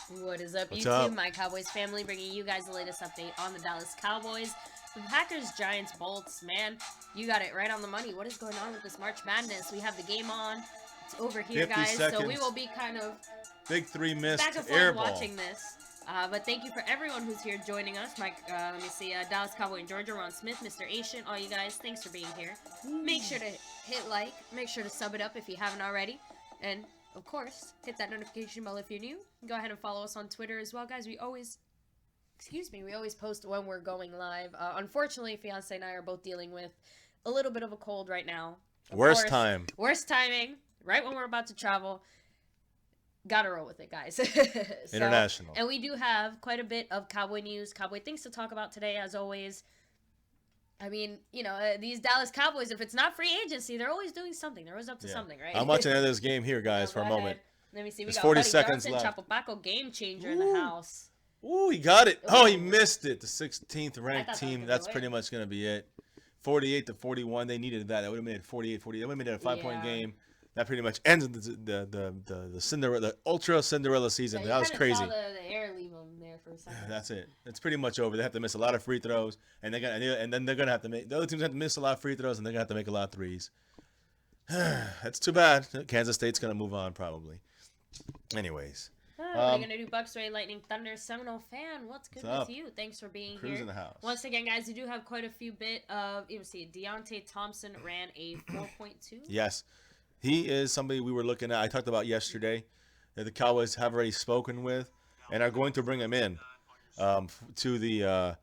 What is up, What's YouTube? up? My Cowboys family bringing you guys the latest update on the Dallas Cowboys. The Packers, Giants, Bolts, man, you got it right on the money. What is going on with this March Madness? We have the game on. It's over here, 50 guys. So we seconds. will be kind of Big three back missed and air forth ball. watching this. But thank you for everyone who's here joining us. Mike, let me see, Dallas Cowboy in Georgia, Ron Smith, Mr. Asian, all you guys, thanks for being here. Make sure to hit like, make sure to sub it up if you haven't already, and of course, hit that notification bell if you're new. Go ahead and follow us on Twitter as well, guys. We always post when we're going live. Unfortunately, fiance and I are both dealing with a little bit of a cold right now. Worst time. Worst timing, right when we're about to travel. Gotta roll with it, guys. International. And we do have quite a bit of Cowboy news, Cowboy things to talk about today, as always. I mean, these Dallas Cowboys, if it's not free agency, they're always doing something. They're always up to something, right? I'm watching this game here, guys, Go for a ahead. moment. Let me see. We There's got 40 Buddy seconds Johnson, left. Chapapaco, game changer in the house. Ooh, he got it. Oh, he Ooh. missed it. The 16th I ranked thought that team. was That's gonna pretty win. much going to be it. 48 to 41. They needed that. That would have made it 48-40. That would have made it a 5-point Yeah. game. That pretty much ends the Cinderella, the ultra Cinderella season. Yeah, That was crazy. Saw the air leave them there for a second. That's it. It's pretty much over. They have to miss a lot of free throws, and then they're gonna have to make the other teams have to miss a lot of free throws, and they're gonna have to make a lot of threes. That's too bad. Kansas State's gonna move on probably. Anyways, What are you gonna do? Bucks, Ray, Lightning, Thunder, Seminole fan. What's good What's with up? you? Thanks for being Cruz here. in the house. Once again, guys, we do have quite a few bit of. You see, Deontay Thompson ran a 4.2. Yes, he is somebody we were looking at. I talked about yesterday that the Cowboys have already spoken with and are going to bring him in to the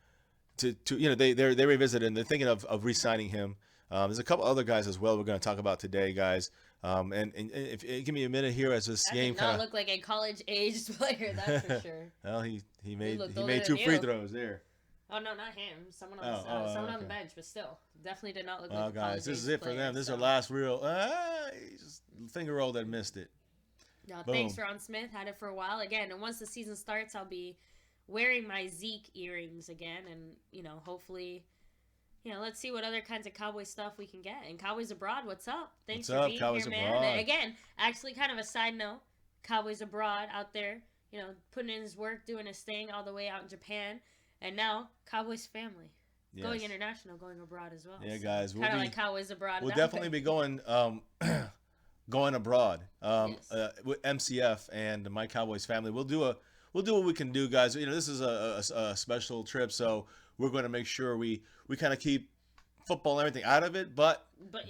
they revisited and they're thinking of re-signing him. There's a couple other guys as well we're going to talk about today, guys. And if give me a minute here as this That game did not kind of look like a college-aged player, that's for sure. well he made looked he older made than 2 free you. throws there. Oh no, not him. Someone on Oh, the okay. bench, but still, definitely did not look Well, like. guys, this is college-aged it for player, them. This is so. their last real. He just finger roll that missed it. No, Boom. thanks, Ron Smith. Had it for a while again, and once the season starts, I'll be wearing my Zeke earrings again, and hopefully, let's see what other kinds of Cowboy stuff we can get. And Cowboys Abroad, what's up? Thanks What's for up, being Cowboys here, man. Abroad? And again, actually, kind of a side note, Cowboys Abroad out there, putting in his work, doing his thing all the way out in Japan, and now Cowboys family. Yes. Going international, going abroad as well. Yeah, guys, Kind of like Cowboys Abroad. we'll now. definitely be going going abroad Yes. with MCF and my Cowboys family. We'll do what we can do, guys. This is a special trip, so we're going to make sure we kind of keep football and everything out of it, but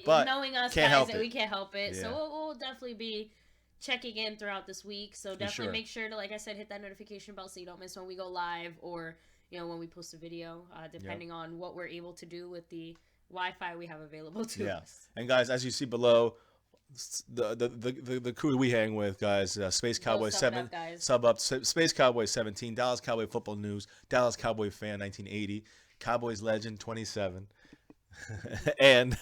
knowing us can't guys, help that it. we can't help it. So Yeah. we'll definitely be checking in throughout this week. So definitely sure. make sure to, like I said, hit that notification bell so you don't miss when we go live or when we post a video, depending on what we're able to do with the Wi-Fi we have available to yeah. us. And guys, as you see below, the crew we hang with, guys, Space Cowboy sub it 7 up, guys. sub up, Space Cowboy 17, Dallas Cowboy Football News, Dallas Cowboy Fan 1980, Cowboys Legend 27, and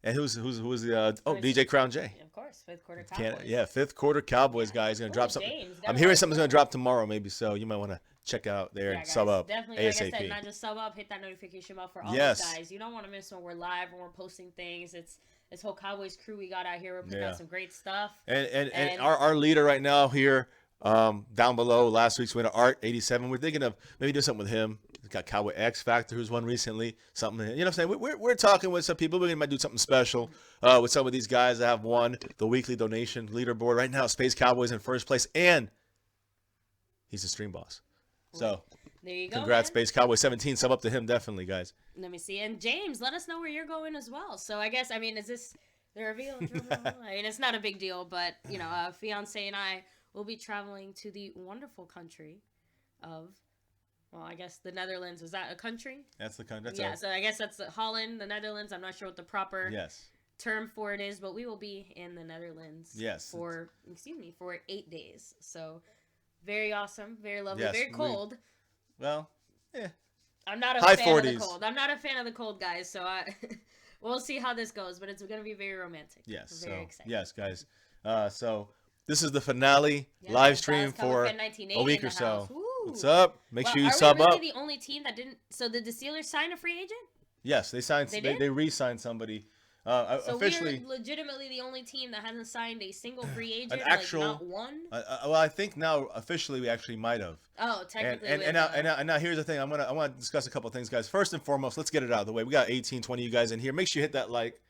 who's the DJ Crown J. Of course, fifth quarter Cowboys. Yeah, fifth quarter Cowboys guys gonna drop something. James, I'm hearing something's gonna drop tomorrow, maybe, so you might want to check out there Yeah, and guys, sub up definitely, ASAP. like I said, not just sub up, hit that notification bell for all Yes. those guys. You don't want to miss when we're live, when we're posting things. It's this whole Cowboys crew we got out here. We're putting out some great stuff. And our leader right now here, down below, last week's winner, Art 87. We're thinking of maybe doing something with him. We've got Cowboy X Factor, who's won recently. Something, you know what I'm saying? We're talking with some people. We might do something special with some of these guys that have won the weekly donation leaderboard. Right now, Space Cowboys in first place, and he's the stream boss. So There you go. congrats, man. Space Cowboy 17. Sub up to him, definitely, guys. Let me see. And James, let us know where you're going as well. So I guess, is this the reveal? It's not a big deal, but, fiance and I will be traveling to the wonderful country of, well, I guess the Netherlands. Is that a country? That's the country. So I guess that's Holland, the Netherlands. I'm not sure what the proper Yes. term for it is, but we will be in the Netherlands Yes. for 8 days. So very awesome, very lovely, Yes, very cold. Well, yeah. I'm not a High fan of 40s. the cold. I'm not a fan of the cold, guys. So we'll see how this goes, but it's going to be very romantic. Yes. I'm very excited. Yes, guys. So this is the finale Yeah, live stream Dallas Cowboy for Fan 1980 a week in or the so. house. Woo. What's up? Make sure you are sub we really up. the only team that didn't? So did the Steelers sign a free agent? Yes, they signed. They They did? re-signed somebody. So Officially, we're legitimately the only team that hasn't signed a single free an agent, actual. like not one. Well, I think now officially we actually might have. Oh, And technically, and, with, and, now, and, now, and now here's the thing. I want to discuss a couple of things, guys. First and foremost, let's get it out of the way. We got 18, 20 of you guys in here. Make sure you hit that like.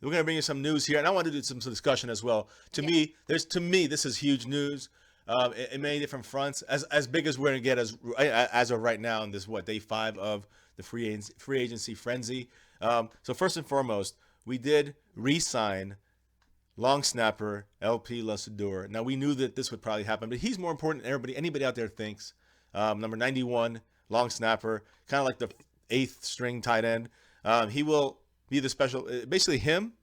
We're gonna bring you some news here, and I want to do some discussion as well. To me, this is huge news. In many different fronts, as big as we're gonna get as of right now in this day 5 of the free agency frenzy. So first and foremost, we did re-sign long snapper LP Lasador. Now we knew that this would probably happen, but he's more important than anybody out there thinks. Number 91, long snapper, kind of like the 8th string tight end. He will be the special. Basically, him,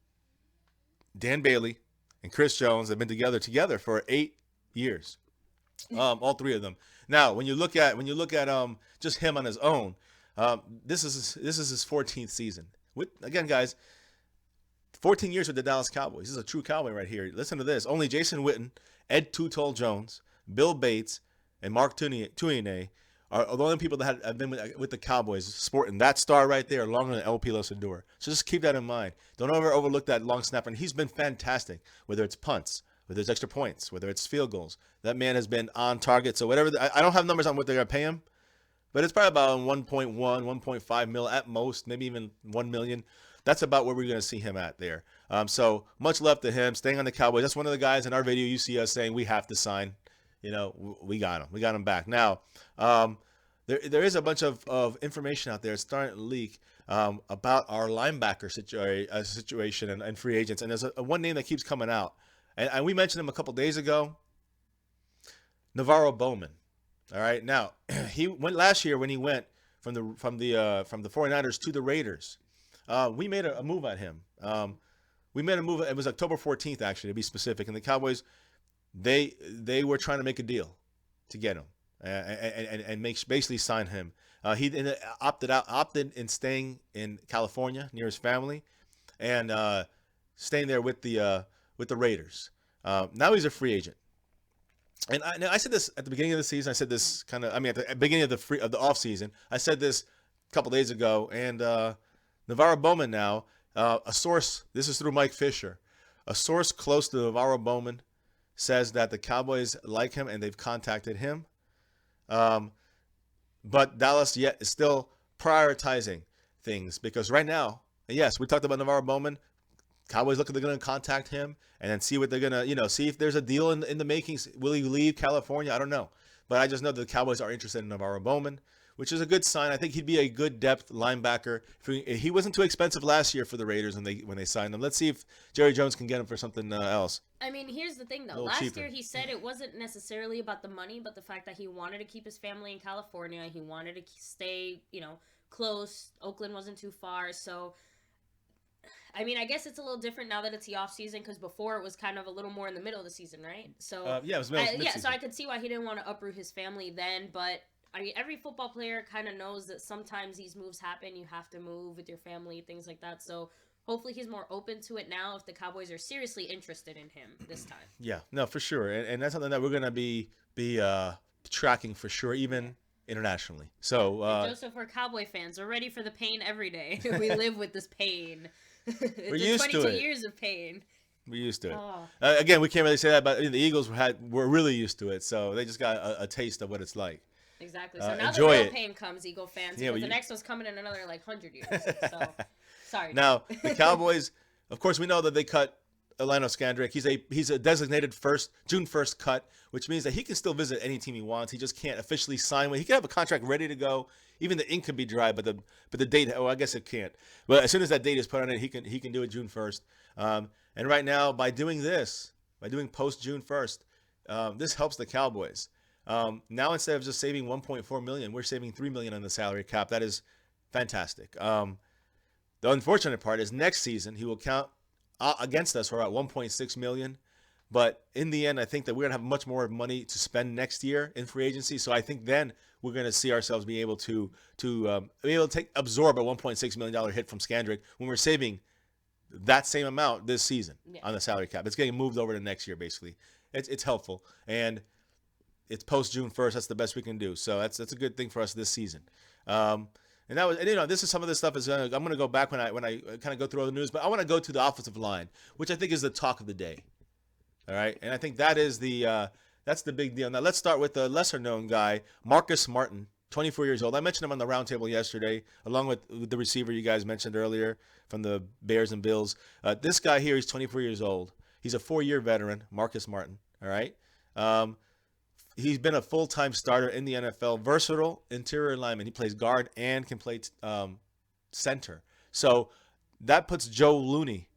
Dan Bailey, and Chris Jones have been together for 8 years. All 3 of them. Now, when you look at just him on his own, this is his 14th season. Again, guys, 14 years with the Dallas Cowboys. This is a true Cowboy right here. Listen to this. Only Jason Witten, Ed Too-Tall Jones, Bill Bates, and Mark Tuiene are the only people that have been with the Cowboys, sporting that star right there, longer than LP Lasador. So just keep that in mind. Don't ever overlook that long snapper. And he's been fantastic, whether it's punts, whether it's extra points, whether it's field goals. That man has been on target. So whatever, I don't have numbers on what they're going to pay him, but it's probably about 1.1, 1.5 mil at most, maybe even 1 million. That's about where we're going to see him at there. So much love to him, staying on the Cowboys. That's one of the guys in our video you see us saying we have to sign. You know, we got him. We got him back. Now, there is a bunch of information out there. It's starting to leak about our linebacker situation and free agents. And there's one name that keeps coming out. And we mentioned him a couple days ago, Navarro Bowman. All right. Now, he went last year when he went from the 49ers to the Raiders. We made a move on him. We made a move. It was October 14th, actually, to be specific. And the Cowboys, they were trying to make a deal to get him and basically sign him. He opted in staying in California near his family, and staying there with the Raiders. Now he's a free agent. And I said this at the beginning of the season. I said this at the beginning of the off season. I said this a couple days ago. And Navarro Bowman now, a source. This is through Mike Fisher. A source close to Navarro Bowman says that the Cowboys like him and they've contacted him. But Dallas yet is still prioritizing things because right now, yes, we talked about Navarro Bowman. Cowboys they're going to contact him and then see what they're going to, see if there's a deal in the makings. Will he leave California? I don't know. But I just know that the Cowboys are interested in Navarro Bowman, which is a good sign. I think he'd be a good depth linebacker. He wasn't too expensive last year for the Raiders when they signed him. Let's see if Jerry Jones can get him for something else. I mean, here's the thing, though. Last year he said it wasn't necessarily about the money, but the fact that he wanted to keep his family in California. He wanted to stay, close. Oakland wasn't too far. So, I mean, I guess it's a little different now that it's the off season because before it was kind of a little more in the middle of the season, right? So yeah, it was mid-season. So I could see why he didn't want to uproot his family then. But I mean, every football player kind of knows that sometimes these moves happen. You have to move with your family, things like that. So hopefully he's more open to it now if the Cowboys are seriously interested in him this time. Yeah, no, for sure, and that's something that we're gonna be tracking for sure, even internationally. So Joseph, we're Cowboy fans. We're ready for the pain every day. We live with this pain. We're used to it. 22 years of pain. We're used to it. Oh. Again, we can't really say that, but the Eagles were really used to it, so they just got a taste of what it's like. Exactly. So now the real pain comes, Eagle fans, because the next one's coming in another 100 years. So sorry. Now the Cowboys, of course, we know that they cut Elano Skandrick. He's a designated June 1st cut, which means that he can still visit any team he wants. He just can't officially sign one. He can have a contract ready to go. Even the ink can be dry, but the date. Oh, I guess it can't. But as soon as that date is put on it, he can do it June 1st. And right now, by doing post June 1st, this helps the Cowboys. Now instead of just saving 1.4 million, we're saving 3 million on the salary cap. That is fantastic. The unfortunate part is next season he will count against us for about 1.6 million. But in the end, I think that we're gonna have much more money to spend next year in free agency. So I think then we're gonna see ourselves be able to absorb a $1.6 million hit from Skandrick when we're saving that same amount this season on the salary cap. It's getting moved over to next year, basically. It's helpful, and it's post June 1st. That's the best we can do. So that's a good thing for us this season. And this is some of this stuff I'm going to go back when I kind of go through all the news, but I want to go to the offensive line, which I think is the talk of the day. All right, and I think that is that's the big deal. Now let's start with the lesser known guy, Marcus Martin, 24 years old. I mentioned him on the roundtable yesterday, along with the receiver you guys mentioned earlier from the Bears and Bills. This guy here, he's 24 years old. He's a 4-year veteran, Marcus Martin. All right. He's been a full-time starter in the NFL, versatile interior lineman. He plays guard and can play center. So that puts Joe Looney,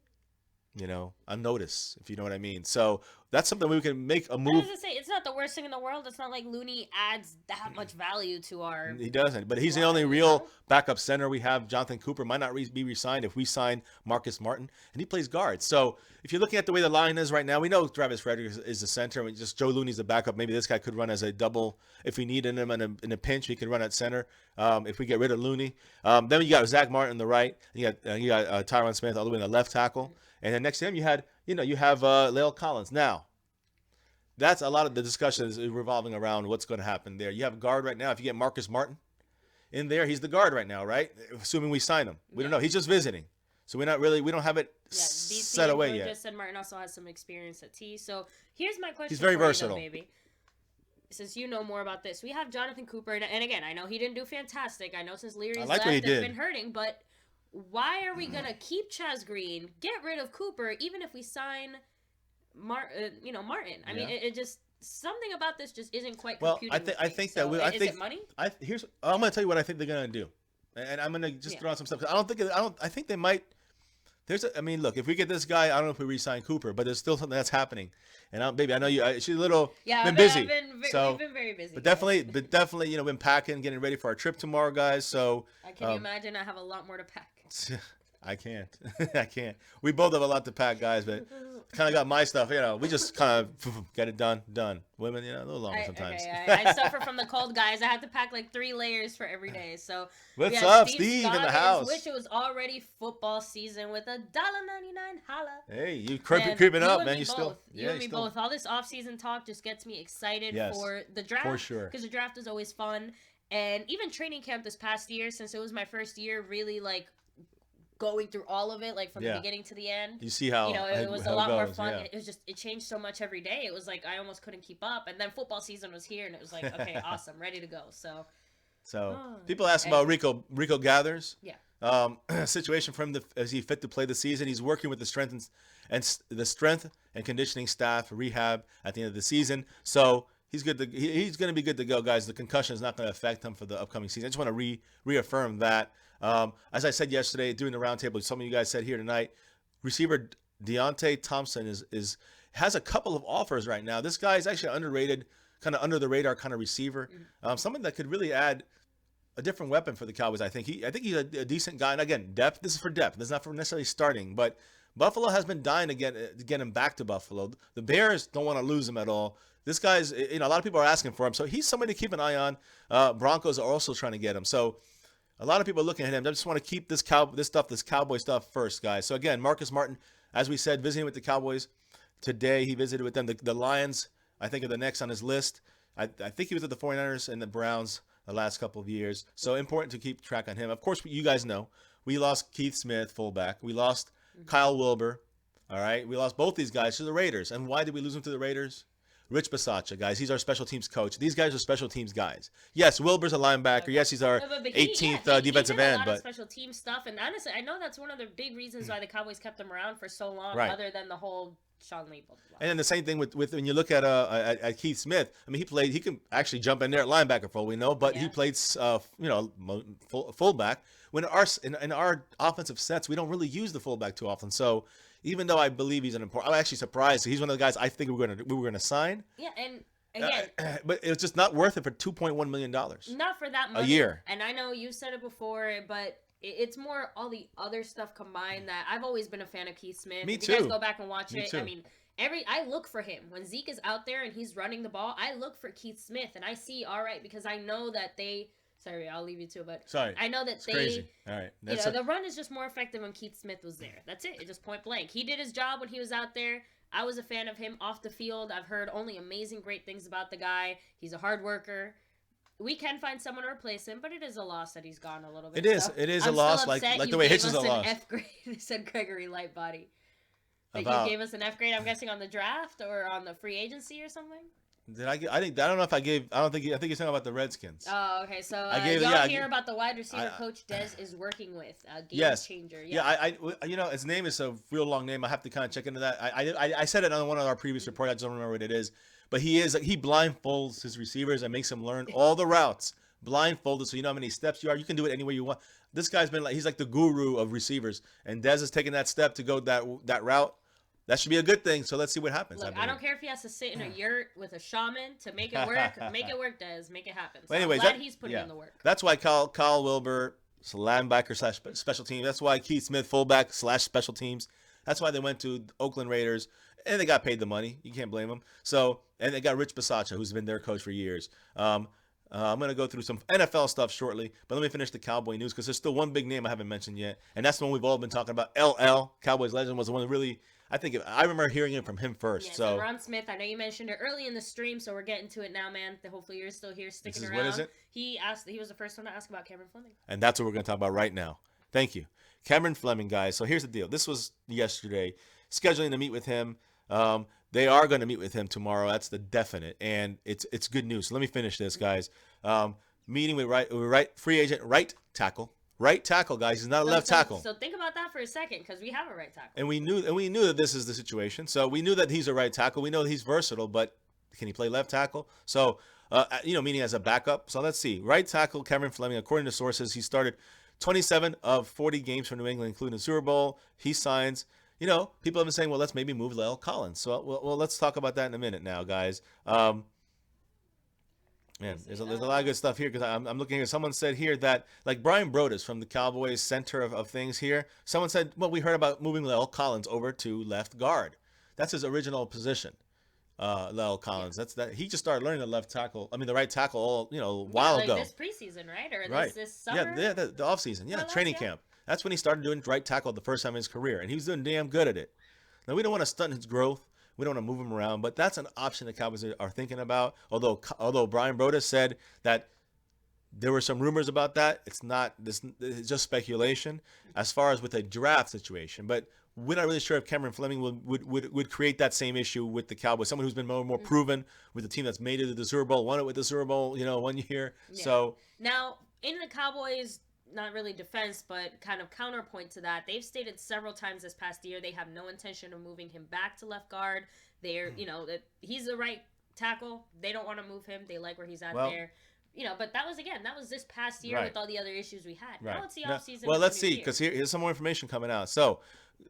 on notice, if you know what I mean. So that's something we can make a move. I was going to say, it's not the worst thing in the world. It's not like Looney adds that much value to our... He doesn't, but he's the only real backup center we have. Jonathan Cooper might not be re-signed if we sign Marcus Martin, and he plays guard. So if you're looking at the way the line is right now, we know Travis Frederick is the center. I mean, just Joe Looney's the backup. Maybe this guy could run as a double. If we need him in a pinch, he could run at center. If we get rid of Looney. Then you got Zach Martin on the right. You got Tyron Smith all the way in the left tackle. And then next to him, you have La'el Collins. Now, that's a lot of the discussion is revolving around what's going to happen there. You have a guard right now. If you get Marcus Martin in there, he's the guard right now, right? Assuming we sign him. We don't know. He's just visiting. So we don't have it set away yet. Just said Martin also has some experience at T. So here's my question. He's very versatile. Baby. Since you know more about this, we have Jonathan Cooper. And again, I know he didn't do fantastic. I know since Leary's left, it's been hurting. But why are we going to keep Chaz Green, get rid of Cooper, even if we sign Martin? I mean, it just something about this just isn't quite computing. Well, I think that is it money? I'm going to tell you what I think they're going to do, and I'm going to just throw out some stuff. I think they might. Look, if we get this guy, I don't know if we re-sign Cooper, but there's still something that's happening. And baby, I know you. She's a little been busy. We've been very busy. But definitely, been packing, getting ready for our trip tomorrow, guys. So can you imagine? I have a lot more to pack. I can't. I can't. We both have a lot to pack, guys, but kind of got my stuff. We just kind of get it done. Women, a little longer sometimes. I suffer from the cold, guys. I have to pack like 3 layers for every day. So what's up, Steve in the house? Wish it was already football season with $1.99 holla. Hey, you creeping up, man. You and me both. All this off-season talk just gets me excited for the draft. For sure. Because the draft is always fun. And even training camp this past year, since it was my first year, really going through all of it, from the beginning to the end. You see how it was a lot more fun. Yeah. It was just, it changed so much every day. It was like I almost couldn't keep up. And then football season was here, and it was like, okay, awesome, ready to go. So people ask about Rico Gathers. Yeah. Situation for him is he fit to play the season? He's working with the strength and conditioning staff rehab at the end of the season. So he's good. He's going to be good to go, guys. The concussion is not going to affect him for the upcoming season. I just want to reaffirm that. As I said yesterday during the roundtable, some of you guys said here tonight, receiver Deontay Thompson has a couple of offers right now. This guy is actually underrated, kind of under the radar kind of receiver. Someone that could really add a different weapon for the Cowboys. I think he's a decent guy. And again, depth. This is for depth. This is not for necessarily starting. But Buffalo has been dying to get him back to Buffalo. The Bears don't want to lose him at all. This guy's, a lot of people are asking for him. So he's somebody to keep an eye on. Broncos are also trying to get him. So a lot of people are looking at him. I just want to keep this Cowboy stuff first, guys. So again, Marcus Martin, as we said, visiting with the Cowboys today. He visited with them. The Lions, I think, are the next on his list. I think he was at the 49ers and the Browns the last couple of years. So important to keep track on him. Of course, you guys know we lost Keith Smith, fullback. We lost Kyle Wilbur. All right, we lost both these guys to the Raiders. And why did we lose them to the Raiders? Rich Bisaccia, guys. He's our special teams coach. These guys are special teams guys. Yes, Wilbur's a linebacker. Yes, he's our 18th defensive end. But special team stuff. And honestly, I know that's one of the big reasons why the Cowboys kept him around for so long, right, other than the whole Sean Lee. And then the same thing with when you look at Keith Smith. I mean, he can actually jump in there at linebacker for all we know, but he played fullback. When in our offensive sets, we don't really use the fullback too often. So even though I believe he's an important, I'm actually surprised. He's one of the guys I think we were gonna sign. Yeah, and again, but it's just not worth it for $2.1 million. Not for that money. A year. And I know you said it before, but it's more all the other stuff combined that I've always been a fan of Keith Smith. Me if too. You guys go back and watch Me it. Too. I mean, I look for him when Zeke is out there and he's running the ball. I look for Keith Smith, and I see because I know that they. Sorry, I'll leave you to it, but sorry, I know that it's crazy. All right, the run is just more effective when Keith Smith was there. That's it. It's just point blank. He did his job when he was out there. I was a fan of him off the field. I've heard only amazing, great things about the guy. He's a hard worker. we can find someone to replace him, but it is a loss that he's gone a little bit. It is. So It is I'm a loss, still like upset the way Hitch is a an loss. F grade, said Gregory Lightbody. That About you gave us an F grade, I'm guessing, on the draft or on the free agency or something? did I? I think I don't know if I gave. I don't think. I think you're talking about the Redskins. Oh, okay. So I gave. y'all Yeah. hear about the wide receiver I- coach Dez is working with a game Yes. changer. Yeah. You know, his name is a real long name. I have to kind of check into that. I said it on one of our previous reports. I just don't remember what it is. But he blindfolds his receivers and makes them learn all the routes blindfolded, so you know how many steps you are. You can do it any way you want. This guy's been he's like the guru of receivers, and Dez is taking that step to go that route. That should be a good thing. So let's see what happens. Look, I don't care if he has to sit in a yurt with a shaman to make it work. Make it work, Dez. Make it happen. So Well, anyways, I'm glad he's putting in the work. That's why Kyle Wilbur, linebacker / special team. That's why Keith Smith, fullback / special teams. That's why they went to Oakland Raiders, and they got paid the money. You can't blame them. So, and they got Rich Bisaccia, who's been their coach for years. I'm going to go through some NFL stuff shortly, but let me finish the Cowboy news because there's still one big name I haven't mentioned yet, and that's the one we've all been talking about. LL, Cowboys legend, was the one that really, I remember hearing it from him first. Yeah, so Ron Smith, I know you mentioned it early in the stream, so we're getting to it now, man. Hopefully you're still here sticking around. What is it? He was the first one to ask about Cameron Flemming. And that's what we're going to talk about right now. Thank you. Cameron Flemming, guys. So here's the deal. This was yesterday, scheduling to meet with him. They are going to meet with him tomorrow. That's the definite, and it's good news. So let me finish this, guys. Meeting with free agent right tackle. Right tackle, guys. He's not a left tackle. So think about that for a second, because we have a right tackle. And we knew that this is the situation. So we knew that he's a right tackle. We know that he's versatile, but can he play left tackle? So meaning as a backup. So let's see. Right tackle Cameron Flemming. According to sources, he started 27 of 40 games for New England, including the Super Bowl. He signs. People have been saying, well, let's maybe move La'el Collins. So well, let's talk about that in a minute now, guys. Man, there's a lot of good stuff here because I'm looking here. Someone said here that, like Brian Broaddus from the Cowboys center of things here, someone said, well, we heard about moving La'el Collins over to left guard. That's his original position, La'el Collins. Yeah. That's that. He just started learning the right tackle a while ago. This preseason, right? Or Right. this summer? Yeah, the offseason. Yeah, training camp. That's when he started doing right tackle the first time in his career, and he was doing damn good at it. Now, we don't want to stunt his growth. We don't want to move him around, but that's an option the Cowboys are thinking about. Although Brian Broaddus said that there were some rumors about that. It's just speculation as far as with a draft situation. But we're not really sure if Cameron Flemming would create that same issue with the Cowboys. Someone who's been more proven with a team that's made it to the Super Bowl, won it with the Super Bowl, 1 year. Yeah. So now in the Cowboys, not really defense, but kind of counterpoint to that, they've stated several times this past year they have no intention of moving him back to left guard. They're, that he's the right tackle. They don't want to move him. They like where he's at there. But that was this past year with all the other issues we had. Right. Now it's the offseason. Well, let's see, because here's some more information coming out. So,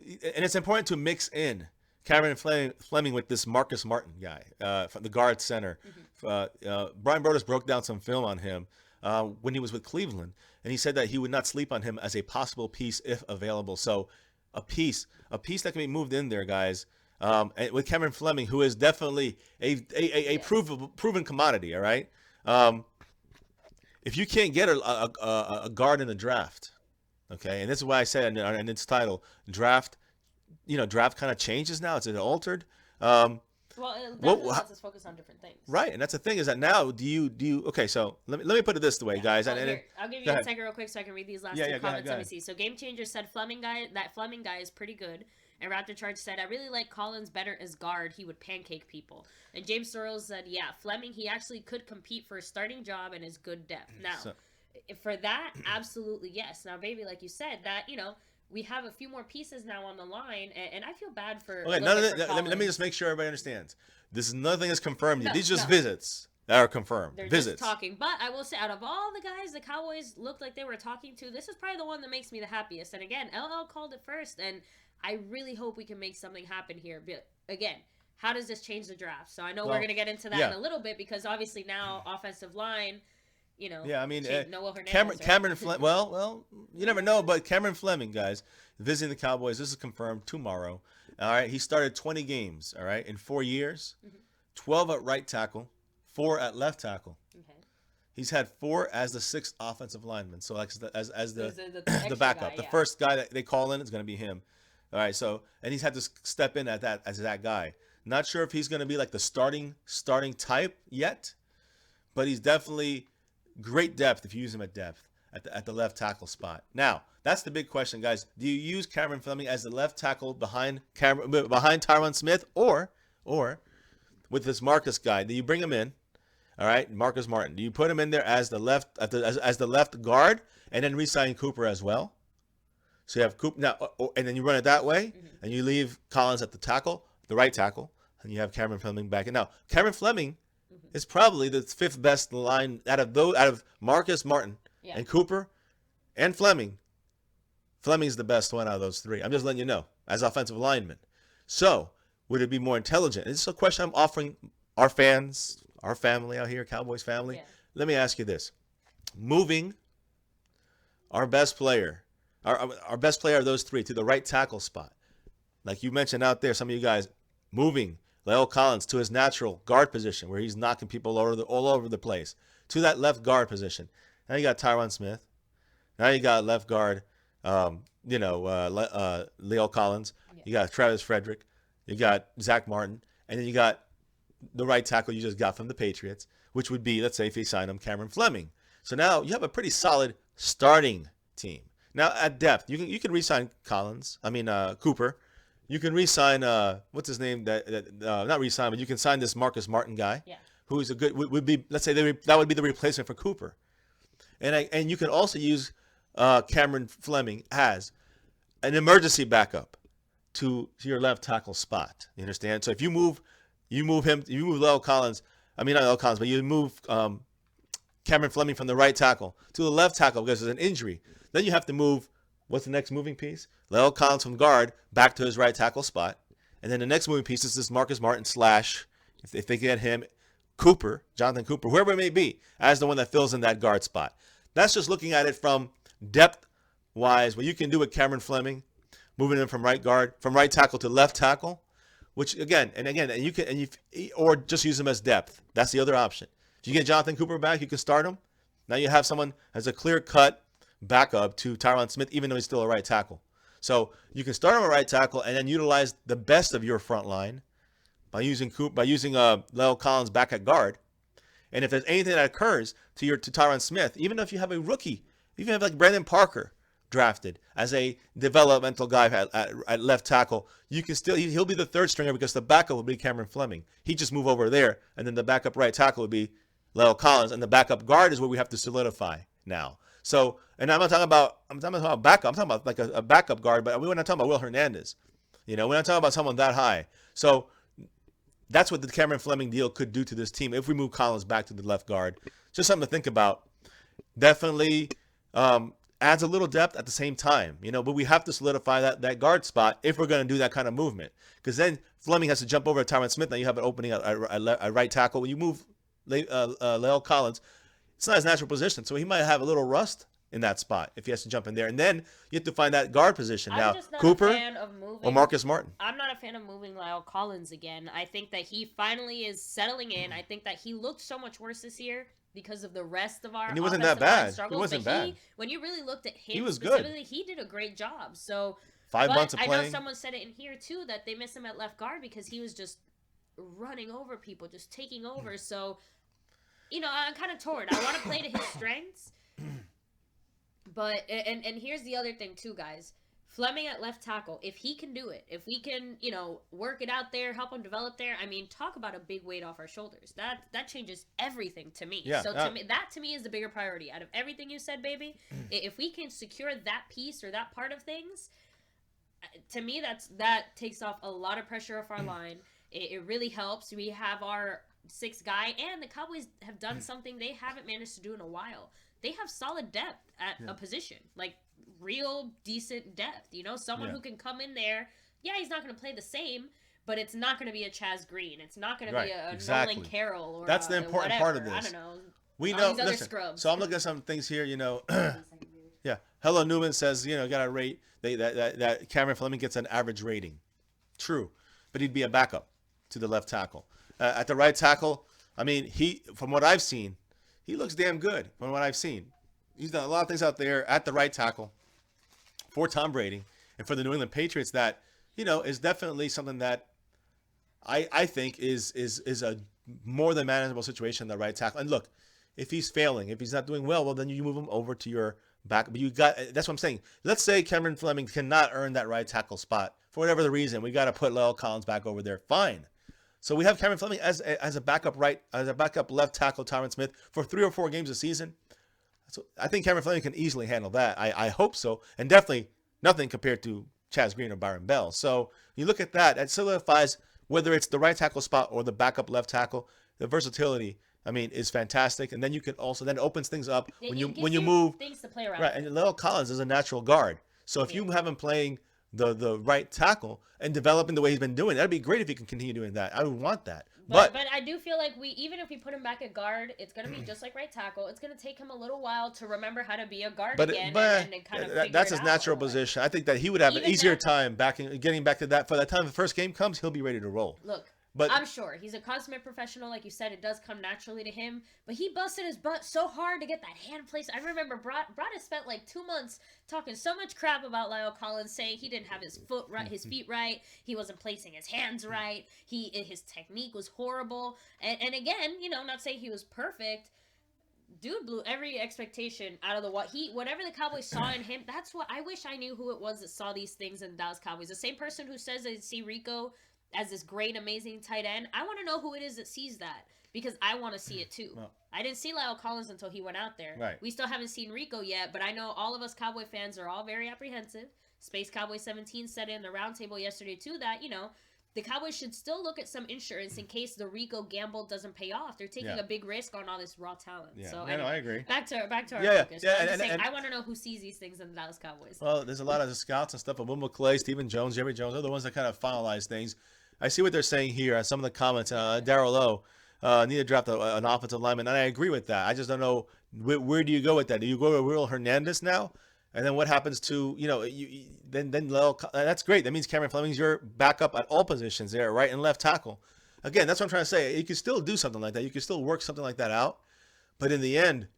and it's important to mix in Cameron Flemming with this Marcus Martin guy from the guard center. Brian Broaddus broke down some film on him when he was with Cleveland, and he said that he would not sleep on him as a possible piece if available. So a piece that can be moved in there, guys. And with Cameron Flemming, who is definitely a proven commodity, all right? If you can't get a guard in the draft, okay, and this is why I said in its title, draft kind of changes now. It's altered. Well, it definitely lets us focus on different things. Right, and that's the thing is that now do you okay, so let me put it this way, guys. I'll give you a second real quick so I can read these last two comments. Go ahead. Let me see. So Game Changer said Flemming guy is pretty good. And Raptor Charge said, I really like Collins better as guard. He would pancake people. And James Sorrells said, yeah, Flemming, he actually could compete for a starting job and is good depth. Now, for that, absolutely yes. Now, baby, like you said, that, we have a few more pieces now on the line, and I feel bad for. Okay, let me just make sure everybody understands. This is nothing is confirmed yet. These are just visits that are confirmed. They're visits. Just talking. But I will say, out of all the guys the Cowboys looked like they were talking to, this is probably the one that makes me the happiest. And again, LL called it first, and I really hope we can make something happen here. But again, how does this change the draft? So I know we're going to get into that in a little bit because obviously now offensive line. Yeah, I mean, Noah Hernandez, Cameron Flemming. Well, you never know, but Cameron Flemming, guys, visiting the Cowboys. This is confirmed tomorrow. All right, he started 20 games. All right, in 4 years, 12 at right tackle, 4 at left tackle. Okay. He's had 4 as the 6th offensive lineman. So like as the backup, the first guy that they call in is going to be him. All right, so and he's had to step in at that as that guy. Not sure if he's going to be like the starting type yet, but he's definitely great depth if you use him at depth at the left tackle spot. Now, that's the big question, guys. Do you use Cameron Flemming as the left tackle behind Tyron Smith, or with this Marcus guy? Do you bring him in? All right, Marcus Martin. Do you put him in there as the left as the left guard and then re-sign Cooper as well? So you have Cooper now, and then you run it that way, and you leave Collins at the right tackle, and you have Cameron Flemming back. And now Cameron Flemming is probably the fifth best line out of Marcus Martin and Cooper and Flemming. Fleming's the best one out of those three. I'm just letting you know as offensive lineman. So would it be more intelligent? This is a question I'm offering our fans, our family out here, Cowboys family. Yeah. Let me ask you this: moving our best player, our best player of those three to the right tackle spot, like you mentioned out there, some of you guys moving La'el Collins to his natural guard position where he's knocking people all over the place to that left guard position. Now you got Tyron Smith. Now you got left guard, La'el Collins. Yeah. You got Travis Frederick. You got Zach Martin. And then you got the right tackle you just got from the Patriots, which would be, let's say if you sign him, Cameron Flemming. So now you have a pretty solid starting team. Now at depth, you can re-sign Cooper. You can re-sign what's his name? Not re-sign, but you can sign this Marcus Martin guy, who is a good would be, let's say that would be the replacement for Cooper, and you can also use Cameron Flemming as an emergency backup to your left tackle spot. You understand? So if you move La'el Collins, not La'el Collins, but you move Cameron Flemming from the right tackle to the left tackle because there's an injury. Then you have to move, what's the next moving piece? La'el Collins from guard back to his right tackle spot. And then the next moving piece is this Marcus Martin / if they get him, Cooper, Jonathan Cooper, whoever it may be, as the one that fills in that guard spot. That's just looking at it from depth-wise, what you can do with Cameron Flemming, moving him from right tackle to left tackle, which or just use him as depth. That's the other option. If you get Jonathan Cooper back, you can start him. Now you have someone as a clear-cut backup to Tyron Smith, even though he's still a right tackle. So you can start him at right tackle and then utilize the best of your front line by using La'el Collins back at guard. And if there's anything that occurs to Tyron Smith, even if you have a rookie, even have like Brandon Parker drafted as a developmental guy at left tackle, you can still he'll be the third stringer because the backup will be Cameron Flemming. He just move over there, and then the backup right tackle would be La'el Collins, and the backup guard is where we have to solidify now. So, and I'm not talking about backup. I'm talking about like a backup guard, but we're not talking about Will Hernandez. We're not talking about someone that high. So that's what the Cameron Flemming deal could do to this team if we move Collins back to the left guard. Just something to think about. Definitely adds a little depth at the same time, but we have to solidify that guard spot if we're going to do that kind of movement. Because then Flemming has to jump over to Tyron Smith. Now you have an opening at right tackle. When you move La'el Collins, it's not his natural position, so he might have a little rust in that spot if he has to jump in there. And then you have to find that guard position. Now, Cooper or Marcus Martin. I'm not a fan of moving La'el Collins again. I think that he finally is settling in. I think that he looked so much worse this year because of the rest of our and he wasn't that bad. Struggles. He wasn't bad. When you really looked at him he was specifically, good. He did a great job. So 5 months of playing. I know someone said it in here too that they miss him at left guard because he was just running over people, just taking over. So I'm kind of torn. I want to play to his strengths. But, and here's the other thing too, guys. Flemming at left tackle, if he can do it, if we can, work it out there, help him develop there, talk about a big weight off our shoulders. That changes everything to me. Yeah, so to me is the bigger priority. Out of everything you said, baby, if we can secure that piece or that part of things, to me that takes off a lot of pressure off our line. It really helps. We have our sixth guy, and the Cowboys have done something they haven't managed to do in a while. They have solid depth at a position, like real decent depth. Someone who can come in there. Yeah, he's not going to play the same, but it's not going to be a Chaz Green. It's not going to be a Nolan Carroll or that's the important part of this. I don't know. We know. Listen, so I'm looking at some things here. Yeah. Hello Newman says got to rate that Cameron Flemming gets an average rating. True, but he'd be a backup to the left tackle. At the right tackle, he from what I've seen, he looks damn good from what I've seen. He's done a lot of things out there at the right tackle for Tom Brady and for the New England Patriots that, is definitely something that I think is a more than manageable situation at the right tackle. And look, If he's failing, if he's not doing well, then you move him over to your back. But that's what I'm saying. Let's say Cameron Fleming cannot earn that right tackle spot for whatever the reason. We got to put La'el Collins back over there. Fine. So we have Cameron Fleming as a backup left tackle, Tyron Smith for 3 or 4 games a season. So I think Cameron Fleming can easily handle that. I hope so, and definitely nothing compared to Chaz Green or Byron Bell. So you look at that, it solidifies whether it's the right tackle spot or the backup left tackle. The versatility, I mean, is fantastic, and then you can also then opens things up when you move things to play around. Right, and La'el Collins is a natural guard. So if you have him playing the right tackle and developing the way he's been doing, that'd be great if he can continue doing that. I would want that. But I do feel like even if we put him back at guard, it's going to be just like right tackle. It's going to take him a little while to remember how to be a guard again. And kind of that's his natural position. I think that he would have an easier time getting back to that. For that time the first game comes, he'll be ready to roll. Look, I'm sure he's a consummate professional. Like you said, it does come naturally to him. But he busted his butt so hard to get that hand placed. I remember Brad has spent like 2 months talking so much crap about La'el Collins, saying he didn't have his feet right. He wasn't placing his hands right. His technique was horrible. And again, not saying he was perfect. Dude blew every expectation out of whatever the Cowboys saw in him. That's what I wish I knew who it was that saw these things in Dallas Cowboys. The same person who says they see Rico as this great, amazing tight end. I want to know who it is that sees that, because I want to see it too. Well, I didn't see La'el Collins until he went out there. Right. We still haven't seen Rico yet, but I know all of us Cowboy fans are all very apprehensive. Space Cowboy 17 said in the roundtable yesterday too that, the Cowboys should still look at some insurance in case the Rico gamble doesn't pay off. They're taking a big risk on all this raw talent. Yeah. So I agree. Back to our focus. I want to know who sees these things in the Dallas Cowboys. Well, there's a lot of scouts and stuff. Will McClay, Stephen Jones, Jerry Jones, they're the ones that kind of finalize things. I see what they're saying here on some of the comments. Darryl O need to draft an offensive lineman, and I agree with that. I just don't know where do you go with that. Do you go with Will Hernandez now, and then what happens to then La'el? That's great. That means Cameron Fleming's your backup at all positions there, right and left tackle. Again, that's what I'm trying to say. You can still do something like that. You can still work something like that out, but in the end,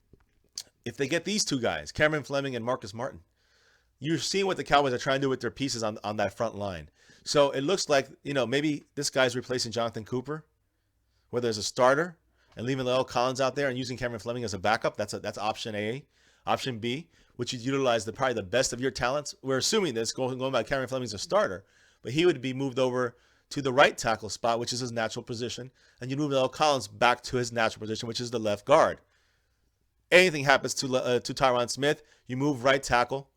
if they get these two guys, Cameron Fleming and Marcus Martin, you're seeing what the Cowboys are trying to do with their pieces on that front line. So it looks like, maybe this guy's replacing Jonathan Cooper, whether as a starter and leaving La'el Collins out there and using Cameron Fleming as a backup. That's option A. Option B, which is utilize probably the best of your talents. We're assuming this going by Cameron Fleming as a starter, but he would be moved over to the right tackle spot, which is his natural position, and you move La'el Collins back to his natural position, which is the left guard. Anything happens to Tyron Smith, you move right tackle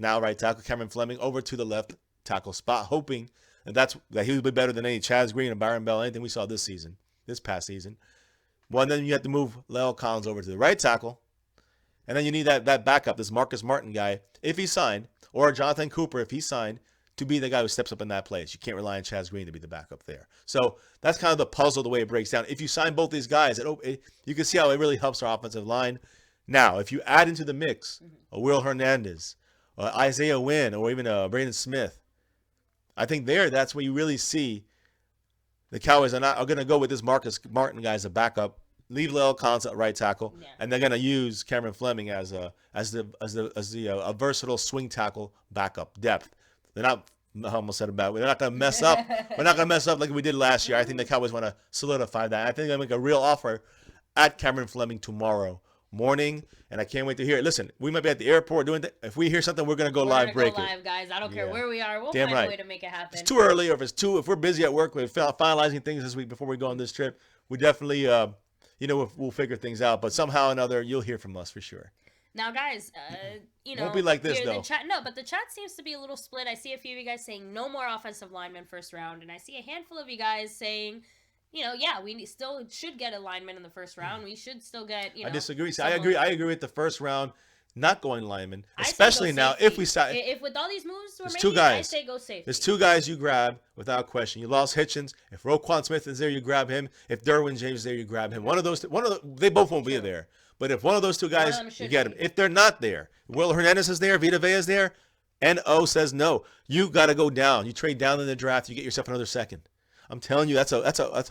Cameron Fleming over to the left tackle spot, hoping that he would be better than any Chaz Green or Byron Bell, anything we saw this past season. Well, and then you have to move La'el Collins over to the right tackle, and then you need that backup, this Marcus Martin guy, if he signed, or Jonathan Cooper, if he signed, to be the guy who steps up in that place. You can't rely on Chaz Green to be the backup there. So that's kind of the puzzle, the way it breaks down. If you sign both these guys, you can see how it really helps our offensive line. Now, if you add into the mix a Will Hernandez, Isaiah Wynn, or even Braden Smith, I think that's where you really see the Cowboys are going to go with this Marcus Martin guy as a backup, leave La'el Collins at right tackle, and they're going to use Cameron Fleming as a versatile swing tackle backup depth. They're not. I almost said about. They're not going to mess up. We're not going to mess up like we did last year. I think the Cowboys want to solidify that. I think they're going to make a real offer at Cameron Fleming tomorrow morning, and I can't wait to hear it. Listen, we might be at the airport doing that. If we hear something, we're going to go live, break it. Live, guys. I don't care where we are. We'll find a way to make it happen. If it's too early, or if we're busy at work, we're finalizing things this week before we go on this trip. We definitely, we'll figure things out. But somehow or another, you'll hear from us for sure. Now, guys, won't be like this though. But the chat seems to be a little split. I see a few of you guys saying no more offensive linemen first round, and I see a handful of you guys saying, we still should get a lineman in the first round. We should still get, I disagree. I agree with the first round not going lineman, especially now if we start. If with all these moves we're making, I say go safety. There's two guys you grab without question. You lost Hitchens. If Roquan Smith is there, you grab him. If Derwin James is there, you grab him. They both won't be there. But if one of those two guys, you get him. If they're not there, Will Hernandez is there, Vita Vea is there, NO says no. You got to go down. You trade down in the draft. You get yourself another second. I'm telling you, that's a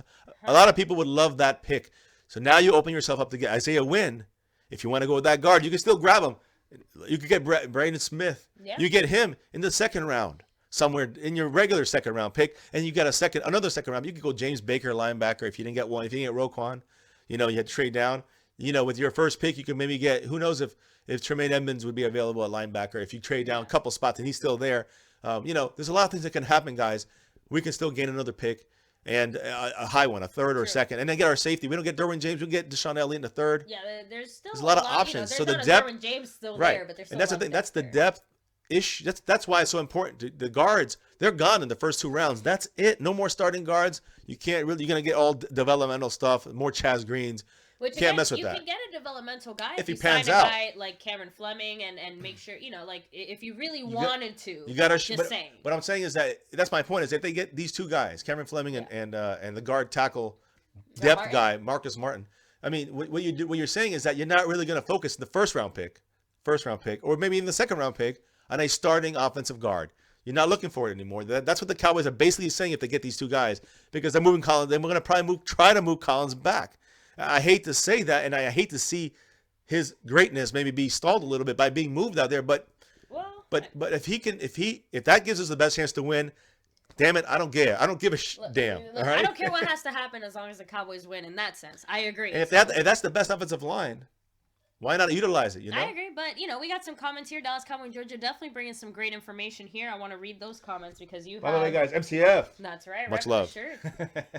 lot of people would love that pick. So now you open yourself up to get Isaiah Wynn. If you want to go with that guard, you can still grab him. You could get Braden Smith. Yeah. You get him in the second round, somewhere in your regular second round pick, and you got another second round. You could go James Baker, linebacker, if you didn't get one. If you didn't get Roquan, you had to trade down. with your first pick, you can maybe get, who knows if Tremaine Edmonds would be available at linebacker if you trade down a couple spots and he's still there. There's a lot of things that can happen, guys. We can still gain another pick and a high one, a third or a second, and then get our safety. We don't get Derwin James, we get Deshaun Elliott in the third. Yeah, there's a lot of options. So the depth, Derwin James still right? There, but there's and that's the thing. That's the depth issue. That's why it's so important. The guards, they're gone in the first 2 rounds. That's it. No more starting guards. You can't really. You're gonna get all developmental stuff. More Chaz Greens. Which can't mess with you that. can get a developmental guy if he sign pans a out. guy like Cameron Fleming and make sure if you really wanted to. You gotta. Just saying. What I'm saying is that's my point. Is if they get these 2 guys, Cameron Fleming and the guard tackle depth guy Marcus Martin. I mean, what you're saying is that you're not really going to focus the first round pick, or maybe even the second round pick on a starting offensive guard. You're not looking for it anymore. That's what the Cowboys are basically saying if they get these 2 guys, because they're moving Collins. They're going to probably try to move Collins back. I hate to say that, and I hate to see his greatness maybe be stalled a little bit by being moved out there. But if that gives us the best chance to win, damn it, I don't care. I don't give a damn. All right? I don't care what has to happen as long as the Cowboys win. In that sense, I agree. And if that's the best offensive line, why not utilize it? I agree, but we got some comments here. Dallas Cowboy and Georgia definitely bringing some great information here. I want to read those comments because you. By the way, guys, MCF. That's right. Much love. Sure.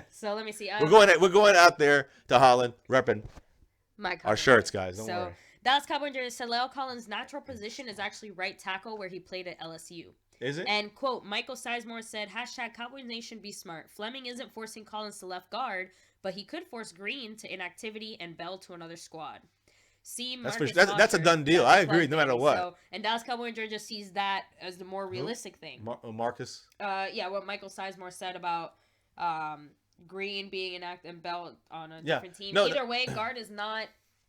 So let me see. We're going out there to Holland, repping our shirts, guys. Don't worry. Dallas Cowboy and Georgia said La'el Collins' natural position is actually right tackle, where he played at LSU. Is it? And quote, Michael Sizemore said, #Cowboys Nation be smart. Fleming isn't forcing Collins to left guard, but he could force Green to inactivity and Bell to another squad. That's a done deal. I agree, no matter what. So, and Dallas Cowboy and Georgia sees that as the more realistic thing. Marcus? What Michael Sizemore said about Green being inactive and Bell on a different team. Either way, guard is not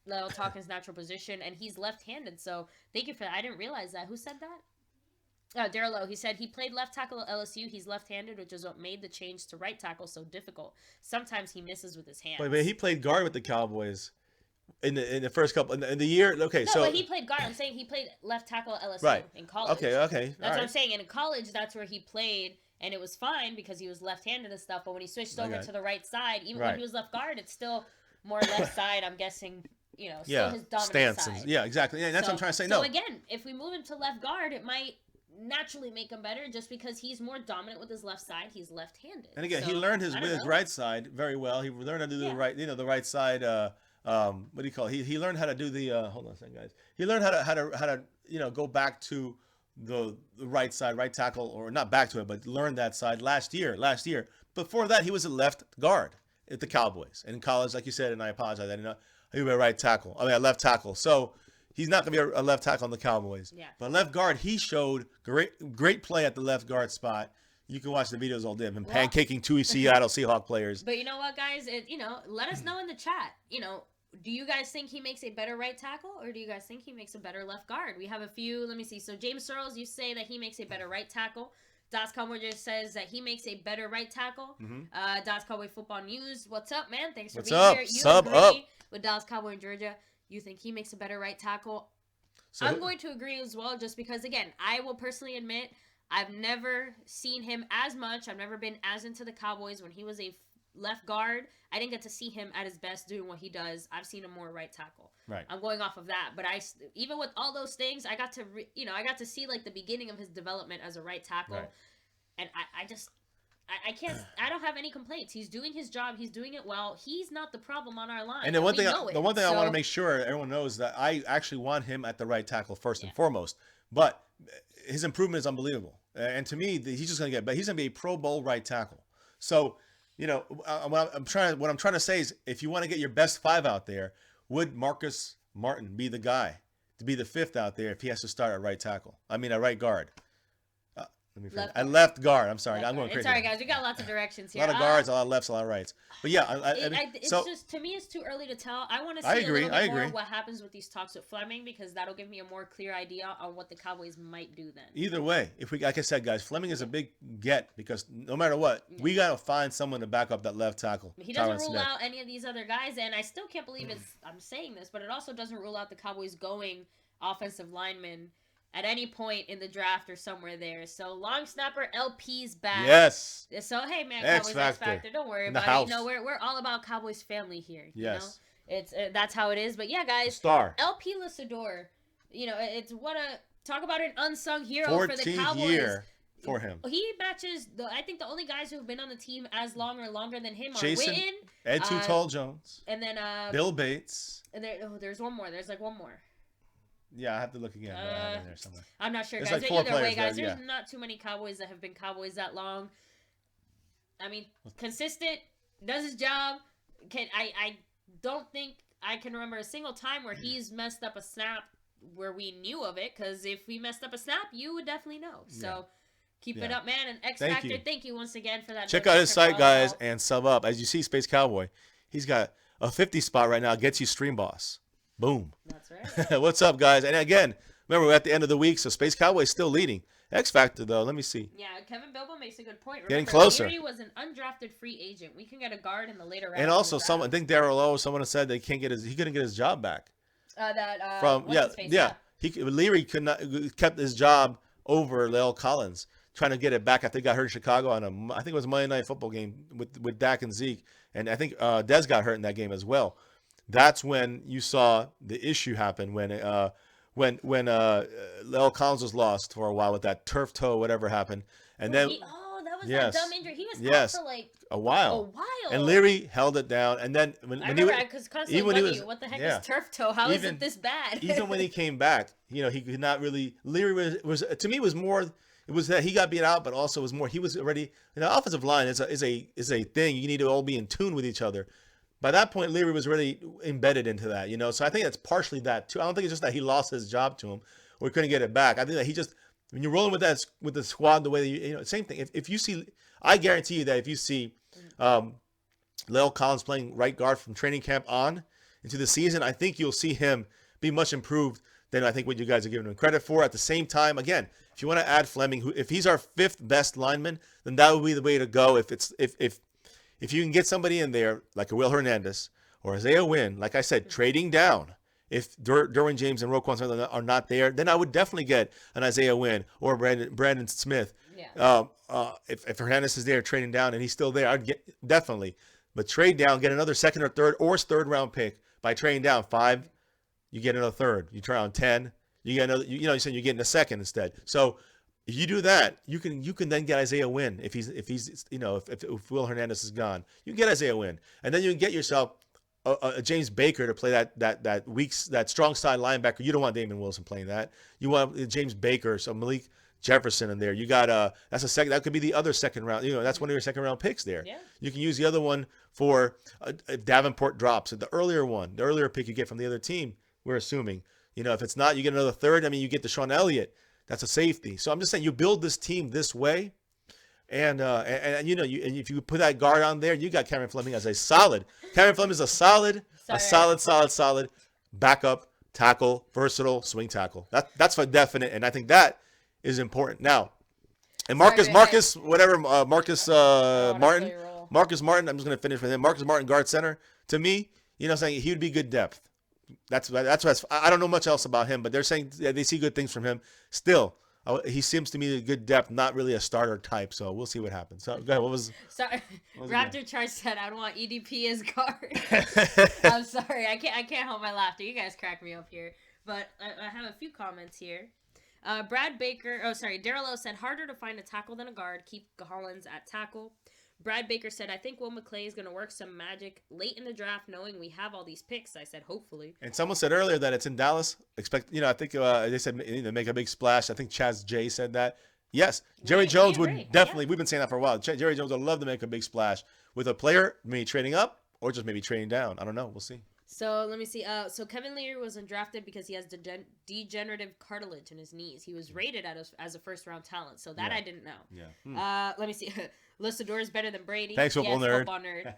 La'el Collins' natural position, and he's left-handed. So thank you for that. I didn't realize that. Who said that? Darrell Lowe. He said he played left tackle at LSU. He's left-handed, which is what made the change to right tackle so difficult. Sometimes he misses with his hands. Wait, he played guard with the Cowboys in the first couple in the year. Okay, no, but he played guard. I'm saying he played left tackle at LSU in college. Okay. That's what I'm saying. In college, that's where he played, and it was fine because he was left-handed and stuff. But when he switched over to the right side, even when he was left guard, it's still more left side. I'm guessing. Still his dominant side. Yeah, exactly. Yeah, that's what I'm trying to say. So again, if we move him to left guard, it might naturally make him better just because he's more dominant with his left side. He's left-handed. And again, he learned his right side very well. He learned how to do the right, the right side. What do you call it? He learned how to do the. Hold on a second, guys. He learned how to go back to the right side, right tackle, or not back to it, but learn that side last year. Before that, he was a left guard at the Cowboys. And in college, like you said, and I apologize, I didn't know. He was a left tackle. So he's not going to be a left tackle on the Cowboys. Yeah. But left guard, he showed great play at the left guard spot. You can watch the videos all day of him pancaking 2 Seattle Seahawks players. But you know what, guys? Let us know in the chat. Do you guys think he makes a better right tackle, or do you guys think he makes a better left guard? We have a few. Let me see. So James Searles, you say that he makes a better right tackle. Dallas Cowboy just says that he makes a better right tackle. Mm-hmm. Dallas Cowboy Football News. What's up, man? Thanks for being here. You agree with Dallas Cowboy in Georgia. You think he makes a better right tackle. So, I'm going to agree as well, just because, again, I will personally admit I've never seen him as much. I've never been as into the Cowboys when he was a left guard. I didn't get to see him at his best doing what he does. I've seen him more right tackle. Right. I'm going off of that, but even with all those things, I got to see like the beginning of his development as a right tackle, and I can't. I don't have any complaints. He's doing his job. He's doing it well. He's not the problem on our line. And the one thing I want to make sure everyone knows that I actually want him at the right tackle first and foremost. But his improvement is unbelievable, and to me, he's just going to get better. He's going to be a Pro Bowl right tackle. So, what I'm trying to say is, if you want to get your best 5 out there, would Marcus Martin be the guy to be the 5th out there if he has to start at right tackle? I mean, at right guard. Left guard. I'm sorry. I'm going crazy. It's all right, guys. We got lots of directions here. A lot of guards, a lot of lefts, a lot of rights. But yeah, it's just, to me, it's too early to tell. I want to see a little bit more what happens with these talks with Flemming, because that'll give me a more clear idea on what the Cowboys might do then. Either way, like I said, guys, Flemming is a big get, because no matter what, we got to find someone to back up that left tackle. He doesn't rule out any of these other guys, and I still can't believe I'm saying this, but it also doesn't rule out the Cowboys going offensive lineman at any point in the draft or somewhere there. So long snapper LP's back. Yes. So hey man, Cowboys X Factor. Don't worry about it. We're all about Cowboys family here. Yes. It's that's how it is. But yeah, guys, Star. LP Lucidor, it's what a talk about an unsung hero for the 14th Cowboys. year for him. He matches I think the only guys who have been on the team as long or longer than him Jason, are Witten, Ed Too Tall Jones, and then Bill Bates. And there's one more. There's like one more. Yeah, I have to look again. But I have it in there somewhere. I'm not sure, There's guys. like But 4 either way, players guys, there, there's not too many Cowboys that have been Cowboys that long. I mean, consistent, does his job. I don't think I can remember a single time where he's messed up a snap where we knew of it. Because if we messed up a snap, you would definitely know. So keep it up, man. And X Factor, thank you once again for that. Check out his site, guys, and sub up. As you see, Space Cowboy, he's got a 50 spot right now. Gets you Stream Boss. Boom. That's right. What's up, guys? And again, remember, we're at the end of the week, so Space Cowboy is still leading. X Factor, though, let me see. Yeah, Kevin Bilbo makes a good point. Remember, Getting closer. Leary was an undrafted free agent. We can get a guard in the later rounds. And also, I think Daryl Lowe, someone said he couldn't get his job back. Leary kept his job over La'el Collins, trying to get it back after he got hurt in Chicago I think it was a Monday Night Football game with Dak and Zeke, and I think Dez got hurt in that game as well. That's when you saw the issue happen when La'el Collins was lost for a while with that turf toe, whatever happened, and then that was that dumb injury. He was out for like a while. And Leary held it down, and then when he was, what the heck is turf toe? How is it this bad? Even when he came back, he could not really. Leary was to me was more. It was that he got beat out, but also was more. He was already. Offensive line is a thing. You need to all be in tune with each other. By that point, Leary was really embedded into that, So I think that's partially that too. I don't think it's just that he lost his job to him or he couldn't get it back. I think that he just, when you're rolling with the squad the way that same thing. If you see, I guarantee you that if you see La'el Collins playing right guard from training camp on into the season, I think you'll see him be much improved than I think what you guys are giving him credit for. At the same time, again, if you want to add Flemming, if he's our 5th best lineman, then that would be the way to go. If you can get somebody in there like a Will Hernandez or Isaiah Wynn, like I said, trading down. If Derwin James and Roquan Smith are not there, then I would definitely get an Isaiah Wynn or Brandon Smith. Yeah. If Hernandez is there trading down and he's still there, I'd get definitely. But trade down, get another 2nd or 3rd round pick by trading down 5. You get another 3rd. You try on 10. You get another. You said you're getting a 2nd instead. So. If you do that, you can then get Isaiah Wynn if Will Hernandez is gone. You can get Isaiah Wynn, and then you can get yourself a James Baker to play that strong side linebacker. You don't want Damon Wilson playing that. You want James Baker, so Malik Jefferson in there. You got that's a second. That could be the other 2nd round. That's one of your 2nd round picks there. Yeah. You can use the other one for if Davenport drops. The earlier pick you get from the other team. We're assuming. If it's not, you get another 3rd. I mean, you get Deshaun Elliott. That's a safety. So I'm just saying you build this team this way, and if you put that guard on there, you got Cameron Flemming as a solid. Cameron Flemming is a solid backup tackle, versatile swing tackle. That's for definite, and I think that is important. Now, and Marcus Martin. I'm just gonna finish with him. Marcus Martin, guard center. To me, saying he would be good depth. That's what I don't know much else about him, but they're saying they see good things from him. Still, he seems to me a good depth, not really a starter type. So we'll see what happens. So go ahead. Sorry, Raptor Charge said I don't want EDP as guard. I'm sorry, I can't help my laughter. You guys crack me up here, but I have a few comments here. Daryl O said harder to find a tackle than a guard. Keep Collins at tackle. Brad Baker said, I think Will McClay is going to work some magic late in the draft knowing we have all these picks. I said, hopefully. And someone said earlier that it's in Dallas. I think they said make a big splash. I think Chaz J said that. Yes, Jerry Jones would definitely, we've been saying that for a while. Jerry Jones would love to make a big splash with a player, maybe trading up or just maybe trading down. I don't know. We'll see. So let me see. So Kevin Leary was undrafted because he has degenerative cartilage in his knees. He was rated as a 1st-round talent. So that I didn't know. Yeah. Let me see. Lucidor is better than Brady. Thanks, football nerd. Football nerd.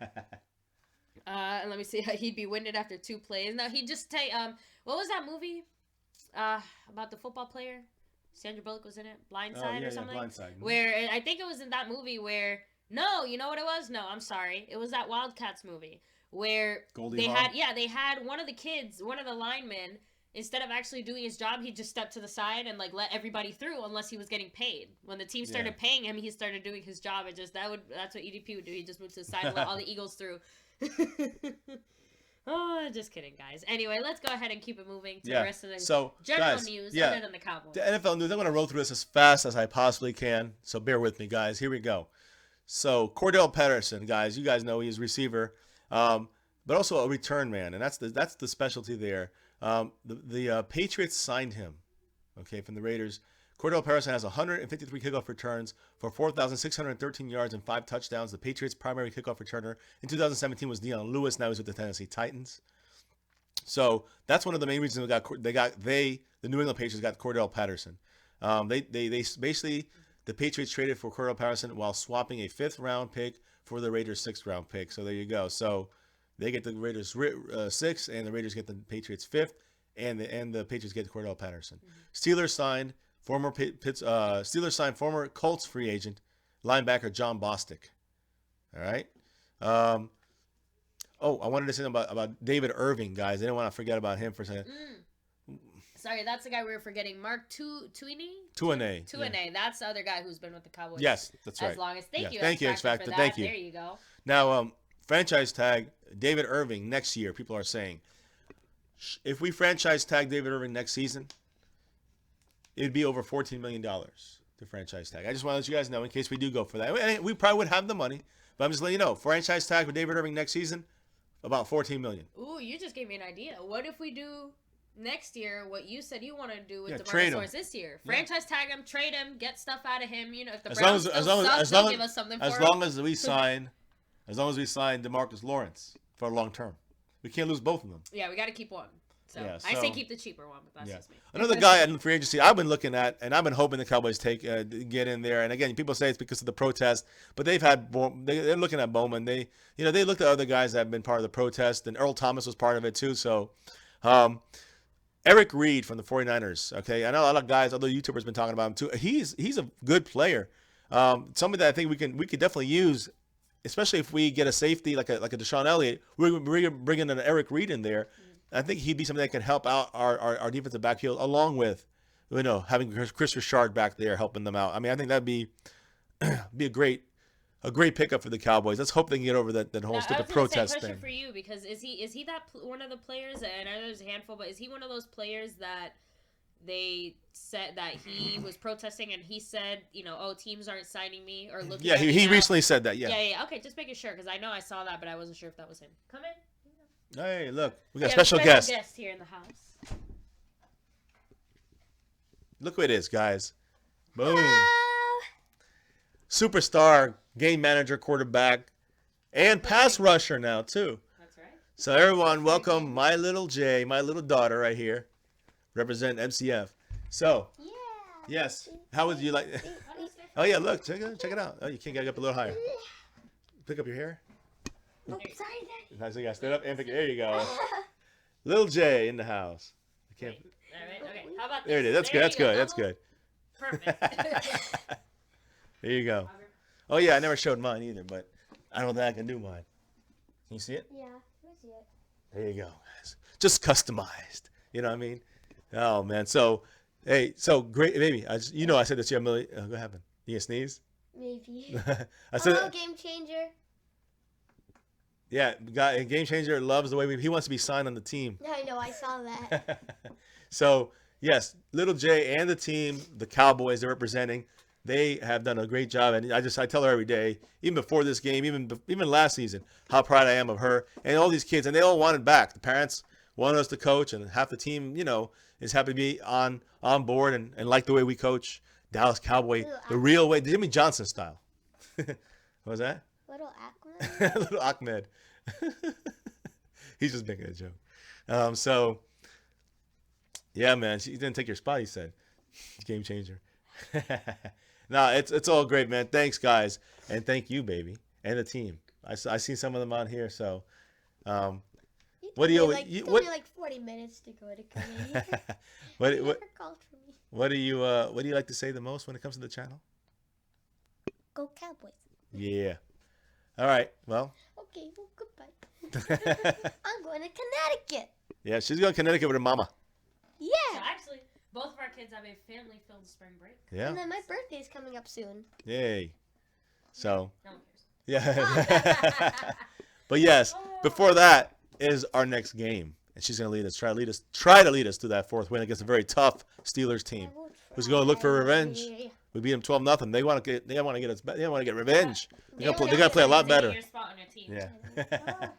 And let me see. He'd be winded after 2 plays. No, he'd just take. What was that movie? About the football player. Sandra Bullock was in it. Blindside or something. Blindside. Where I think it was in that movie where. No, you know what it was? No, I'm sorry. It was that Wildcats movie where they had one of the kids, one of the linemen. Instead of actually doing his job, he just stepped to the side and let everybody through unless he was getting paid. When the team started paying him, he started doing his job. That's what EDP would do. He just moved to the side and let all the Eagles through. Oh, just kidding, guys. Anyway, let's go ahead and keep it moving to the Yeah. rest of the So, general guys, news yeah. other than the Cowboys. The NFL news. I'm going to roll through this as fast as I possibly can. So bear with me, guys. Here we go. So Cordell Patterson, guys, you guys know he's a receiver, but also a return man, and that's the specialty there. The Patriots signed him, okay, from the Raiders. Cordell Patterson has 153 kickoff returns for 4,613 yards and 5 touchdowns. The Patriots' primary kickoff returner in 2017 was Deion Lewis. Now he's with the Tennessee Titans. So that's one of the main reasons the New England Patriots got Cordell Patterson. They basically, the Patriots traded for Cordell Patterson while swapping a 5th-round pick for the Raiders' 6th-round pick. So there you go. So they get the Raiders 6th, and the Raiders get the Patriots 5th, and the Patriots get Cordell Patterson. Steelers signed former Colts free agent linebacker John Bostic. All right. I wanted to say about David Irving, guys. I didn't want to forget about him for a second. Sorry, that's the guy we were forgetting. Mark Tuinei? Tuinei. Yeah. That's the other guy who's been with the Cowboys. Yes, that's right. As long as thank you, X Factor. Thank you. There you go. Now, franchise tag David Irving next year. People are saying, if we franchise tag David Irving next season, it'd be over $14 million to franchise tag. I just want to let you guys know in case we do go for that. We probably would have the money, but I'm just letting you know. Franchise tag with David Irving next season, about $14 million. Ooh, you just gave me an idea. What if we do next year what you said you want to do with the trade him this year? Franchise tag him, trade him, get stuff out of him. You know, if the as Browns long give us something as for long him. as we sign DeMarcus Lawrence for long term, we can't lose both of them. Yeah, we got to keep one. So, Yeah, I say keep the cheaper one, but that's just me. Another guy in free agency I've been looking at, and I've been hoping the Cowboys get in there. And again, people say it's because of the protest, but they're looking at Bowman. They looked at other guys that have been part of the protest, and Earl Thomas was part of it too. So, Eric Reed from the 49ers. Okay, I know a lot of guys, other YouTubers, been talking about him too. He's a good player. Somebody that I think we could definitely use, especially if we get a safety like a Deshaun Elliott. We're bringing an Eric Reed in there. I think he'd be something that can help out our defensive backfield, along with, having Chris Richard back there helping them out. I mean, I think that'd be a great pickup for the Cowboys. Let's hope they can get over that whole stupid protest thing. Question for you, because is he that one of the players? And I know there's a handful, but is he one of those players that they said that he was protesting and he said, teams aren't signing me or looking? Yeah, he recently said that. Yeah. Yeah. Okay, just making sure, because I know I saw that, but I wasn't sure if that was him. Come in. Hey, look, we got a special guest here in the house. Look who it is, guys. Boom. Superstar, game manager, quarterback, and pass rusher now, too. That's right. So, everyone, welcome my little J, my little daughter right here, representing MCF. So, yes, how would you like... Oh, yeah, look, check it out. Oh, you can't get up a little higher. Pick up your hair. Oh, sorry, Daddy. Nice, you got to stand up and pick it. There you go. Little J in the house. I can't... All right, okay. How about this? There it is. That's good. That's good. Perfect. There you go. Oh, yeah, I never showed mine either, but I don't think I can do mine. Can you see it? Yeah, I see it. There you go, guys. Just customized. You know what I mean? Oh, man. So, hey, great, baby. I said this to you a million. What happened? You gonna sneeze? Maybe. I said, Hello, game changer. Yeah, Game Changer loves the way he wants to be signed on the team. I know, I saw that. So, yes, Little J and the team, the Cowboys they're representing, they have done a great job. And I tell her every day, even before this game, even last season, how proud I am of her and all these kids. And they all wanted back. The parents wanted us to coach, and half the team, is happy to be on board and like the way we coach. Dallas Cowboy, the real way, Jimmy Johnson style. What was that? Little Ahmed. Little Ahmed. He's just making a joke. So, yeah, man, she didn't take your spot, he said. Game changer. No, it's all great, man. Thanks, guys. And thank you, baby, and the team. I seen some of them on here, so. What do you? It took me like 40 minutes to go to Canadian. What do you like to say the most when it comes to the channel? Go Cowboys. Yeah. All right. Well. Okay. Well, goodbye. I'm going to Connecticut. Yeah, she's going to Connecticut with her mama. Yeah. So actually, both of our kids have a family-filled spring break. Yeah. And then my birthday's coming up soon. Yay. So. No one cares. Yeah. But yes, before that, is our next game, and she's gonna lead us, try to lead us to that fourth win against a very tough Steelers team, who's going to look for revenge. We beat them 12-0. They want to get us. They want to get revenge. They're gonna play a lot better. Your spot on your team. Yeah.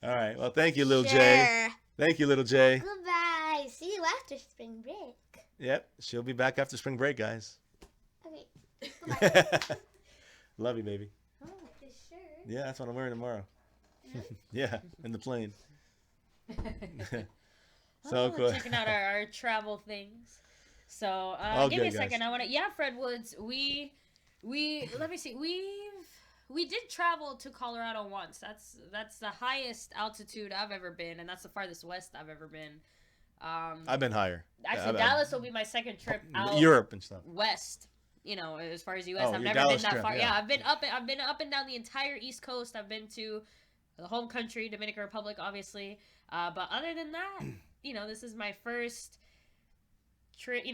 All right. Well, thank you, little Jay. Thank you, little Jay. Goodbye. See you after spring break. Yep. She'll be back after spring break, guys. Okay. Goodbye. Love you, baby. Oh, this shirt. Yeah, that's what I'm wearing tomorrow. Yeah, in the plane. So cool. Checking out our travel things. So give me a second. Guys. I want to. Yeah, Fred Woods. We let me see. We did travel to Colorado once. That's the highest altitude I've ever been, and that's the farthest west I've ever been. I've been higher. Actually, Dallas will be my second trip out Europe and stuff. west. As far as U.S. Oh, I've your never Dallas been that trip, far. yeah. I've been up and down the entire East Coast. I've been to the home country, Dominican Republic, obviously. But other than that, this is my first trip,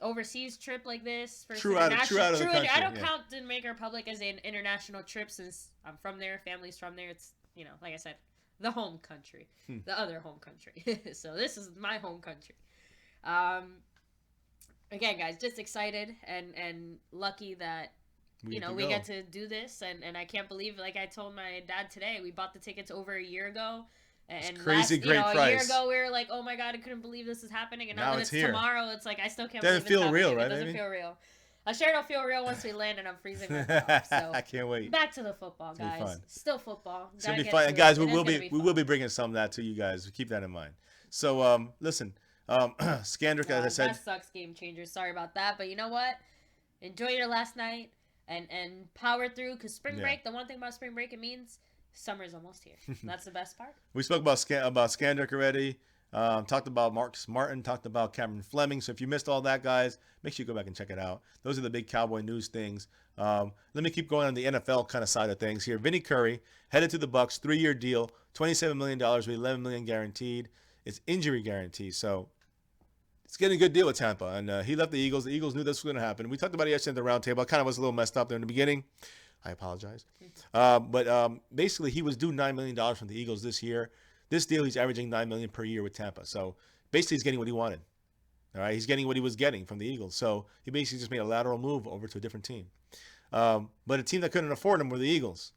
overseas trip like this. First True out of the country. I don't count Dominican Republic as an international trip since I'm from there, family's from there. It's, like I said, the home country, the other home country. So this is my home country. Again, guys, just excited and lucky that we get to do this, and I can't believe, like I told my dad today, we bought the tickets over a year ago, and crazy great price. A year ago we were like, oh my god, I couldn't believe this is happening, and now that it's here. Tomorrow, it's like I still can't Doesn't believe it's feel real, happening. right? It doesn't Maybe? feel real. I sure don't feel real once we land and I'm freezing myself. So I can't wait. back to the football, It's gonna be guys. fun. Still football. It's gonna Gotta be get fun, to and it. guys, It we is will gonna be fun. bringing some of that to you guys. Keep that in mind. So listen, Skandrick, as I said, That sucks, game changers. Sorry about that, but you know what? Enjoy your last night and power through, because spring break. The one thing about spring break, it means summer's almost here. That's the best part. we spoke about Skandrick already. Talked about Marcus Martin, talked about Cameron Flemming. So if you missed all that, guys, make sure you go back and check it out. Those are the big Cowboy news things. Let me keep going on the NFL kind of side of things here. Vinny Curry headed to the Bucs, 3-year deal, $27 million with $11 million guaranteed. It's injury guarantee, so it's getting a good deal with Tampa. And he left the Eagles. The Eagles knew this was going to happen. We talked about it yesterday at the round table. I kind of was a little messed up there in the beginning. I apologize. But basically, he was due $9 million from the Eagles this year. This deal, he's averaging $9 million per year with Tampa. So basically, he's getting what he wanted. All right, he's getting what he was getting from the Eagles. So he basically just made a lateral move over to a different team. But a team that couldn't afford him were the Eagles.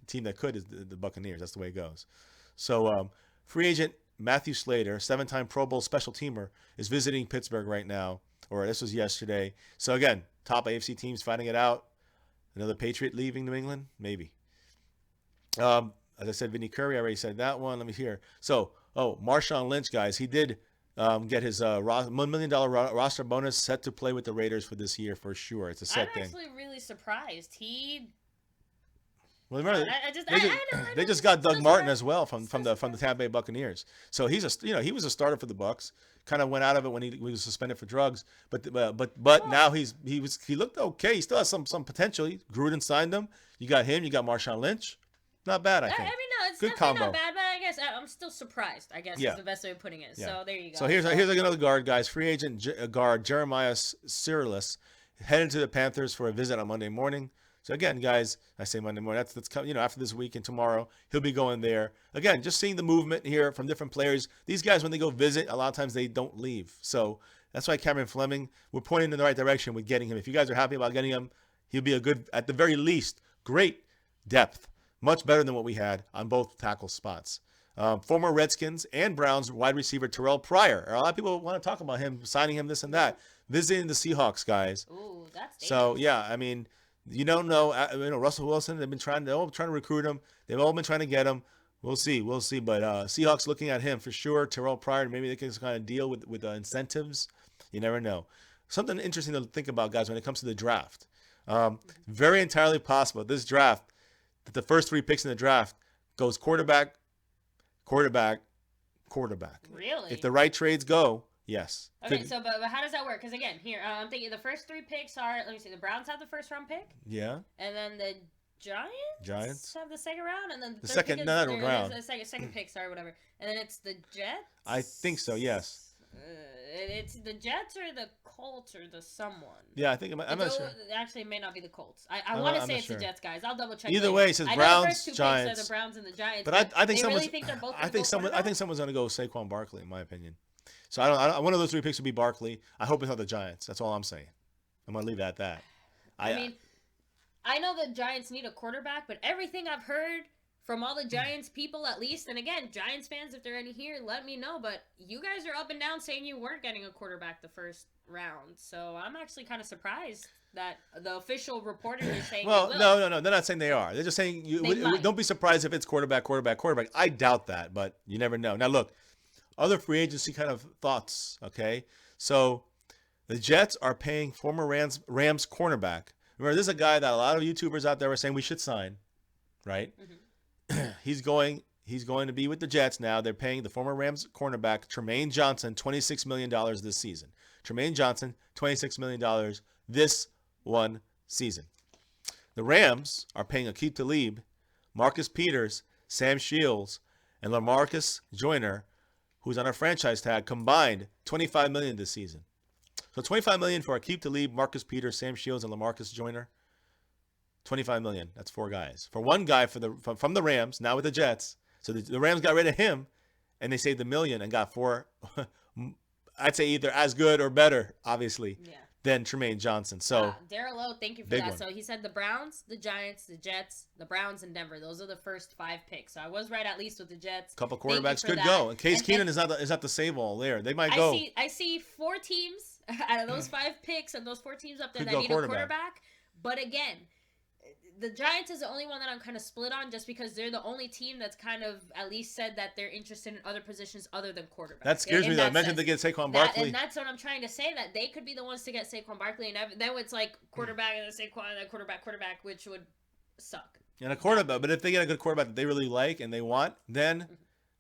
The team that could is the Buccaneers. That's the way it goes. So free agent Matthew Slater, 7-time Pro Bowl special teamer, is visiting Pittsburgh right now. Or this was yesterday. So again, top AFC teams fighting it out. Another Patriot leaving New England? Maybe. As I said, Vinny Curry, I already said that one. Let me hear. So, Marshawn Lynch, guys, he did get his $1 million roster bonus, set to play with the Raiders for this year for sure. It's a set thing. I'm actually really surprised. Well, remember, I they just got Doug Martin as well from the Tampa Bay Buccaneers. So he was a starter for the Bucs. Kind of went out of it when he was suspended for drugs. But now he looked okay. He still has some potential. Gruden signed him. You got him. You got Marshawn Lynch. Not bad, I think. I mean, no, it's good definitely combo. not bad, but I guess I'm still surprised, I guess, is the best way of putting it. Yeah. So there you go. So here's another guard, guys. Free agent guard Jeremiah Cyrillus headed to the Panthers for a visit on Monday morning. So again, guys, I say Monday morning. That's after this week and tomorrow, he'll be going there. Again, just seeing the movement here from different players. These guys, when they go visit, a lot of times they don't leave. So that's why Cameron Flemming, we're pointing in the right direction with getting him. If you guys are happy about getting him, he'll be a good, at the very least, great depth. Much better than what we had on both tackle spots. Former Redskins and Browns wide receiver Terrell Pryor. A lot of people want to talk about him, signing him, this and that. Visiting the Seahawks, guys. Ooh, that's dangerous. So, yeah, I mean, you don't know. Russell Wilson, they're all trying to recruit him. They've all been trying to get him. We'll see. But Seahawks looking at him for sure. Terrell Pryor, maybe they can kind of deal with incentives. You never know. Something interesting to think about, guys, when it comes to the draft. Very entirely possible, this draft, that the first 3 picks in the draft goes quarterback. Really? If the right trades go, yes. Okay, so but how does that work? Because again, here I'm thinking the first 3 picks are. Let me see. The Browns have the first round pick. Yeah. And then the Giants have the second round, and then the second round. The second pick, sorry, whatever. And then it's the Jets. I think so. Yes. It's the Jets or the Colts or the someone. Yeah, I think I'm not sure. Actually, it may not be the Colts. I want to say it's sure. the Jets, guys. I'll double check. Either later. way, it says I know Browns, the first two Giants. picks are the Browns and the Giants. But I think someone's. Really think they're both I think someone's going to go Saquon Barkley, in my opinion. So I don't. One of those three picks would be Barkley. I hope it's not the Giants. That's all I'm saying. I'm going to leave it at that. I mean, I know the Giants need a quarterback, but everything I've heard from all the Giants people, at least, and again, Giants fans, if there are any here, let me know. But you guys are up and down saying you weren't getting a quarterback the first round. So I'm actually kind of surprised that the official reporters are saying. Well, no. They're not saying they are. They're just saying don't be surprised if it's quarterback. I doubt that, but you never know. Now, look, other free agency kind of thoughts, okay? So the Jets are paying former Rams cornerback. Remember, this is a guy that a lot of YouTubers out there are saying we should sign, right? Mm-hmm. He's going to be with the Jets now. They're paying the former Rams cornerback Tremaine Johnson $26 million this season. Tremaine Johnson, $26 million this one season. The Rams are paying Aqib Talib, Marcus Peters, Sam Shields, and LaMarcus Joyner, who's on a franchise tag, combined $25 million this season. So $25 million for Aqib Talib, Marcus Peters, Sam Shields, and LaMarcus Joyner. $25 million. That's 4 guys. For one guy from the Rams, now with the Jets. So the Rams got rid of him, and they saved $1 million and got 4. I'd say either as good or better, obviously, than Tremaine Johnson. So Daryl Lowe, thank you for that. One. So he said the Browns, the Giants, the Jets, the Browns, and Denver. Those are the first 5 picks. So I was right at least with the Jets. A couple quarterbacks could go. And Case Keenum is not the save all there. They might go. I see 4 teams out of those 5 picks and those 4 teams up there Could that go need a quarterback. But again, the Giants is the only one that I'm kind of split on, just because they're the only team that's kind of at least said that they're interested in other positions other than quarterback. That scares me, though. Imagine they get Saquon Barkley. And that's what I'm trying to say, that they could be the ones to get Saquon Barkley, and then it's like quarterback and then Saquon and then quarterback, which would suck. And a quarterback, but if they get a good quarterback that they really like and they want, then,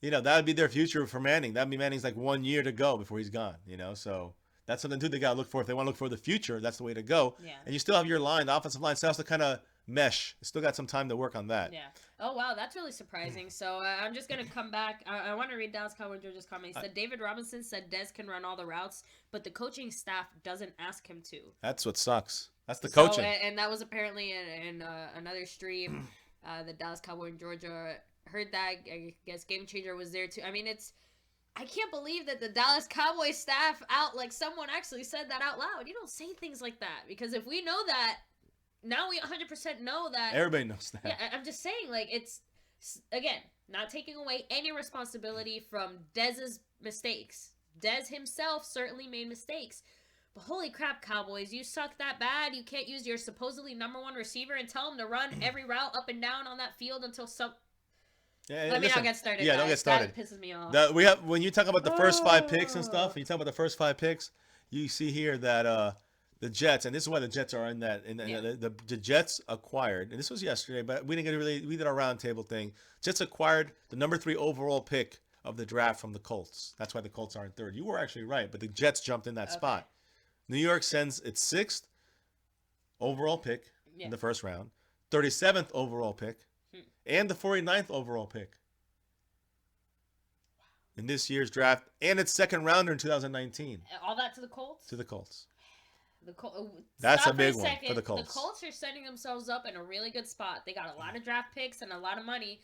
that would be their future for Manning. That would be Manning's like 1 year to go before he's gone, so that's something, too, they got to look for. If they want to look for the future, that's the way to go. Yeah. And you still have your line, the offensive line still has to kind of mesh. Still got some time to work on that. Yeah. Oh, wow. That's really surprising. So I'm just going to come back. I want to read Dallas Cowboy George's comment. He said, David Robinson said Dez can run all the routes, but the coaching staff doesn't ask him to. That's what sucks. That's the coaching. And that was apparently in another stream. The Dallas Cowboy in Georgia heard that. I guess Game Changer was there too. I mean, I can't believe that the Dallas Cowboys staff someone actually said that out loud. You don't say things like that, because if we know that, now we 100% know that. Everybody knows that. Yeah, I'm just saying, it's, again, not taking away any responsibility from Dez's mistakes. Dez himself certainly made mistakes. But holy crap, Cowboys, you suck that bad. You can't use your supposedly number 1 receiver and tell him to run every route up and down on that field until some... Yeah, Let me not get started. Yeah, don't get started. That pisses me off. When you talk about the first 5 picks and stuff, you see here that the Jets, and this is why the Jets are in that. The Jets acquired, and this was yesterday, but we did our roundtable thing. Jets acquired the number 3 overall pick of the draft from the Colts. That's why the Colts aren't 3rd. You were actually right, but the Jets jumped in that spot. New York sends its 6th overall pick in the first round, 37th overall pick, and the 49th overall pick in this year's draft, and its 2nd rounder in 2019. All that to the Colts? To the Colts. That's a big one for the Colts. The Colts are setting themselves up in a really good spot. They got a lot of draft picks and a lot of money.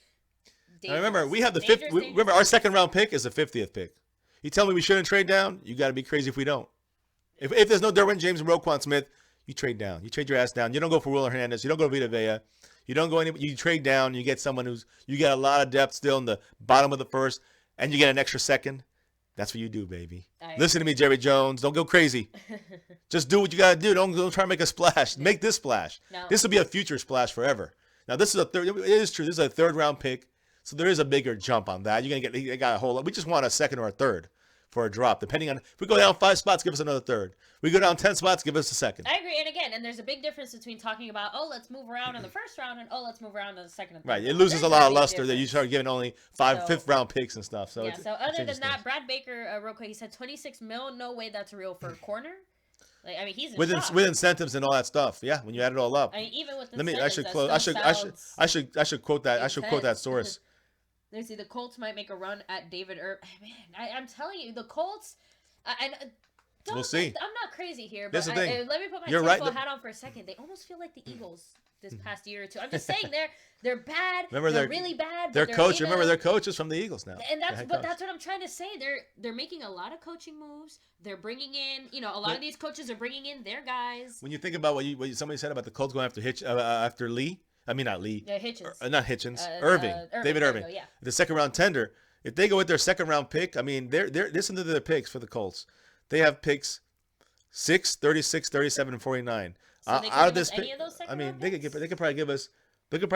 Now remember, we have the 5th. Remember, our 2nd round pick is the 50th pick. You tell me we shouldn't trade down? You got to be crazy if we don't. If there's no Derwin James and Roquan Smith, you trade down. You trade your ass down. You don't go for Will Hernandez. You don't go Vita Vea. You don't go you trade down. You get someone you get a lot of depth still in the bottom of the 1st, and you get an extra 2nd. That's what you do, baby. Listen to me, Jerry Jones. Don't go crazy. Just do what you got to do. Don't try to make a splash. Make this splash. No. This will be a future splash forever. Now, this is a 3rd. It is true. This is a 3rd round pick, so there is a bigger jump on that. You're going to get a whole lot. We just want a 2nd or a 3rd for a drop, depending on if we go down 5 spots, give us another 3rd. We go down 10 spots, give us a 2nd. I agree, and again, there's a big difference between talking about let's move around in the 1st round and let's move around in the 2nd and 3rd. Right, it loses a lot of luster that you start giving only 5th round picks and stuff. So so other than that, Brad Baker, real quick, he said $26 million. No way that's real for a corner. He's in with incentives and all that stuff. Yeah, when you add it all up. Even with I should quote that. I should quote that source. Let's see. The Colts might make a run at David Man, I'm telling you, the Colts. We'll see. I'm not crazy here, but That's the thing. let me put my You're right. tinfoil hat on for a second. They almost feel like the Eagles this past year or two. I'm just saying they're bad. Remember they're really bad. Their but coach. they're Remember their coach is from the Eagles now. And that's what I'm trying to say. They're making a lot of coaching moves. They're bringing in, a lot of these coaches are bringing in their guys. When you think about what somebody said about the Colts going after Lee, I mean not Lee, Hitchens, not Hitchens, Irving, David Irving, the second round tender. If they go with their second round pick, I mean they're listen to their picks for the Colts. They have picks 6, 36, 37, and 49. So they out of this any of those second I mean round they picks? could probably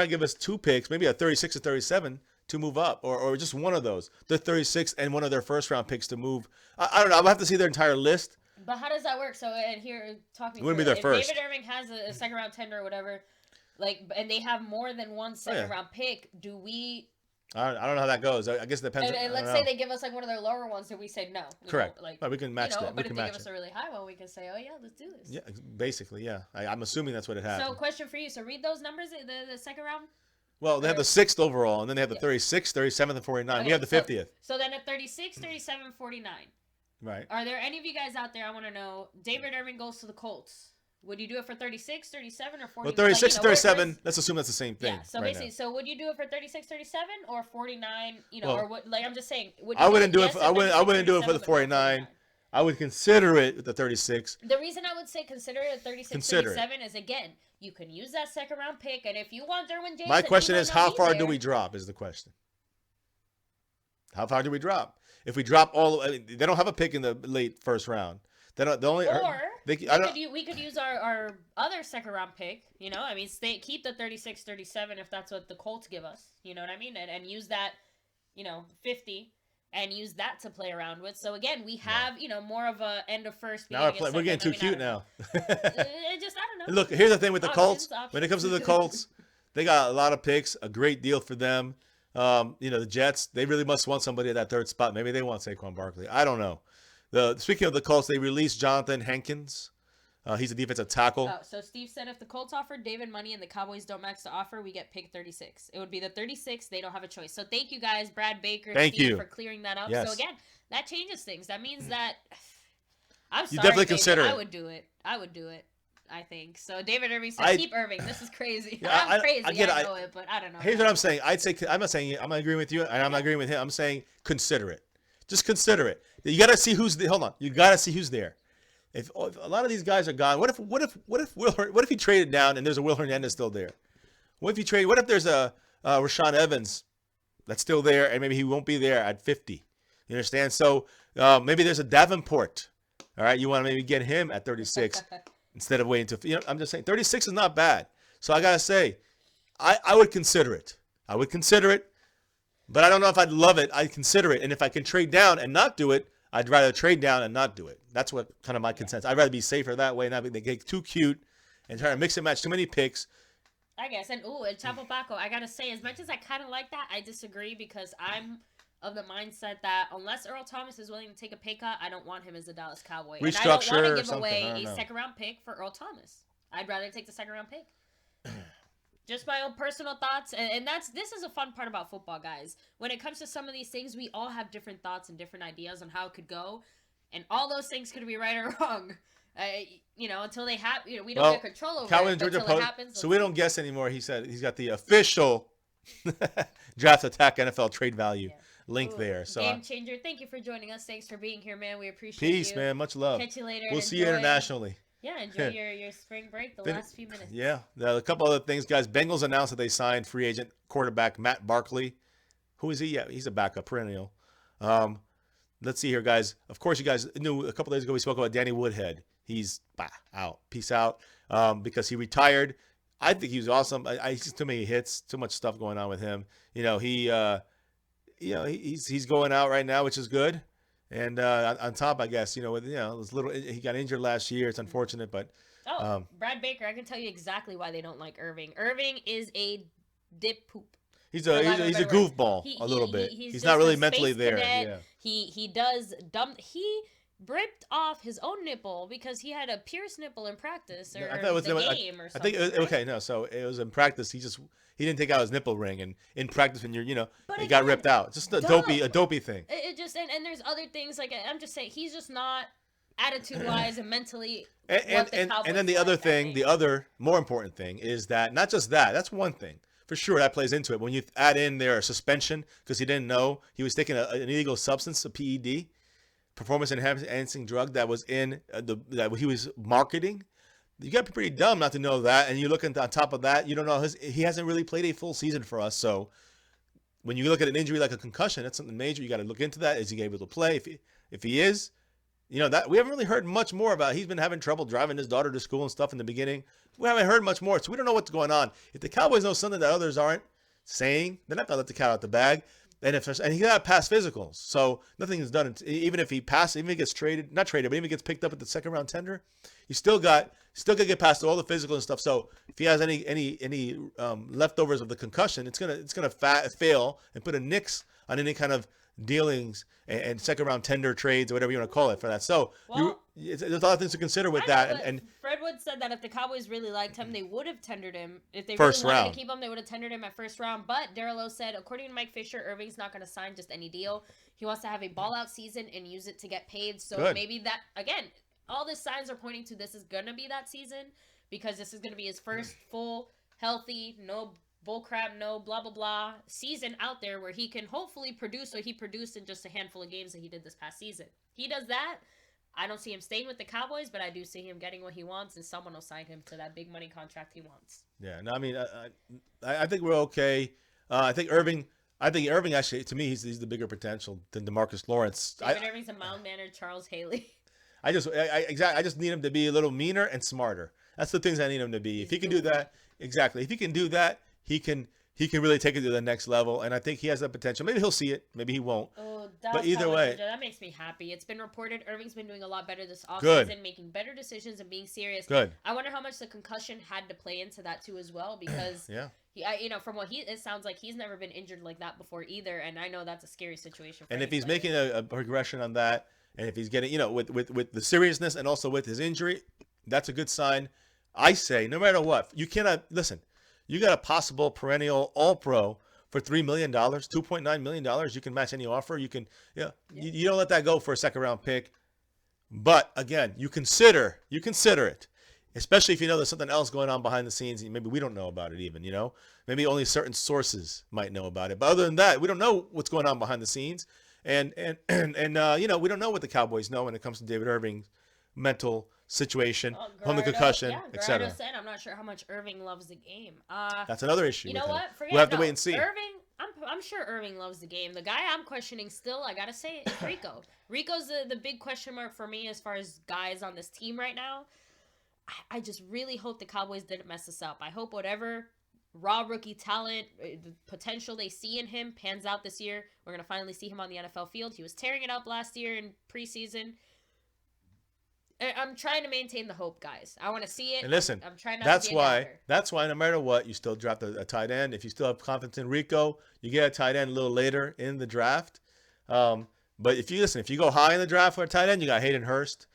give us 2 picks, maybe a 36 or 37 to move up, or just one of those, the 36 and one of their first round picks to move. I don't know. I'll have to see their entire list. But how does that work? So and here, talk me It wouldn't through be their it. first. If David Irving has a second round tender or whatever, and they have more than one second round pick, do we? I don't know how that goes. I guess it depends. And let's say they give us one of their lower ones, and we say no. Correct. We can match that. But we if can they match give us a really high one, we can say, oh yeah, let's do this. Yeah, basically, yeah. I'm assuming that's what it happened. So, question for you. So, read those numbers. The second round. Well, they have the 6th overall, and then they have the 36th, 37th, and 49. We have the 50th. So then at 36, 37, 49. Right. Are there any of you guys out there? I want to know. David Irving goes to the Colts. Would you do it for 36, 37, or 40? Well, 36 and 37, let's assume that's the same thing. Yeah, so right basically, so would you do it for 36, 37, or 49, well, or what, I'm just saying. I wouldn't do it for the 49. I would consider it with the 36. The reason I would say consider it at 36, 37 is, again, you can use that second round pick, and if you want Derwin James. My question is, how far do we drop is the question. How far do we drop? If we drop they don't have a pick in the late first round. They don't. We could use our other second round pick. Keep the 36, 37 if that's what the Colts give us. You know what I mean? And use that, 50, and use that to play around with. So again, we have more of a end of first. Now we're getting too cute now. I don't know. Look, here's the thing with the Colts. Options. When it comes to the Colts, they got a lot of picks. A great deal for them. The Jets, they really must want somebody at that third spot. Maybe they want Saquon Barkley. I don't know. Speaking of the Colts, they released Jonathan Hankins. He's a defensive tackle. Oh, so Steve said if the Colts offered David money and the Cowboys don't match the offer, we get pick 36. It would be the 36. They don't have a choice. So thank you guys, Brad Baker, Steve, for clearing that up. Yes. So again, that changes things. That means that I'm sorry, you definitely David, consider it. I would do it. I think so. David Irving said, "Keep Irving." This is crazy. I'm crazy. I know it, but I don't know. Here's what I'm saying. I'm not saying I'm not agreeing with you, and I'm not agreeing with him. I'm saying consider it. Just consider it. You got to see who's there. Hold on. You got to see who's there. If a lot of these guys are gone, what if he traded down and there's a Will Hernandez still there? What if there's a Rashaan Evans that's still there and maybe he won't be there at 50? You understand? So maybe there's a Davenport. All right, you want to maybe get him at 36 instead of waiting to. I'm just saying 36 is not bad. So I gotta say, I would consider it. I would consider it, but I don't know if I'd love it. I'd consider it, and if I can trade down and not do it, I'd rather trade down and not do it. That's what kind of my consensus. I'd rather be safer that way, not they get too cute and try to mix and match too many picks. I guess. And El Chapo Paco, I gotta say, as much as I kind of like that, I disagree because I'm of the mindset that unless Earl Thomas is willing to take a pay cut, I don't want him as a Dallas Cowboy. And I don't want to give away a second round pick for Earl Thomas. I'd rather take the second round pick. Just my own personal thoughts, and this is a fun part about football, guys. When it comes to some of these things, we all have different thoughts and different ideas on how it could go, and all those things could be right or wrong. Until they happen, we don't get control over it until it happens. So we don't guess anymore. He said he's got the official Draft Attack NFL trade value link there. So Game Changer, thank you for joining us. Thanks for being here, man. We appreciate you. Peace, man. Much love. Catch you later. We'll see you internationally. Yeah, enjoy your spring break, the last few minutes. Yeah. A couple other things, guys. Bengals announced that they signed free agent quarterback Matt Barkley. Who is he? Yeah, he's a backup perennial. Let's see here, guys. Of course, you guys knew a couple days ago we spoke about Danny Woodhead. He's out. Peace out. Because he retired. I think he was awesome. He's too many hits, too much stuff going on with him. He's going out right now, which is good. And on top, I guess, he got injured last year. It's unfortunate, but Brad Baker, I can tell you exactly why they don't like Irving. Irving is a dip poop. He's a goofball a little bit. He's not really mentally there. Yeah. He does dumb. ripped off his own nipple because he had a pierced nipple in practice or I thought it was the game or I something. think right? okay, no. So it was in practice. He didn't take out his nipple ring, and in practice when But it got again, ripped out. Just a dumb. dopey thing. It just and there's other things like I'm just saying he's just not attitude wise and mentally. And then the other thing, the other more important thing is that not just that. That's one thing for sure that plays into it. When you add in their suspension because he didn't know he was taking an illegal substance, a PED, performance enhancing drug that was in that he was marketing. You got to be pretty dumb not to know that. And you look on top of that, you don't know he hasn't really played a full season for us. So when you look at an injury like a concussion, that's something major. You got to look into that. Is he able to play? If he is, that we haven't really heard much more about. He's been having trouble driving his daughter to school and stuff in the beginning. We haven't heard much more, so we don't know what's going on. If the Cowboys know something that others aren't saying, they're not gonna let the cat out the bag. And he got past physicals, so nothing is done. Even if he passes, even if he gets traded, not traded, but even if he gets picked up at the second round tender, you still got to get past all the physical and stuff. So if he has any leftovers of the concussion, it's gonna fail and put a nix on any kind of dealings and second round tender trades or whatever you want to call it for that. So there's a lot of things to consider with that. And Fred Wood said that if the Cowboys really liked him, they would have tendered him. If they first really wanted round. to keep him, they would have tendered him at first round. But Darrell said, according to Mike Fisher, Irving's not going to sign just any deal. He wants to have a ball-out season and use it to get paid. So Good. maybe that, again, all the signs are pointing to this is going to be that season because this is going to be his first full, healthy, no bullcrap, no blah, blah, blah season out there where he can hopefully produce what he produced in just a handful of games that he did this past season. He does that. I don't see him staying with the Cowboys, but I do see him getting what he wants, and someone will sign him to that big money contract he wants. Yeah, no, I mean, I think we're okay. I think Irving actually, to me, he's the bigger potential than DeMarcus Lawrence. David Irving's a mild-mannered Charles Haley. I just need him to be a little meaner and smarter. That's the things I need him to be. If he can do that, exactly. If he can do that, he can really take it to the next level, and I think he has that potential. Maybe he'll see it, maybe he won't. Oh, but either way, that makes me happy. It's been reported Irving's been doing a lot better this Good. offseason, making better decisions and being serious. Good. I wonder how much the concussion had to play into that too as well, because yeah. From what it sounds like he's never been injured like that before either, and I know that's a scary situation. For And if he's anybody. making a progression on that, and if he's getting, with the seriousness and also with his injury, that's a good sign. I say, no matter what, you cannot listen. You got a possible perennial All-Pro for $3 million, $2.9 million. You can match any offer. You can, you don't let that go for a second-round pick. But again, you consider it, especially if you know there's something else going on behind the scenes. Maybe we don't know about it even. Maybe only certain sources might know about it. But other than that, we don't know what's going on behind the scenes. And we don't know what the Cowboys know when it comes to David Irving's mental situation, from the concussion, etc. said, I'm not sure how much Irving loves the game. That's another issue. You know what? Forget We'll have to wait and see. Irving, I'm sure Irving loves the game. The guy I'm questioning still, I gotta say, is Rico. Rico's the big question mark for me as far as guys on this team right now. I just really hope the Cowboys didn't mess this up. I hope whatever raw rookie talent, the potential they see in him pans out this year. We're gonna finally see him on the NFL field. He was tearing it up last year in preseason. I'm trying to maintain the hope, guys. I want to see it. And listen, I'm trying not that's to be that's why no matter what, you still draft a tight end. If you still have confidence in Rico, you get a tight end a little later in the draft. But if you go high in the draft for a tight end, you got Hayden Hurst.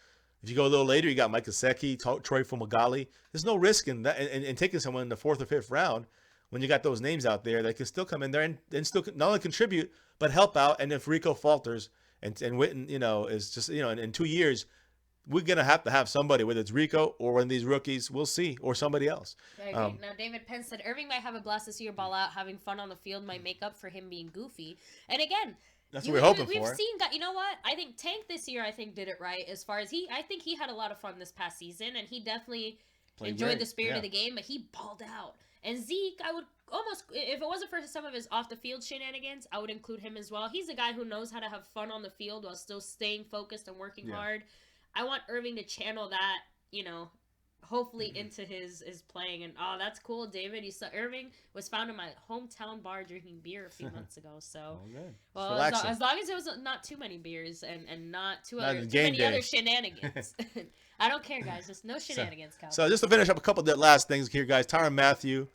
If you go a little later, you got Mike Gesicki, Troy Fumagalli. There's no risk in that and taking someone in the 4th or 5th round when you got those names out there that can still come in there and still not only contribute but help out. And if Rico falters and Witten, is just in 2 years. We're going to have somebody, whether it's Rico or one of these rookies, we'll see, or somebody else. I agree. Now, David Penn said Irving might have a blast this year, ball out, having fun on the field might make up for him being goofy. And again, that's what we're hoping we've for. You know what? I think Tank this year, did it right as far as I think he had a lot of fun this past season, and he definitely enjoyed the spirit of the game, but he balled out. And Zeke, I would almost, if it wasn't for some of his off-the-field shenanigans, I would include him as well. He's a guy who knows how to have fun on the field while still staying focused and working hard. I want Irving to channel that, hopefully into his playing. And, that's cool, David. You saw Irving was found in my hometown bar drinking beer a few months ago. So, as long as it was not too many beers and not too many other shenanigans. I don't care, guys. Just no shenanigans, Kyle. So just to finish up a couple of last things here, guys. Tyrann Mathieu,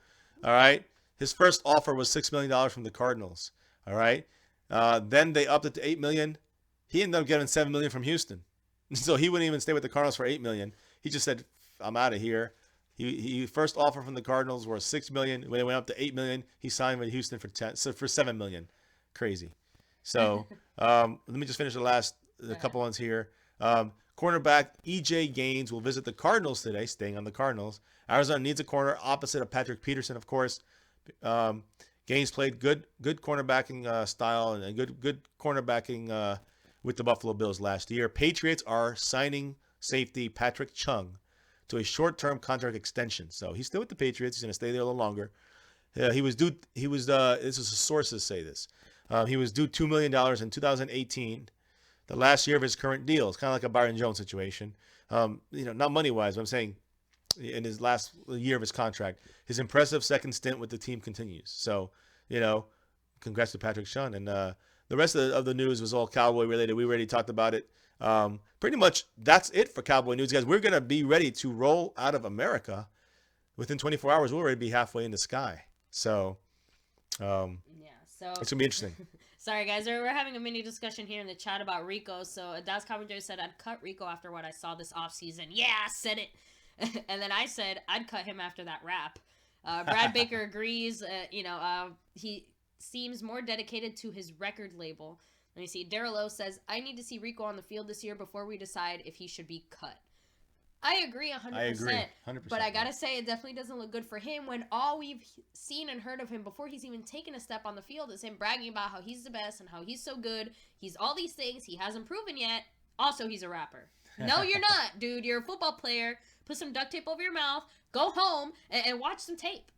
all right? His first offer was $6 million from the Cardinals, all right? Then they upped it to $8 million. He ended up getting $7 million from Houston. So he wouldn't even stay with the Cardinals for $8 million. He just said, "I'm out of here." He first offer from the Cardinals was $6 million. When it went up to $8 million, he signed with Houston for $7 million. Crazy. So let me just finish the couple ones here. Cornerback E.J. Gaines will visit the Cardinals today, staying on the Cardinals. Arizona needs a corner opposite of Patrick Peterson, of course. Gaines played good cornerbacking style and good cornerbacking with the Buffalo Bills last year. Patriots are signing safety Patrick Chung to a short-term contract extension. So he's still with the Patriots. He's going to stay there a little longer. This is sources say this. He was due $2 million in 2018. The last year of his current deal. It's kind of like a Byron Jones situation. Not money-wise, but I'm saying in his last year of his contract, his impressive second stint with the team continues. So, congrats to Patrick Chung. And the rest of the news was all Cowboy-related. We already talked about it. Pretty much that's it for Cowboy news, guys. We're going to be ready to roll out of America. Within 24 hours, we'll already be halfway in the sky. So, it's going to be interesting. Sorry, guys. We're having a mini discussion here in the chat about Rico. So, Dallas Cowboys said, I'd cut Rico after what I saw this offseason. Yeah, I said it. And then I said, I'd cut him after that rap. Brad Baker agrees. He seems more dedicated to his record label. Let me see. Daryl O says, I need to see Rico on the field this year before we decide if he should be cut. I agree 100%. I agree 100%. But I gotta say, it definitely doesn't look good for him when all we've seen and heard of him before he's even taken a step on the field is him bragging about how he's the best and how he's so good. He's all these things he hasn't proven yet. Also, he's a rapper. No, you're not, dude. You're a football player. Put some duct tape over your mouth. Go home and watch some tape.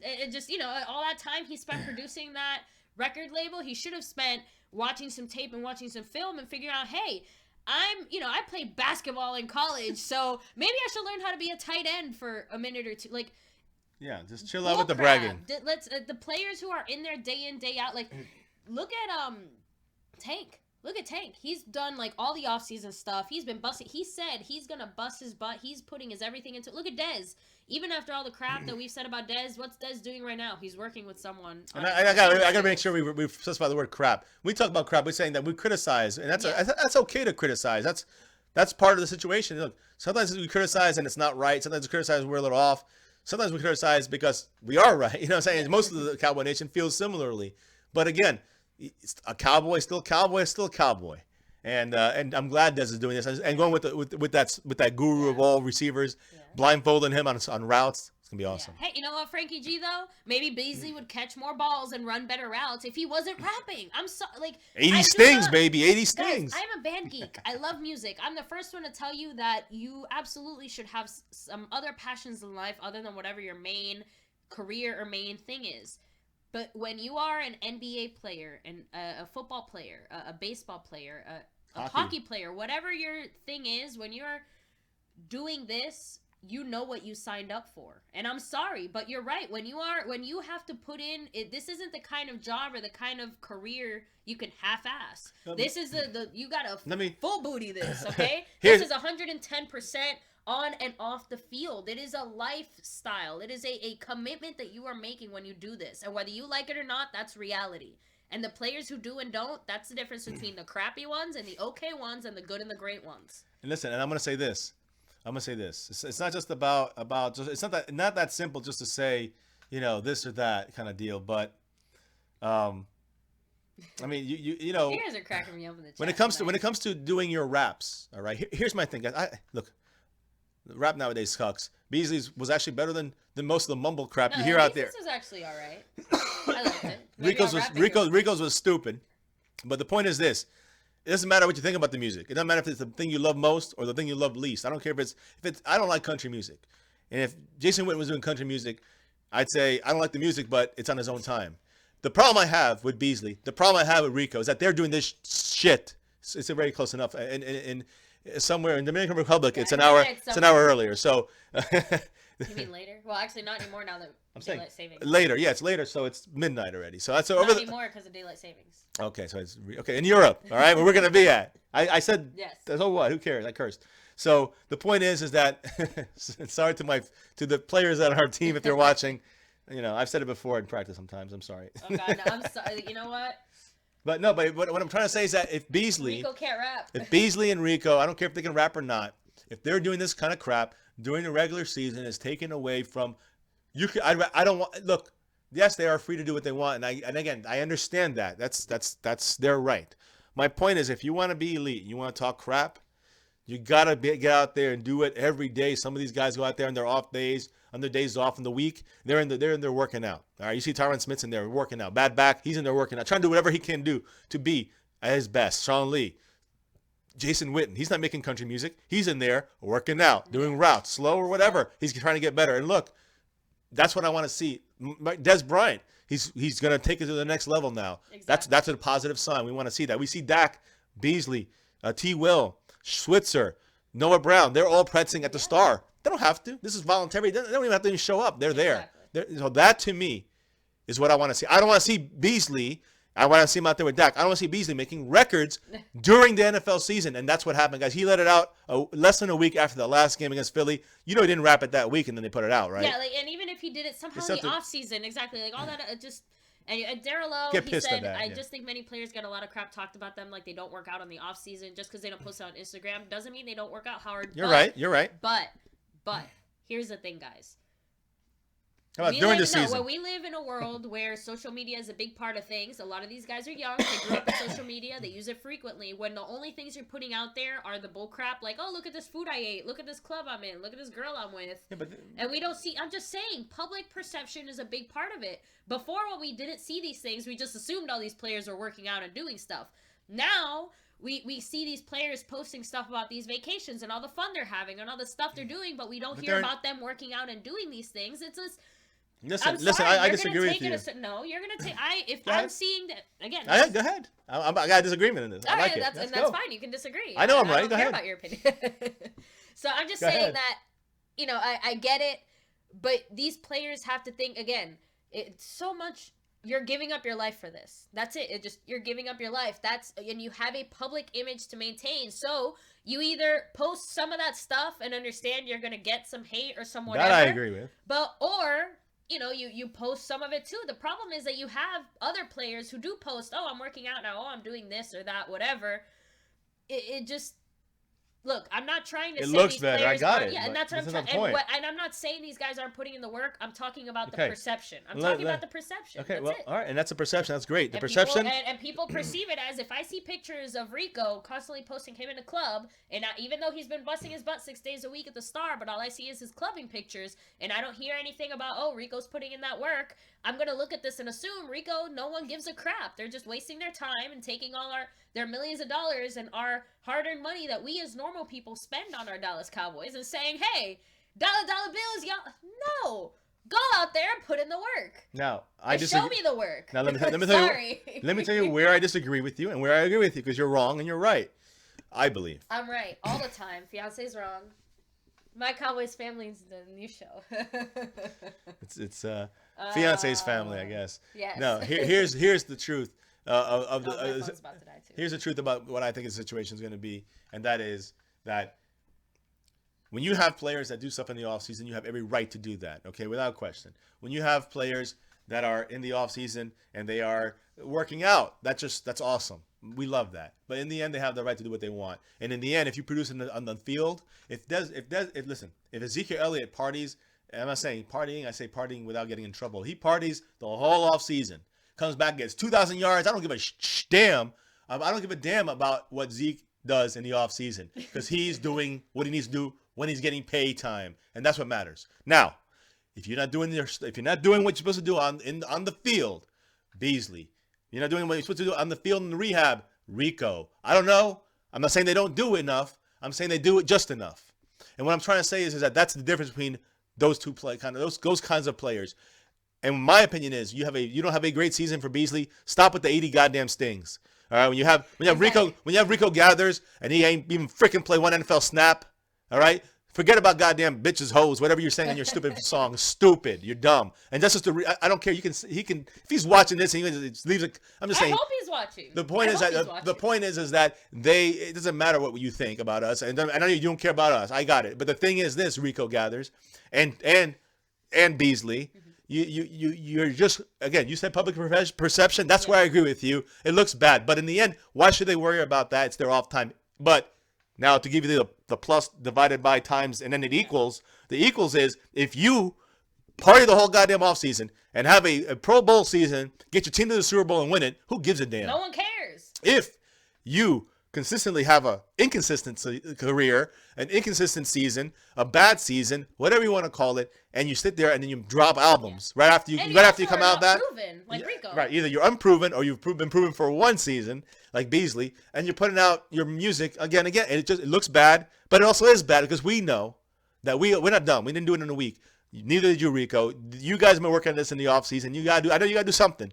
It just, all that time he spent producing that record label, he should have spent watching some tape and watching some film and figuring out, hey, I played basketball in college, so maybe I should learn how to be a tight end for a minute or two. Like, yeah, just chill out with the bragging. Let's the players who are in there day in, day out. Like, look at Tank. Look at Tank. He's done like all the offseason stuff. He's been busting. He said he's gonna bust his butt. He's putting his everything into it. Look at Dez. Even after all the crap that we've said about Dez, what's Dez doing right now? He's working with someone. And I gotta make sure we specify the word crap. When we talk about crap, we're saying that we criticize, and that's okay to criticize. That's part of the situation. Look, sometimes we criticize and it's not right. Sometimes we criticize and we're a little off. Sometimes we criticize because we are right. You know what I'm saying? Most of the Cowboy Nation feels similarly. But again, a cowboy is still a cowboy is still a cowboy. And I'm glad Dez is doing this and going with that guru of all receivers, blindfolding him on routes. It's gonna be awesome. Yeah. Hey, you know what, Frankie G though? Maybe Beasley would catch more balls and run better routes if he wasn't rapping. I'm so 80 stings, baby, 80 stings. Guys, I'm a band geek. I love music. I'm the first one to tell you that you absolutely should have some other passions in life other than whatever your main career or main thing is. But when you are an NBA player and a football player, a baseball player, a hockey player, whatever your thing is, when you're doing this, you know what you signed up for. And I'm sorry, but you're right. When you have to put in, this isn't the kind of job or the kind of career you can half-ass. This is you got to full booty this, okay? This is 110% on and off the field. It is a lifestyle. It is a commitment that you are making when you do this. And whether you like it or not, that's reality. And the players who do and don't, that's the difference between the crappy ones and the okay ones and the good and the great ones. And listen, and I'm going to say this. It's not just about it's not that simple just to say, this or that kind of deal. But, I mean, you know. You guys are cracking me up in the chat. When it comes to doing your raps, all right. Here's my thing, guys. Look, the rap nowadays sucks. Beasley's was actually better than most of the mumble crap you hear out there. This was actually all right. I liked it. Rico's was stupid. But the point is this. It doesn't matter what you think about the music. It doesn't matter if it's the thing you love most or the thing you love least. I don't care if it's I don't like country music. And if Jason Witten was doing country music, I'd say I don't like the music, but it's on his own time. The problem I have with Beasley, the problem I have with Rico is that they're doing this shit. It's already close enough. And somewhere in the Dominican Republic, it's an hour earlier. So you mean later? Well, actually, not anymore now that daylight savings. Later, yeah, it's later, so it's midnight already. So that's not anymore because of daylight savings. Okay, so it's in Europe. All right, where we're gonna be at. I said yes. So what? Who cares? I cursed. So the point is that sorry to the players on our team if they're watching. I've said it before in practice sometimes. I'm sorry. Oh God, no, I'm sorry. You know what? But no, but what I'm trying to say is that if Beasley, Rico can't rap. if Beasley and Rico, I don't care if they can rap or not, if they're doing this kind of crap during the regular season, is taken away from you. I don't want. Look, yes, they are free to do what they want, and again, I understand that. That's their right. My point is, if you want to be elite, you want to talk crap, you gotta get out there and do it every day. Some of these guys go out there on their off days, on their days off in the week. They're in there working out. All right, you see Tyron Smith's in there working out. Bad back, he's in there working out, trying to do whatever he can do to be at his best. Sean Lee, Jason Witten, he's not making country music. He's in there working out, doing routes, slow or whatever. He's trying to get better. And look, that's what I want to see. Des Bryant, he's going to take it to the next level now. Exactly. That's a positive sign. We want to see that. We see Dak, Beasley, T. Will, Switzer, Noah Brown. They're all practicing at the Star. They don't have to. This is voluntary. They don't even have to even show up. They're there. So that to me is what I want to see. I don't want to see Beasley. I want to see him out there with Dak. I don't want to see Beasley making records during the NFL season, and that's what happened, guys. He let it out less than a week after the last game against Philly. You know he didn't rap it that week, and then they put it out, right? Yeah, and even if he did it somehow in the offseason, exactly, all that, and Darrell Lowe, he said, I just think many players get a lot of crap talked about them, like they don't work out in the offseason just because they don't post it on Instagram. Doesn't mean they don't work out, Howard. You're right. But here's the thing, guys. How about during the season? When we live in a world where social media is a big part of things, a lot of these guys are young. They grew up with social media. They use it frequently. When the only things you're putting out there are the bull crap, like, oh, look at this food I ate. Look at this club I'm in. Look at this girl I'm with. Yeah, and we don't see, I'm just saying, public perception is a big part of it. Before, when we didn't see these things, we just assumed all these players were working out and doing stuff. Now, we see these players posting stuff about these vacations and all the fun they're having and all the stuff they're doing, but we don't hear about them working out and doing these things. It's just... Listen, I disagree with you. No, you're going to take... I'm seeing that... Again... Go ahead. I got a disagreement in this. I like it. That's fine. You can disagree. I know I'm right. Go ahead. I don't care about your opinion. So I'm just saying that, I get it, but these players have to think, again, it's so much... You're giving up your life for this. That's it. You're giving up your life. And you have a public image to maintain. So you either post some of that stuff and understand you're going to get some hate or some whatever. That I agree with. Or... you post some of it too. The problem is that you have other players who do post, oh, I'm working out now, oh, I'm doing this or that, whatever. It just... Look, I'm not trying to say looks these better. players... I got it. Yeah, and that's what I'm trying... And I'm not saying these guys aren't putting in the work. I'm talking about the perception. I'm talking about the perception. Okay, that's well, it. all right, and that's a perception. That's great. The perception... And people perceive it as, if I see pictures of Rico constantly posting him in a club, and even though he's been busting his butt 6 days a week at the Star, but all I see is his clubbing pictures, and I don't hear anything about, oh, Rico's putting in that work, I'm going to look at this and assume, Rico, no one gives a crap. They're just wasting their time and taking all their millions of dollars and our hard-earned money that we as normal people spend on our Dallas Cowboys and saying, hey, dollar bills, y'all. No. Go out there and put in the work. Now, I disagree. Show me the work. Now, let me tell you where I disagree with you and where I agree with you, because you're wrong and you're right. I believe. I'm right all the time. Fiance's wrong. My Cowboys family's the new show. it's fiance's family, I guess. Yes. No, here's the truth of the. My phone's about to die too. Here's the truth about what I think the situation is going to be, and that is that when you have players that do stuff in the offseason, you have every right to do that, okay, without question. When you have players that are in the offseason and they are working out, that's awesome. We love that. But in the end, they have the right to do what they want. And in the end, if you produce on the field, if Ezekiel Elliott parties, and I'm not saying partying, I say partying without getting in trouble. He parties the whole offseason, comes back, gets 2,000 yards. I don't give a damn. I don't give a damn about what Zeke does in the offseason, because he's doing what he needs to do when he's getting pay time, and that's what matters. Now, if you're not doing what you're supposed to do on the field, Beasley. You're not doing what you're supposed to do on the field in the rehab, Rico. I don't know. I'm not saying they don't do enough. I'm saying they do it just enough. And what I'm trying to say is that that's the difference between those two those kinds of players. And my opinion is you don't have a great season for Beasley. Stop with the 80 goddamn stings. All right, when you have Rico gathers and he ain't even freaking play one NFL snap. All right, forget about goddamn bitches, hoes, whatever you're saying in your stupid song. Stupid, you're dumb. And that's just I don't care. He can if he's watching this and he leaves it. I'm just saying. I hope he's watching. The point is that it doesn't matter what you think about us, and I know you don't care about us. I got it. But the thing is this: Rico gathers and Beasley. you're just, again, you said public perception. That's where I agree with you. It looks bad, but in the end, why should they worry about that? It's their off time. But now to give you the plus divided by times and then it equals, the equals is if you party the whole goddamn offseason and have a Pro Bowl season, get your team to the Super Bowl and win it, who gives a damn? No one cares. If you consistently have a inconsistent career, an inconsistent season, a bad season, whatever you want to call it, and you sit there and then you drop albums right after you come out of that. Proven, like Rico. Right, either you're unproven or you've been proven for one season, like Beasley, and you're putting out your music again, and it looks bad, but it also is bad because we know that we're not done. We didn't do it in a week. Neither did you, Rico. You guys have been working on this in the off season. I know you gotta do something.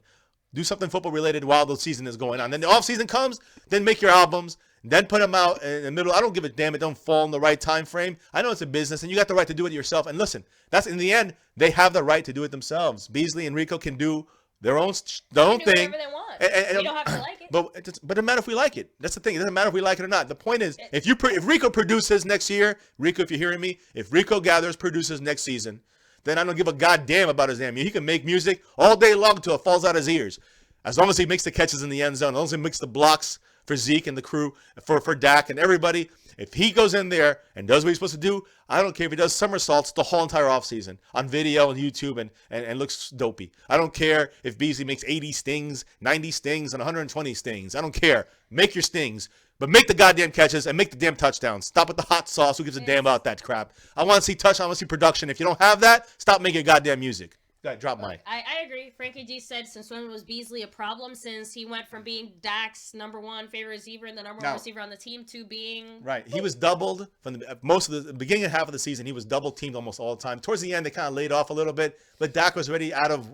Do something football related while the season is going on. Then the off season comes, then make your albums, then put them out in the middle. I don't give a damn. It don't fall in the right time frame. I know it's a business, and you got the right to do it yourself. And listen, that's in the end, they have the right to do it themselves. Beasley and Rico can do their own thing. Whatever they want. We don't have to like it. But it doesn't matter if we like it. That's the thing. It doesn't matter if we like it or not. The point is, if Rico produces next year, Rico, if you're hearing me, if Rico Gathers produces next season, then I don't give a goddamn about his damn. He can make music all day long until it falls out his ears. As long as he makes the catches in the end zone, as long as he makes the blocks for Zeke and the crew, for Dak and everybody, if he goes in there and does what he's supposed to do, I don't care if he does somersaults the whole entire offseason on video and YouTube and looks dopey. I don't care if Beasley makes 80 stings, 90 stings, and 120 stings. I don't care. Make your stings. But make the goddamn catches and make the damn touchdowns. Stop with the hot sauce. Who gives a damn about that crap? I want to see touch. I want to see production. If you don't have that, stop making goddamn music. Drop mic. I agree. Frankie G said, since when was Beasley a problem? Since he went from being Dak's #1 favorite receiver and the #1 receiver on the team to being... Right. He was doubled from the beginning and half of the season. He was double teamed almost all the time. Towards the end, they kind of laid off a little bit. But Dak was already out of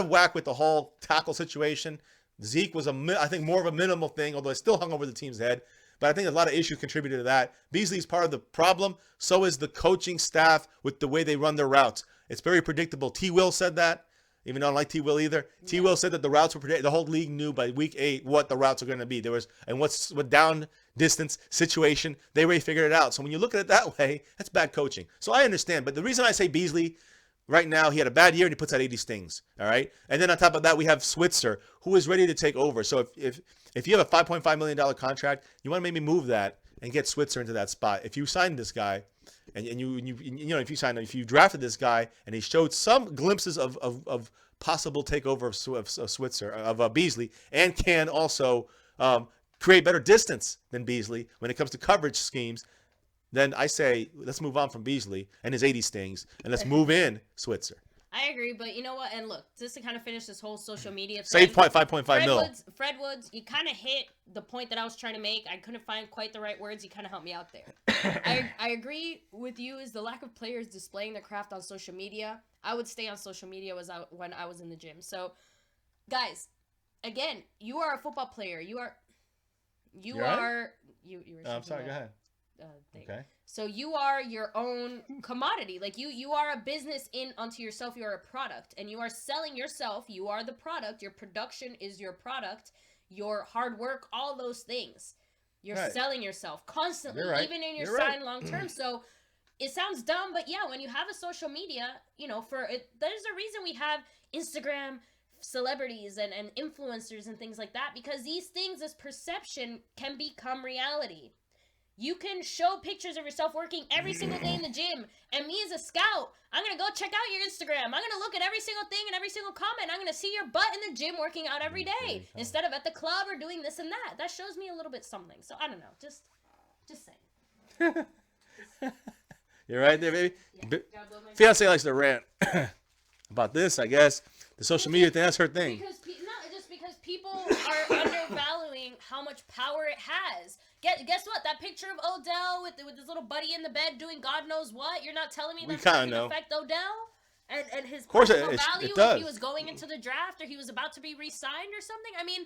whack with the whole tackle situation. Zeke was, I think, more of a minimal thing, although it still hung over the team's head. But I think a lot of issues contributed to that. Beasley's part of the problem. So is the coaching staff with the way they run their routes. It's very predictable. T. Will said that, even though I don't like T. Will either. Yeah. T. Will said that the routes were predictable. The whole league knew by week 8 what the routes are going to be. What down distance situation, they already figured it out. So when you look at it that way, that's bad coaching. So I understand. But the reason I say Beasley, right now, he had a bad year and he puts out 80 stings. All right. And then on top of that, we have Switzer, who is ready to take over. So if you have a $5.5 million contract, you want to maybe move that and get Switzer into that spot. If you sign this guy, and if you drafted this guy and he showed some glimpses of possible takeover of Switzer, of Beasley, and can also create better distance than Beasley when it comes to coverage schemes, then I say let's move on from Beasley and his 80 stings and let's move in Switzer. I agree, but you know what? And look, just to kind of finish this whole social media thing. Save 5.5 mil. Fred Woods, you kind of hit the point that I was trying to make. I couldn't find quite the right words. You kind of helped me out there. I agree with you is the lack of players displaying their craft on social media. I would stay on social media when I was in the gym. So, guys, again, you are a football player. You are. I'm sorry. Go ahead. Okay. So you are your own commodity. Like you are a business unto yourself. You are a product, and you are selling yourself. You are the product. Your production is your product. Your hard work, all those things. You're selling yourself constantly, even in your sign long term. So it sounds dumb, but yeah, when you have a social media, there's a reason we have Instagram celebrities and influencers and things like that, because these things, this perception, can become reality. You can show pictures of yourself working every single day in the gym. And me as a scout, I'm going to go check out your Instagram. I'm going to look at every single thing and every single comment. I'm going to see your butt in the gym working out every day instead of at the club or doing this and that. That shows me a little bit something. So I don't know. Just saying. You're right there, baby. Yeah. Fiance likes to rant about this, I guess. The social media thing, that's her thing. Because people are undervaluing how much power it has. Guess what? That picture of Odell with his little buddy in the bed doing God knows what. You're not telling me that's going to affect Odell and his personal value if he was going into the draft or he was about to be re-signed or something. I mean,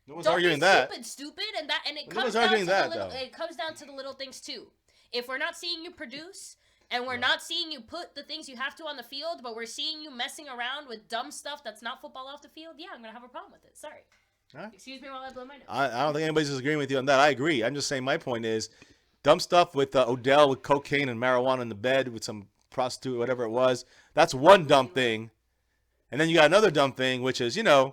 no one's arguing that. Stupid, and it comes down to it comes down to the little things too. If we're not seeing you produce and we're not seeing you put the things you have to on the field, but we're seeing you messing around with dumb stuff that's not football off the field, yeah, I'm gonna have a problem with it. Sorry. Huh? Excuse me while I blow my nose. I don't think anybody's disagreeing with you on that. I agree. I'm just saying my point is dumb stuff with Odell with cocaine and marijuana in the bed with some prostitute, whatever it was. That's one dumb thing. And then you got another dumb thing, which is, Yeah,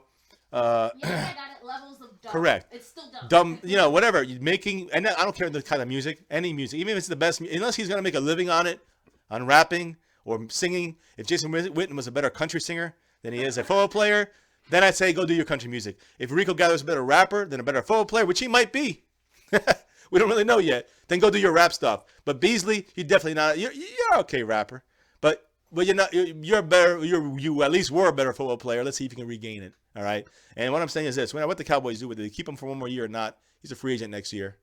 I got it. Levels of dumb. correct. It's still dumb. Whatever. You're making, and I don't care the kind of music, any music, even if it's the best, unless he's going to make a living on it, on rapping or singing. If Jason Witten was a better country singer than he is a football player, then I'd say go do your country music. If Rico Gathers a better rapper than a better football player, which he might be, we don't really know yet, then go do your rap stuff. But Beasley, you definitely not. You're okay rapper, but you're not. You're better. You at least were a better football player. Let's see if you can regain it. All right. And what I'm saying is this: what the Cowboys do with it, they keep him for one more year or not? He's a free agent next year.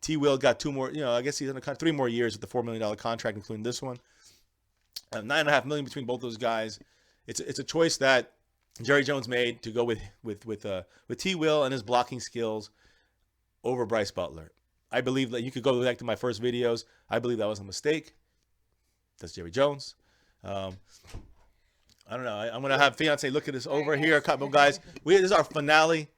T. Will got 2 more. I guess he's on 3 more years with the $4 million contract, including this one. $9.5 million between both those guys. It's a choice that Jerry Jones made to go with T. Will and his blocking skills over Bryce Butler. I believe that you could go back to my first videos. I believe that was a mistake. That's Jerry Jones. I don't know. I'm going to have Fiance look at this over here. A couple guys. This is our finale.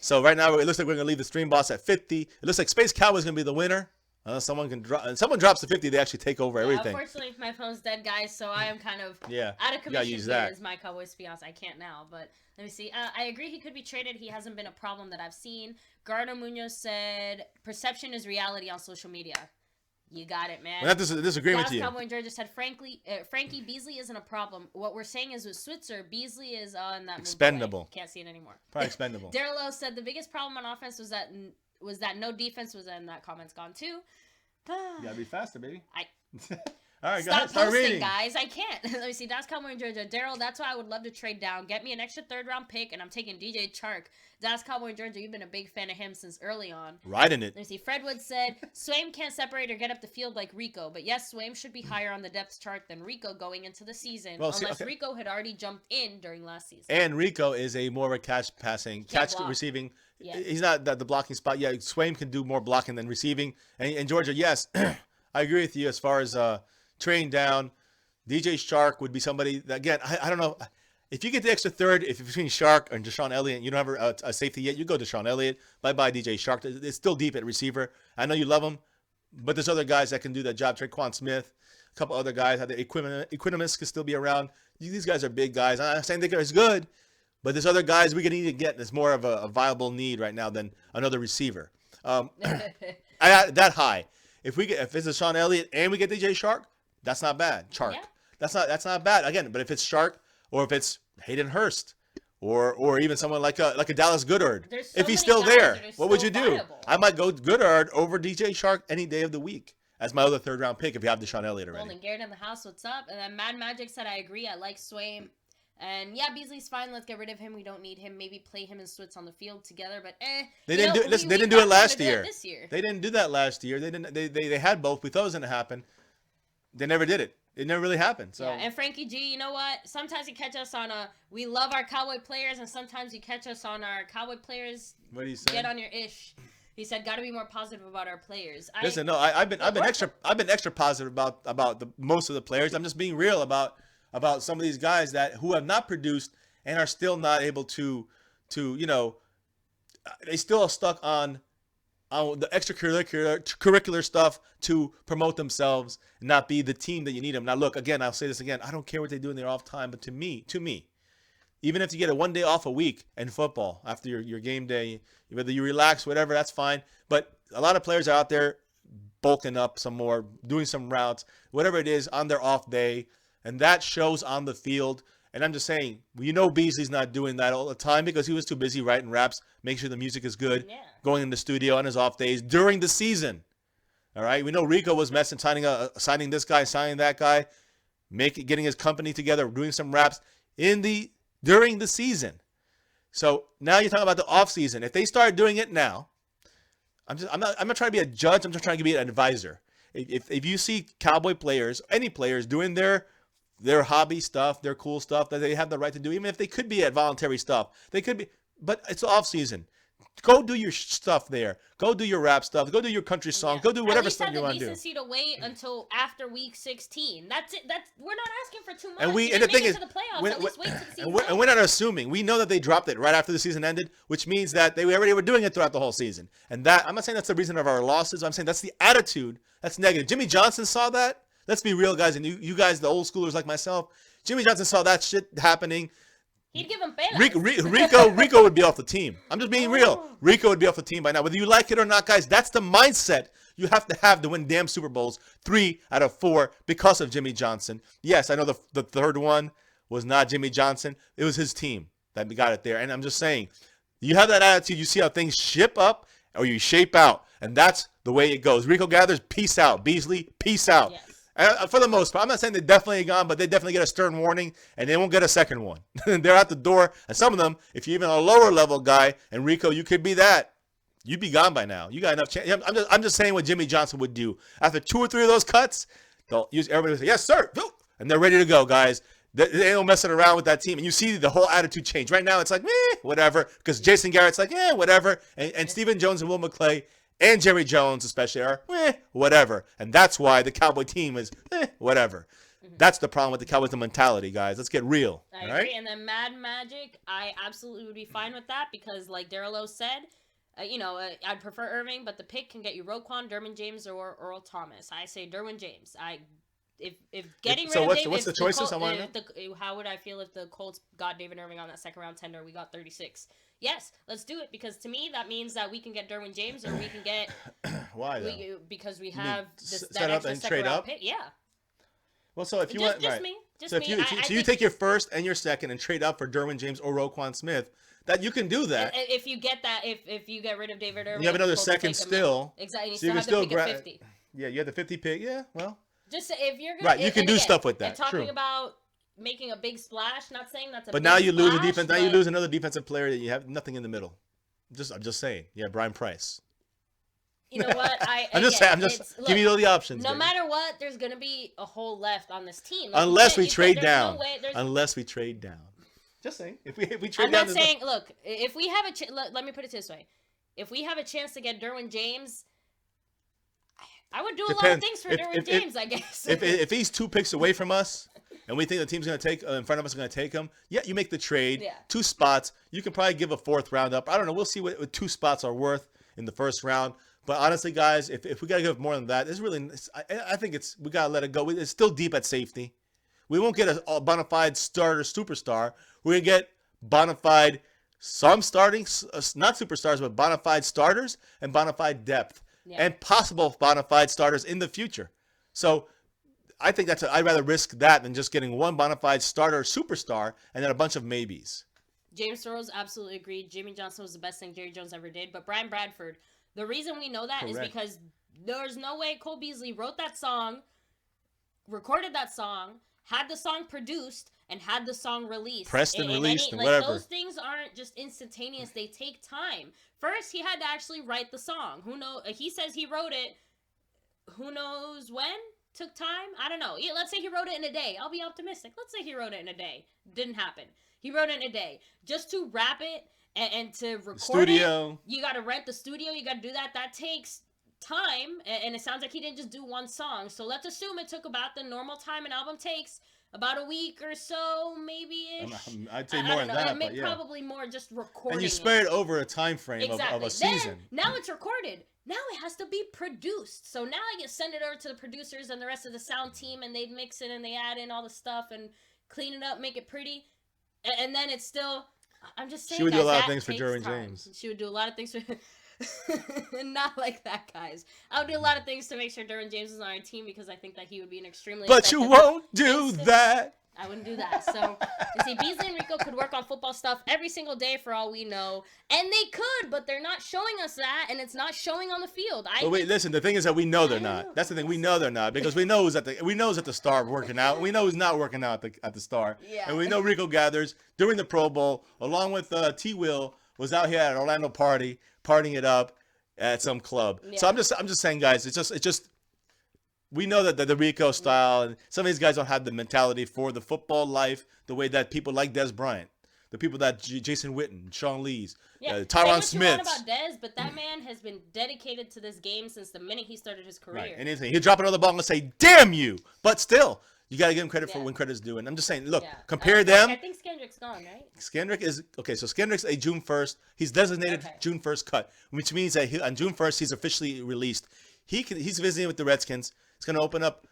So right now it looks like we're going to leave the stream boss at 50. It looks like Space Cowboy is going to be the winner. Someone drops the 50, they actually take over everything. Unfortunately, my phone's dead, guys, so I am kind of out of commission use here as my Cowboys fiance. I can't now, but let me see. I agree he could be traded. He hasn't been a problem that I've seen. Gardo Munoz said, perception is reality on social media. You got it, man. I have to disagree with you. Cowboy and Georgia said, Frankie Beasley isn't a problem. What we're saying is with Switzer, Beasley is on that expendable. Can't see it anymore. Probably expendable. Darrell said the biggest problem on offense was that no defense was in. That comment's gone too. You gotta be faster, baby. All right, stop start posting, reading. guys. I can't. Let me see. Dallas Cowboy and Georgia. Daryl, that's why I would love to trade down. Get me an extra 3rd-round pick, and I'm taking DJ Chark. Dallas Cowboy and Georgia, you've been a big fan of him since early on. Riding it. Let me see. Fredwood said, Swaim can't separate or get up the field like Rico. But yes, Swaim should be higher on the depth chart than Rico going into the season. Unless Rico had already jumped in during last season. And Rico is more of a catch receiving. Yeah. He's not the blocking spot. Yeah, Swaim can do more blocking than receiving. And Georgia, yes, I agree with you as far as trading down. DJ Shark would be somebody that, again, I don't know. If you get the extra 3rd, if between Shark and Deshaun Elliott, you don't have a safety yet, you go Deshaun Elliott. Bye-bye, DJ Shark. It's still deep at receiver. I know you love him, but there's other guys that can do that job. Traquan Smith, a couple other guys. The Equanimus can still be around. These guys are big guys. I'm not saying they're as good, but there's other guys we can need to get. It's more of a viable need right now than another receiver. That high. If it's Deshaun Elliott and we get DJ Shark, that's not bad. Chark. Yeah. That's not bad. Again, but if it's Shark or if it's Hayden Hurst or even someone like a Dallas Goedert, if he's still there, what would you do? I might go Goedert over DJ Shark any day of the week as my other 3rd-round pick if you have Deshaun Elliott already. Golden Garrett in the house, what's up? And then Mad Magic said, I agree. I like Swaim. And yeah, Beasley's fine. Let's get rid of him. We don't need him. Maybe play him and Switz on the field together. But they didn't do it. Listen, they didn't do it last year. They didn't do that last year. They didn't. They had both. We thought it was gonna happen. They never did it. It never really happened. So. Yeah, and Frankie G, you know what? Sometimes you catch us on we love our Cowboy players, and sometimes you catch us on our Cowboy players. What do you say? Get on your ish. He said, "Got to be more positive about our players." Listen, no, I've been extra positive about most of the players. I'm just being real about some of these guys who have not produced and are still not able to they still are stuck on the extracurricular stuff to promote themselves and not be the team that you need them. Now, look, again, I'll say this again. I don't care what they do in their off time, but to me, even if you get a 1 day off a week in football after your game day, whether you relax, whatever, that's fine. But a lot of players are out there bulking up some more, doing some routes, whatever it is on their off day, and that shows on the field. And I'm just saying, Beasley's not doing that all the time because he was too busy writing raps, making sure the music is good, going in the studio on his off days during the season. All right, we know Rico was messing, signing this guy, signing that guy, getting his company together, doing some raps during the season. So now you're talking about the off season. If they start doing it now, I'm not trying to be a judge. I'm just trying to be an advisor. If you see Cowboy players, any players doing their hobby stuff, their cool stuff that they have the right to do, even if they could be at voluntary stuff, they could be, but it's off season. Go do your stuff there. Go do your rap stuff. Go do your country song. Go do whatever stuff you want to do. At least have the decency to wait until after week 16. That's it. We're not asking for too much. And the thing is, to the playoffs, at least wait till the season and we're not assuming. We know that they dropped it right after the season ended, which means that they already were doing it throughout the whole season. And that, I'm not saying that's the reason of our losses. I'm saying that's the attitude. That's negative. Jimmy Johnson saw that. Let's be real, guys, and you guys, the old schoolers like myself, Jimmy Johnson saw that shit happening. He'd give him bailouts. Rico would be off the team. I'm just being real. Rico would be off the team by now. Whether you like it or not, guys, that's the mindset you have to win damn Super Bowls 3 out of 4 because of Jimmy Johnson. Yes, I know the third one was not Jimmy Johnson. It was his team that got it there. And I'm just saying, you have that attitude, you see how things ship up or you shape out. And that's the way it goes. Rico Gathers, peace out. Beasley, peace out. Yes. For the most part, I'm not saying they're definitely gone, but they definitely get a stern warning, and they won't get a second one. They're out the door, and some of them, if you're even a lower level guy, and Rico, you could be that, you'd be gone by now. You got enough chance. I'm just saying what Jimmy Johnson would do. After 2 or 3 of those cuts, they'll use everybody say, yes, sir, and they're ready to go, guys. They ain't messing around with that team, and you see the whole attitude change. Right now, it's like, whatever, because Jason Garrett's like, whatever, and Stephen Jones and Will McClay and Jerry Jones especially are, whatever. And that's why the Cowboy team is, whatever. Mm-hmm. That's the problem with the Cowboys, the mentality, guys. Let's get real. I agree. And then Mad Magic, I absolutely would be fine with that because, like Darrell O said, I'd prefer Irving, but the pick can get you Roquan, Derwin James, or Earl Thomas. I say Derwin James. If getting rid of David, what's the choices? I want to know. How would I feel if the Colts got David Irving on that second round tender? We got 36. Yes, let's do it because to me that means that we can get Derwin James or we can get why though? Because we have set up and trade up. Pick. Yeah. Well, so if you want, just right. me, so if you take your first and your second and trade up for Derwin James or Roquan Smith, that you can do that. If you get that, if you get rid of David Irving, you have another second still. Exactly. So you still have the pick at 50. Yeah, you have the 50 pick. Yeah, well. Just if you're gonna, right, you can do stuff with that. And talking True. About making a big splash, not saying that's a. But big now you lose splash, a defense. Now you lose another defensive player that you have nothing in the middle. I'm just saying. Yeah, Brian Price. You know what? I'm just saying. Give me all the options. No matter what, there's gonna be a hole left on this team. Like unless we trade down. Unless we trade down. Just saying. If we trade down. I'm not saying. Look, if we have let me put it this way: if we have a chance to get Derwin James. I would do a lot of things for Derwin James, I guess. If he's 2 picks away from us, and we think the team's going to take in front of us is going to take him, yeah, you make the trade. Yeah. 2 spots. You can probably give a 4th round up. I don't know. We'll see what 2 spots are worth in the first round. But honestly, guys, if we got to give more than that, I think we got to let it go. It's still deep at safety. We won't get a bona fide starter superstar. We're going to get bona fide some starting, not superstars, but bona fide starters and bona fide depth. Yeah. And possible bona fide starters in the future. So I think I'd rather risk that than just getting one bona fide starter superstar and then a bunch of maybes. James Soros absolutely agreed. Jimmy Johnson was the best thing Jerry Jones ever did. But Brian Bradford, the reason we know that is because there's no way Cole Beasley wrote that song, recorded that song, had the song produced, and had the song released. Pressed and released and whatever. Those things aren't just instantaneous. They take time. First, he had to actually write the song. Who knows? He says he wrote it. Who knows when? Took time? I don't know. Yeah, let's say he wrote it in a day. I'll be optimistic. Let's say he wrote it in a day. Didn't happen. He wrote it in a day. Just to rap it and to record it, you got to rent the studio. You got to do that. That takes time. And it sounds like he didn't just do one song. So let's assume it took about the normal time an album takes. About a week or so, maybe-ish. I'd say more than that, but yeah. Probably more just recording. And you spread it over a time frame of a season. Now it's recorded. Now it has to be produced. So now I get send it over to the producers and the rest of the sound team, and they mix it and they add in all the stuff and clean it up, make it pretty. And then it's still... I'm just saying, she would do a lot of things for Derwin James. She would do a lot of things for... Not like that, guys. I would do a lot of things to make sure Derwin James is on our team because I think that he would be an extremely. But you won't do that. I wouldn't do that. So, you see, Beasley and Rico could work on football stuff every single day for all we know. And they could, but they're not showing us that, and it's not showing on the field. But wait, listen, the thing is that we know they're not. That's the thing. We know they're not because we know who's at the Star working out. We know who's not working out at the Star. Yeah. And we know Rico Gathers during the Pro Bowl, along with T. Will, was out here at Orlando partying it up at some club. Yeah. So I'm just saying, guys, it's just we know that the Rico style and some of these guys don't have the mentality for the football life the way that people like Des Bryant, the people that Jason Witten, Sean Lee's, Tyron Smith. About Des, but that man has been dedicated to this game since the minute he started his career. Right. Anything, he'll drop another ball and say, "Damn you!" But still, you got to give him credit for when credit's due. And I'm just saying, look, compare them. I think Skendrick's gone, right? Skendrick is okay. So Skendrick's a June 1st. He's designated June 1st cut, which means that on June 1st he's officially released. He's visiting with the Redskins. It's going to open up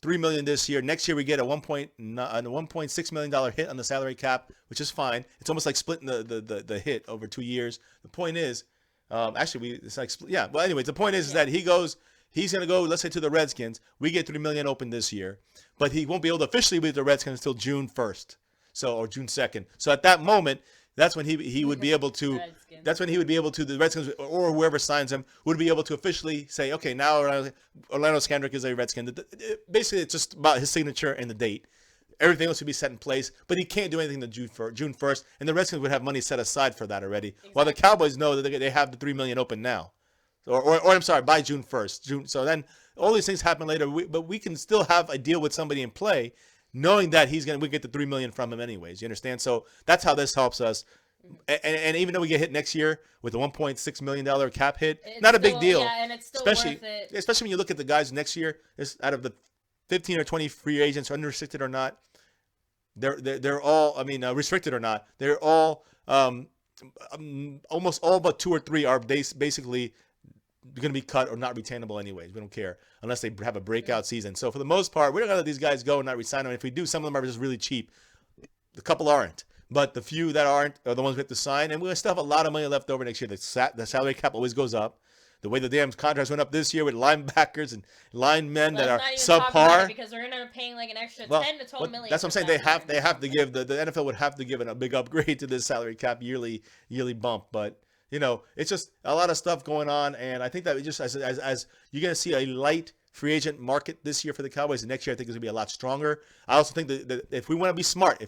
$3 million this year. Next year we get a $1.6 million hit on the salary cap, which is fine. It's almost like splitting the hit over 2 years. The point is, it's like yeah. Well, anyways, the point is that he's going to go, let's say, to the Redskins. We get $3 million open this year, but he won't be able to officially be with the Redskins until June 1st, or June 2nd. So at that moment, that's when he would be able to. That's when he would be able to. The Redskins or whoever signs him would be able to officially say, okay, now Orlando Skandrick is a Redskin. Basically, it's just about his signature and the date. Everything else would be set in place, but he can't do anything to June 1st, and the Redskins would have money set aside for that already. Exactly. While the Cowboys know that they have the $3 million open now, or I'm sorry, by June 1st. So then all these things happen later, but we can still have a deal with somebody in play, knowing that we get the $3 million from him anyways. You understand? So that's how this helps us. And even though we get hit next year with a $1.6 million cap hit, it's not a big deal. Yeah, and it's still especially, worth it. Especially when you look at the guys next year, out of the 15 or 20 free agents, unrestricted or not, they're all, restricted or not, they're all, almost all but 2 or 3 are basically going to be cut or not retainable anyways. We don't care unless they have a breakout season. So for the most part, we're not going to let these guys go and not resign them. If we do, some of them are just really cheap. The couple aren't. But the few that aren't are the ones we have to sign. And we still have a lot of money left over next year. The salary cap always goes up. The way the damn contracts went up this year with linebackers and linemen that are subpar. Because we're going to be paying like an extra 10 to 12 million. That's what I'm saying. They have to give, the NFL would have to give a big upgrade to this salary cap yearly bump. But, it's just a lot of stuff going on. And I think that just as you're going to see a light free agent market this year for the Cowboys, and next year I think it's going to be a lot stronger. I also think that if we want to be smart,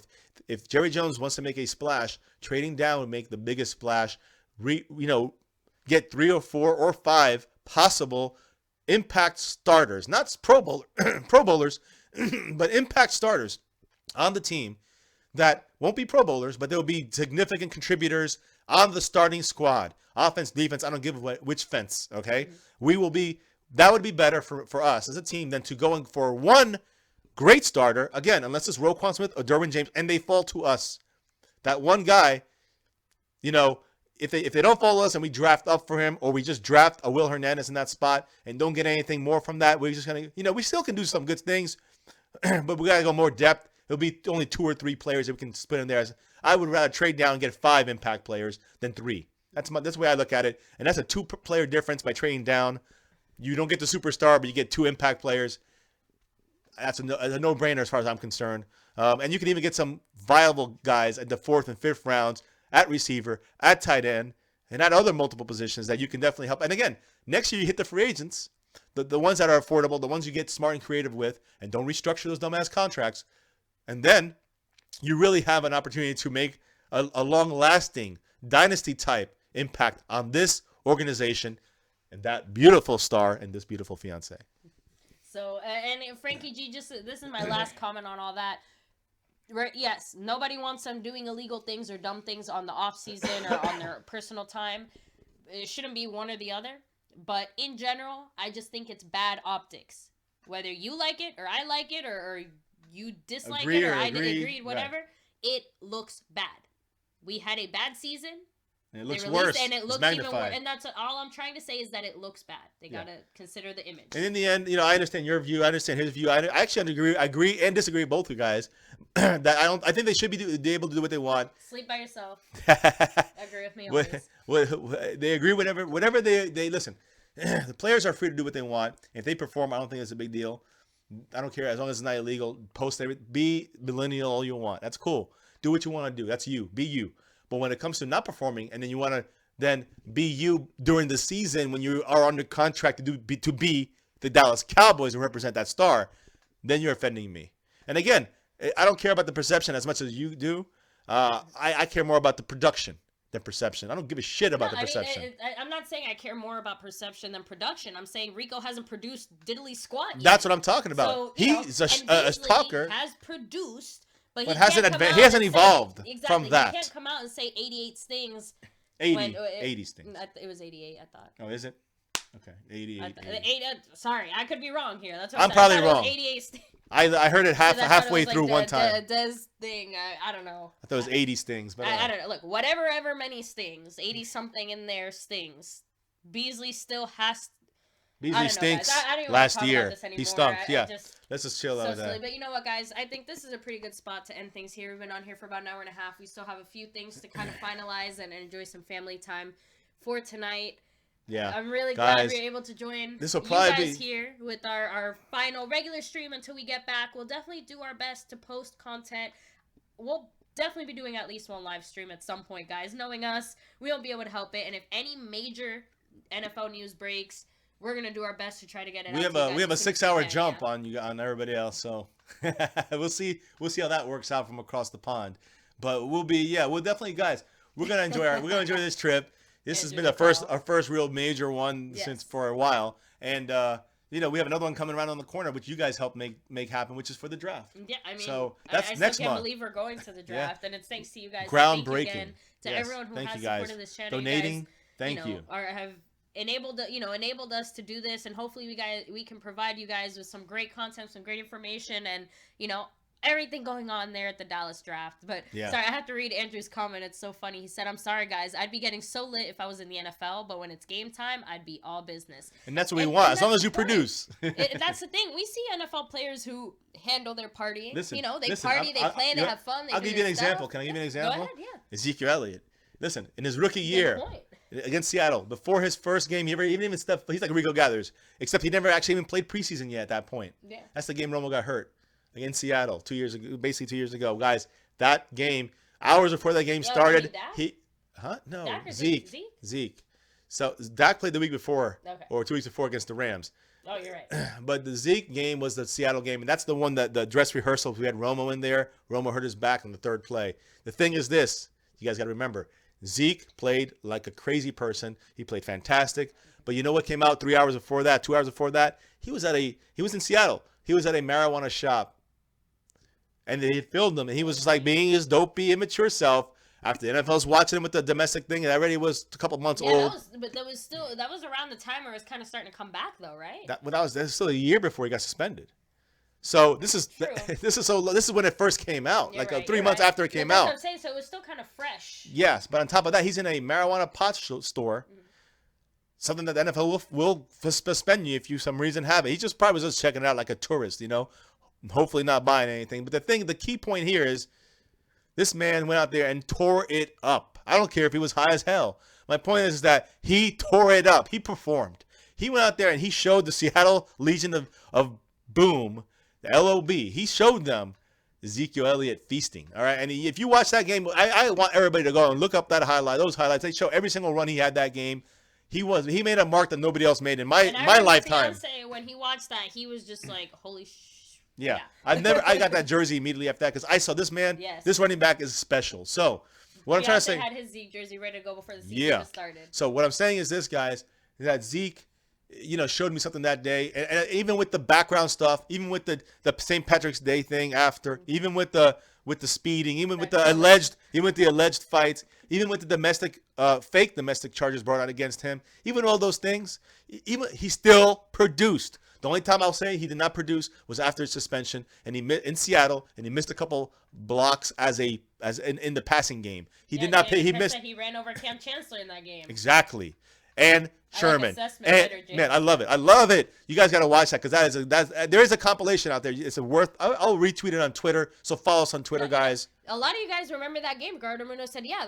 if Jerry Jones wants to make a splash, trading down would make the biggest splash. Get 3 or 4 or 5 possible impact starters, not pro bowlers, but impact starters on the team that won't be Pro Bowlers, but they'll be significant contributors on the starting squad. Offense, defense, I don't give a which fence, okay? That would be better for us as a team than to going for one great starter, again, unless it's Roquan Smith or Derwin James, and they fall to us. That one guy, if they don't follow us and we draft up for him, or we just draft a Will Hernandez in that spot and don't get anything more from that, we're just going to, we still can do some good things, but we got to go more depth. It'll be only 2 or 3 players that we can split in there. I would rather trade down and get 5 impact players than 3. That's the way I look at it. And that's a 2-player difference by trading down. You don't get the superstar, but you get 2 impact players. That's a no-brainer as far as I'm concerned. And you can even get some viable guys at the 4th and 5th rounds at receiver, at tight end, and at other multiple positions that you can definitely help. And again, next year you hit the free agents, the ones that are affordable, the ones you get smart and creative with, and don't restructure those dumbass contracts. And then you really have an opportunity to make a long-lasting dynasty-type impact on this organization and that beautiful star and this beautiful fiance. So, and Frankie G, this is my last comment on all that. Right, yes, nobody wants them doing illegal things or dumb things on the off season or on their personal time. It shouldn't be one or the other. But in general, I just think it's bad optics. Whether you like it or I like it or you dislike it or I didn't agree, whatever, right. It looks bad. We had a bad season. And it looks worse. And it looks even worse. And that's all I'm trying to say is that it looks bad. They got to consider the image. And in the end, I understand your view. I understand his view. I actually agree and disagree with both you guys. That I think they should be able to do what they want. Sleep by yourself. Agree with me always. They agree whatever they listen. The players are free to do what they want. If they perform, I don't think it's a big deal. I don't care as long as it's not illegal. Post everything. Be millennial all you want. That's cool. Do what you want to do. That's you. Be you. But when it comes to not performing, and then you want to then be you during the season when you are under contract to be the Dallas Cowboys and represent that star, then you're offending me. And again, I don't care about the perception as much as you do. I care more about the production than perception. I don't give a shit about the perception. I'm not saying I care more about perception than production. I'm saying Rico hasn't produced diddly squat yet. That's what I'm talking about. So, he's a talker. Has produced. But he hasn't evolved from that. You can't come out and say 88 stings. 80 stings. It was 88, I thought. Oh, is it? Okay, 88. Sorry, I could be wrong here. That's what I'm probably wrong. 88 stings. I heard it halfway through one time. Des thing, I don't know. I thought it was 80 stings. But I don't know. Look, whatever many stings, 80-something in there stings. Beasley still has... Beasley stinks last year. He stunk, Let's just chill out So with silly. that. But you know what, guys? I think this is a pretty good spot to end things here. We've been on here for about an hour and a half. We still have a few things to kind of finalize and enjoy some family time for tonight. Yeah. I'm really Guys, glad we were able to join this will you probably guys be here with our final regular stream until we get back. We'll definitely do our best to post content. We'll definitely be doing at least one live stream at some point, guys. Knowing us, we won't be able to help it. And if any major NFL news breaks, we're gonna do our best to try to get it. we out have to you a guys we have a as soon as 6 hour we can, jump yeah. on everybody else, so we'll see how that works out from across the pond. But we'll definitely, guys, we're gonna enjoy this trip. This has been our first real major one since for a while, and we have another one coming around on the corner, which you guys helped make happen, which is for the draft. Yeah, I mean, so that's I next still can't month. believe we're going to the draft, and it's thanks to you guys. Groundbreaking. Thank you again to everyone who has supported this channel. Donating. You guys, thank you. Have enabled us to do this, and hopefully we can provide you guys with some great content, some great information, and everything going on there at the Dallas draft. But sorry, I have to read Andrew's comment. It's so funny. He said, "I'm sorry, guys. I'd be getting so lit if I was in the NFL, but when it's game time, I'd be all business." And that's what we want, as long as you produce. That's the thing. We see NFL players who handle their partying. Listen, they party, they play, they have fun. I'll give you an example. Can I give you an example? Go ahead, yeah. Ezekiel Elliott. Listen, in his rookie year against Seattle, before his first game, he even stepped. He's like Rico Gathers, except he never actually even played preseason yet at that point. Yeah. That's the game Romo got hurt against Seattle 2 years ago, basically 2 years ago. Guys, that game, hours before that game started, Zeke. So Dak played the week before, or 2 weeks before against the Rams. Oh, you're right. But the Zeke game was the Seattle game, and that's the one that the dress rehearsal, we had Romo in there. Romo hurt his back on the third play. The thing is this, you guys got to remember, Zeke played like a crazy person. He played fantastic. But you know what came out 3 hours before that, 2 hours before that? He was in Seattle. He was at a marijuana shop. And they filmed him, and he was just like being his dopey, immature self. After the NFL's watching him with the domestic thing, it already was a couple months old. That was around the time where it was kind of starting to come back, though, right? That was still a year before he got suspended. So this is when it first came out, You're 3 months after it came out. That's what I'm saying. So it was still kind of fresh. Yes, but on top of that, he's in a marijuana pot store. Mm-hmm. Something that the NFL will suspend you if you some reason have it. He just probably was just checking it out like a tourist, hopefully not buying anything. But the key point here is this man went out there and tore it up. I don't care if he was high as hell. My point is that he tore it up. He performed. He went out there and he showed the Seattle Legion of Boom, the LOB. He showed them Ezekiel Elliott feasting. All right. And if you watch that game, I want everybody to go and look up those highlights. They show every single run he had that game. He made a mark that nobody else made in my lifetime. When he watched that, he was just like, holy sh. Yeah. I got that jersey immediately after that because I saw this man, this running back is special. So what I'm trying to say. He had his Zeke jersey ready to go before the season started. So what I'm saying is this, guys, that Zeke, showed me something that day. And even with the background stuff, even with the St. Patrick's Day thing after, even with the speeding, even with the alleged fights, even with the fake domestic charges brought out against him, even all those things, he still produced. The only time I'll say he did not produce was after his suspension, and in Seattle, and he missed a couple blocks in the passing game. He did not pay. He missed. He ran over Cam Chancellor in that game. Exactly, and Sherman. Man, I love it. You guys got to watch that because there is a compilation out there. I'll retweet it on Twitter. So follow us on Twitter, guys. A lot of you guys remember that game. Gardner Munoz said, "Yeah,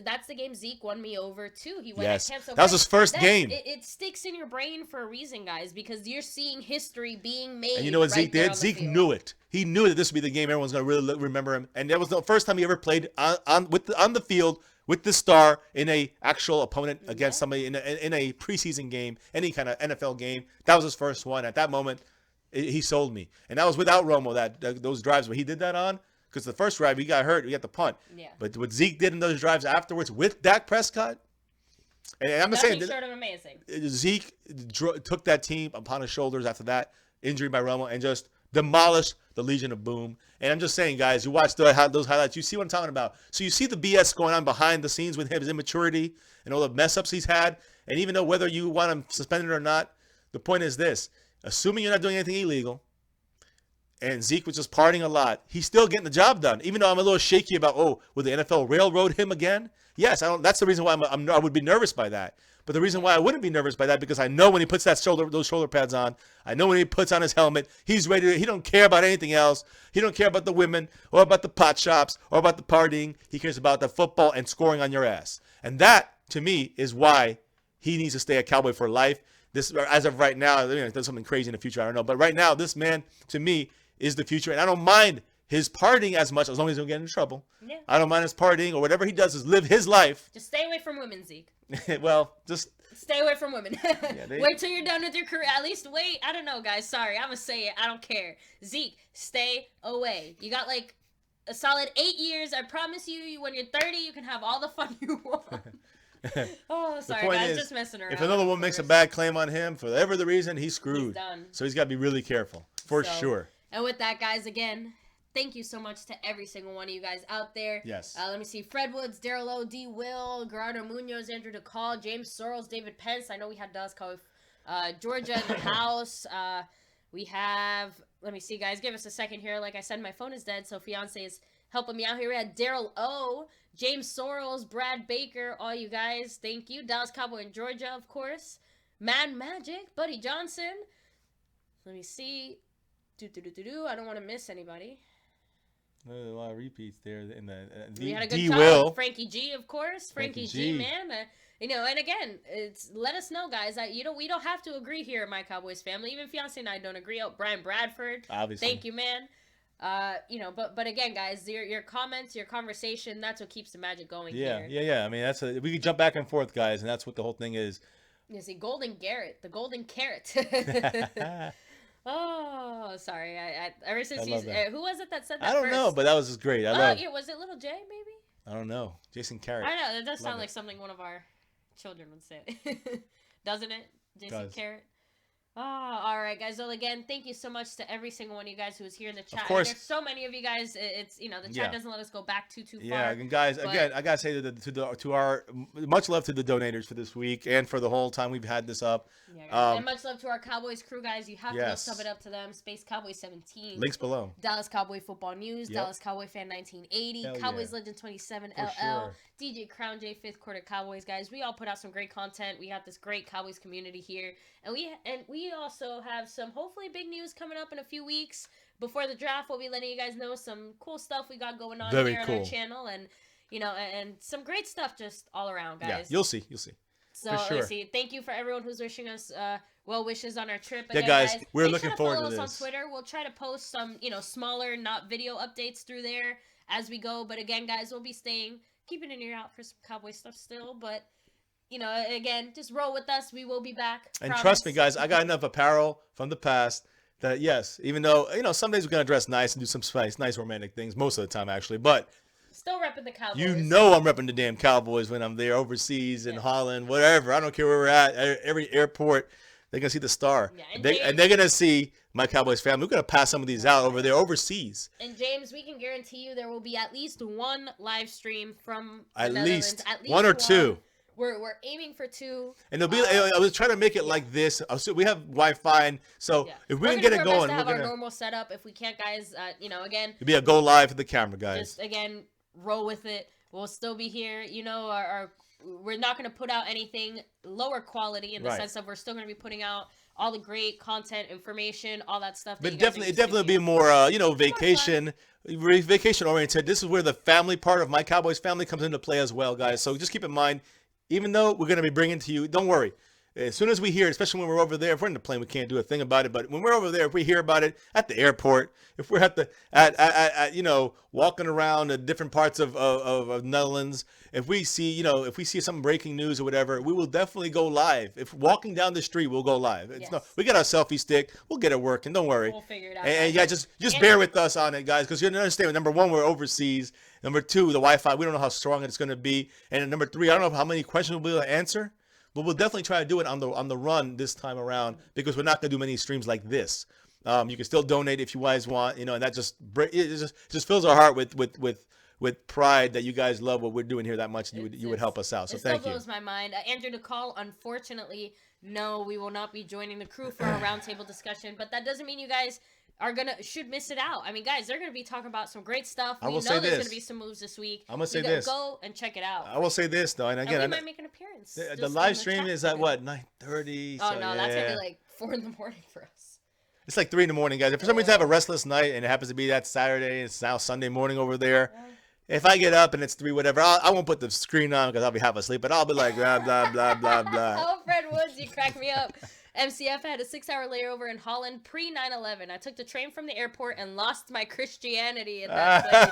that's the game Zeke won me over too." He went at Cam. So that was his first game. It sticks in your brain for a reason, guys, because you're seeing history being made. And you know what Zeke did? Zeke knew it. He knew that this would be the game everyone's going to really remember him. And that was the first time he ever played on the field with the star in a actual opponent against somebody in a preseason game, any kind of NFL game. That was his first one. At that moment, he sold me. And that was without Romo, those drives where he did that on. Because the first drive, he got hurt. He got the punt. Yeah. But what Zeke did in those drives afterwards with Dak Prescott, and I'm not saying short of amazing. Zeke took that team upon his shoulders after that injury by Romo and just demolished the Legion of Boom. And I'm just saying, guys, you watch those highlights, you see what I'm talking about. So you see the BS going on behind the scenes with him, his immaturity and all the mess ups he's had. And even though whether you want him suspended or not, the point is this: assuming you're not doing anything illegal, and Zeke was just partying a lot, he's still getting the job done. Even though I'm a little shaky about, will the NFL railroad him again? Yes, that's the reason why I would be nervous by that. But the reason why I wouldn't be nervous by that, because I know when he puts those shoulder pads on, I know when he puts on his helmet, he's ready. He don't care about anything else. He don't care about the women or about the pot shops or about the partying. He cares about the football and scoring on your ass. And that, to me, is why he needs to stay a Cowboy for life. This, as of right now, if there's something crazy in the future, I don't know. But right now, this man, to me, is the future. And I don't mind his partying as much, as long as he don't get in trouble. Yeah. I don't mind his partying, or whatever he does is live his life. Just stay away from women, Zeke. Well, just stay away from women. They... Wait till you're done with your career. At least wait. I don't know, guys. Sorry, I'm gonna say it. I don't care. Zeke, stay away. You got like a solid 8 years. I promise you, when you're 30, you can have all the fun you want. Oh, sorry, guys. Just messing around. If another woman makes a bad claim on him, for whatever the reason, he's screwed. He's done. So he's got to be really careful, for sure. And with that, guys, again, thank you so much to every single one of you guys out there. Yes. Let me see. Fred Woods, Daryl O, D. Will, Gerardo Munoz, Andrew DeCall, James Sorrells, David Pence. I know we had Dallas Cowboys, Georgia in the house. We have, let me see, guys. Give us a second here. Like I said, my phone is dead, so fiance is helping me out here. We had Daryl O, James Sorrells, Brad Baker, all you guys. Thank you. Dallas Cowboy in Georgia, of course. Mad Magic, Buddy Johnson. Let me see. I don't want to miss anybody. A lot of repeats there in the we had a good D job. Will. Frankie G, of course. Frankie G, man. And again, let us know, guys. We don't have to agree here at My Cowboys Family. Even fiance and I don't agree. Oh, Brian Bradford. Obviously. Thank you, man. But again, guys, your comments, your conversation, that's what keeps the magic going here. Yeah. I mean, we can jump back and forth, guys, and that's what the whole thing is. You see, Golden Garrett, the Golden Carrot. Oh, sorry. I ever since who was it that said that? I don't know, but that was just great. Was it Little J, maybe? I don't know. Jason Carrot. I know, it does sound like something one of our children would say. Doesn't it? Jason Carrot. Oh, all right, guys. Well, again, thank you so much to every single one of you guys who was here in the chat. Of course. And there's so many of you guys. It's the chat doesn't let us go back too far. Yeah, and guys, again, I gotta say to our much love to the donators for this week and for the whole time we've had this up. Yeah, and much love to our Cowboys crew, guys. You have to go sub it up to them. Space Cowboy 17. Links below. Dallas Cowboy Football News. Dallas Cowboy Fan 1980. Hell Cowboys Legend 27 for LL. Sure. DJ Crown J 5th Quarter Cowboys, guys. We all put out some great content. We got this great Cowboys community here, and we also have some hopefully big news coming up in a few weeks before the draft. We'll be letting you guys know some cool stuff we got going on here on our channel, and and some great stuff just all around, guys. Yeah, you'll see. So for sure. let's see. Thank you for everyone who's wishing us well wishes on our trip. Again, guys, we're looking forward to this. Follow us on Twitter. We'll try to post some smaller, not video updates through there as we go. But again, guys, we'll be keeping an ear out for some Cowboy stuff still, but again, just roll with us. We will be back. And trust me, guys, I got enough apparel from the past that yes, even though some days we're gonna dress nice and do some nice romantic things most of the time actually, but still repping the Cowboys. I'm repping the damn Cowboys when I'm there overseas in Holland, whatever. I don't care where we're at. Every airport, they're gonna see the star, and they're gonna see My Cowboys Family. We're gonna pass some of these out over there overseas. And James, we can guarantee you there will be at least one live stream from at the least Netherlands. one or two. We're aiming for 2. And it'll be. I was trying to make it like this. So we have Wi-Fi, and so if we can get it going, we're gonna have our normal setup. If we can't, guys, again, it'll be a go live for the camera, guys. Just again, roll with it. We'll still be here. We're not going to put out anything lower quality in the sense that we're still going to be putting out all the great content, information, all that stuff. But it definitely be more, vacation oriented. This is where the family part of My Cowboys Family comes into play as well, guys. So just keep in mind, even though we're going to be bringing to you, don't worry. As soon as we hear it, especially when we're over there, if we're in the plane, we can't do a thing about it. But when we're over there, if we hear about it at the airport, if we're walking around the different parts of Netherlands, if we see some breaking news or whatever, we will definitely go live. If walking down the street, we'll go live. We got our selfie stick. We'll get it working. Don't worry. We'll figure it out. And just bear with us on it, guys, because you understand. Number one, we're overseas. Number two, the Wi-Fi. We don't know how strong it's going to be. And number three, I don't know how many questions we'll be able to answer. But we'll definitely try to do it on the run this time around because we're not going to do many streams like this. You can still donate if you guys want, and that just fills our heart with pride that you guys love what we're doing here that much. And you would help us out. So thank you. It still blows my mind. Andrew DeCall, unfortunately, no, we will not be joining the crew for a roundtable discussion. But that doesn't mean you guys should miss it out. I mean, guys, they're gonna be talking about some great stuff. I will know say there's this. gonna be some moves this week. I'm gonna say this. Go and check it out. I will say this though, and again, we might make an appearance. The live stream is at what 9:30. Oh so no, that's gonna be like 4 in the morning for us. It's like 3 in the morning, guys. If for some reason I have a restless night and it happens to be that Saturday, it's now Sunday morning over there. If I get up and it's 3, whatever, I won't put the screen on because I'll be half asleep. But I'll be like blah blah blah blah blah. Oh, Fred Woods, you crack me up. MCF had a 6-hour layover in Holland pre 9/11. I took the train from the airport and lost my Christianity at that place.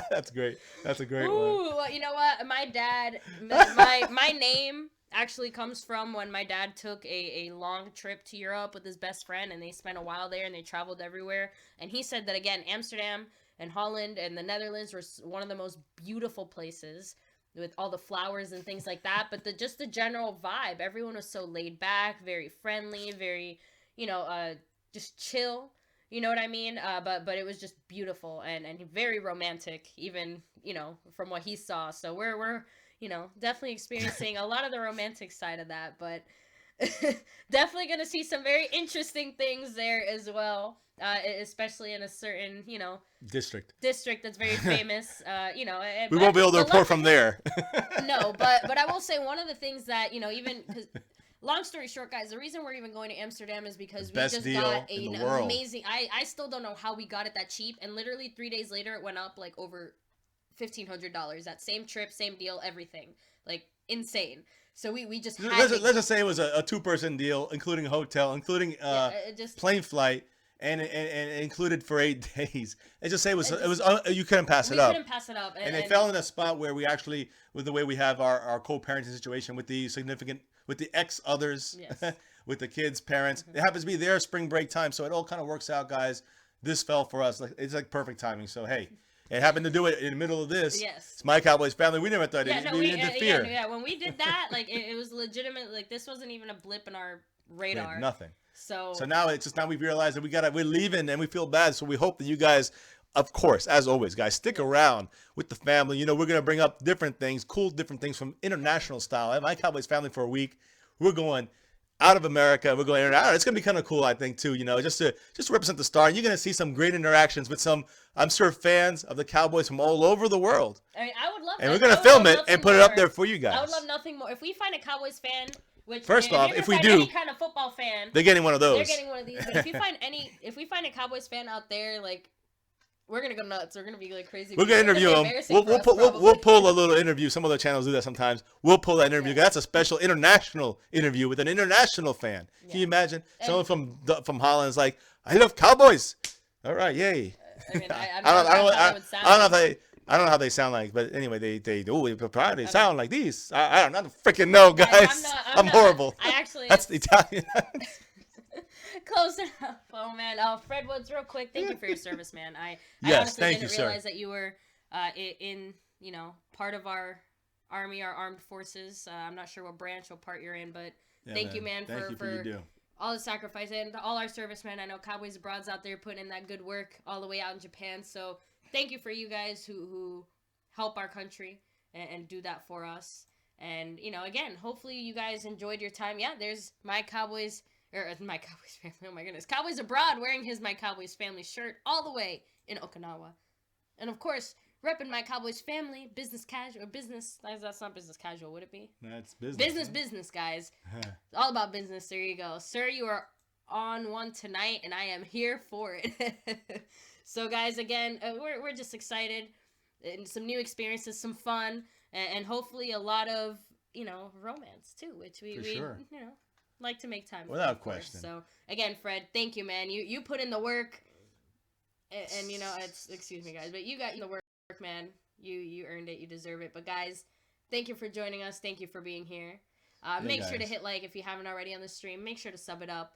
That's great. That's a great one. Ooh, well, you know what? My dad, my name actually comes from when my dad took a long trip to Europe with his best friend, and they spent a while there and they traveled everywhere. And he said that again, Amsterdam and Holland and the Netherlands were one of the most beautiful places with all the flowers and things like that. But just the general vibe, everyone was so laid back, very friendly, very, just chill. You know what I mean? But it was just beautiful and very romantic, even, from what he saw. So we're definitely experiencing a lot of the romantic side of that, but definitely going to see some very interesting things there as well. Especially in a certain, district that's very famous, we won't be able to report from there. No, but I will say one of the things that, even because, long story short, guys, the reason we're even going to Amsterdam is because we just got an amazing, I still don't know how we got it that cheap, and literally 3 days later it went up like over $1,500. That same trip, same deal, everything, like insane. So we just had let's just say it was a 2-person deal, including hotel, including plane flight. And included for 8 days. They just say it was you couldn't pass it up. We couldn't pass it up. And they fell in a spot where we actually, with the way we have our co-parenting situation with the ex-others, yes. With the kids' parents. It happens to be their spring break time, so it all kind of works out, guys. This fell for us. It's like perfect timing. So, hey, it happened to do it in the middle of this. Yes. It's my Cowboys family. We never thought it would interfere. Yeah, when we did that, like, it was legitimate. Like, this wasn't even a blip in our radar. Nothing. So now we realize that we're leaving and we feel bad. So we hope that you guys, of course, as always, guys, stick around with the family. We're going to bring up different things from international style. I have my Cowboys family for a week. We're going out of America. We're going out. It's going to be kind of cool, I think, too, just to represent the star. And you're going to see some great interactions with some, I'm sure, fans of the Cowboys from all over the world. I mean, I would love and we're going to film it and put it up there for you guys. I would love nothing more. If we find a Cowboys fan, which, first off, if we do, any kind of football fan, they're getting one of those. They're getting one of these. But if we find a Cowboys fan out there, like, we're gonna go nuts. We're gonna be like crazy. We're gonna interview them. We'll pull a little interview. Some other channels do that sometimes. We'll pull that interview. Yeah. That's a special international interview with an international fan. Yeah. Can you imagine? Someone from Holland is like, "I love Cowboys." All right, yay. I don't know how they sound like, but anyway, they probably sound like these. I don't freaking know, guys. I'm horrible. That's the Italian. Close enough. Oh man. Oh, Fred Woods, real quick. Thank you for your service, man. I honestly didn't realize that you were in part of our army, our armed forces. I'm not sure what branch or part you're in, but thank you, man, for all the sacrifice and all our servicemen. I know Cowboys Abroad's out there putting in that good work all the way out in Japan. So thank you for you guys who help our country and do that for us. And, again, hopefully you guys enjoyed your time. Yeah, there's my Cowboys family. Oh, my goodness. Cowboys Abroad wearing his My Cowboys Family shirt all the way in Okinawa. And, of course, repping my Cowboys family, business casual, or business. That's not business casual, would it be? That's business. Business, guys. It's all about business. There you go. Sir, you are on one tonight, and I am here for it. So, guys, again, we're just excited. And some new experiences, some fun, and hopefully a lot of, romance, too, which we like to make time for. Without question. So, again, Fred, thank you, man. You put in the work, and it's, excuse me, guys, but you got the work, man. You earned it. You deserve it. But, guys, thank you for joining us. Thank you for being here. Make sure to hit like if you haven't already on the stream. Make sure to sub it up.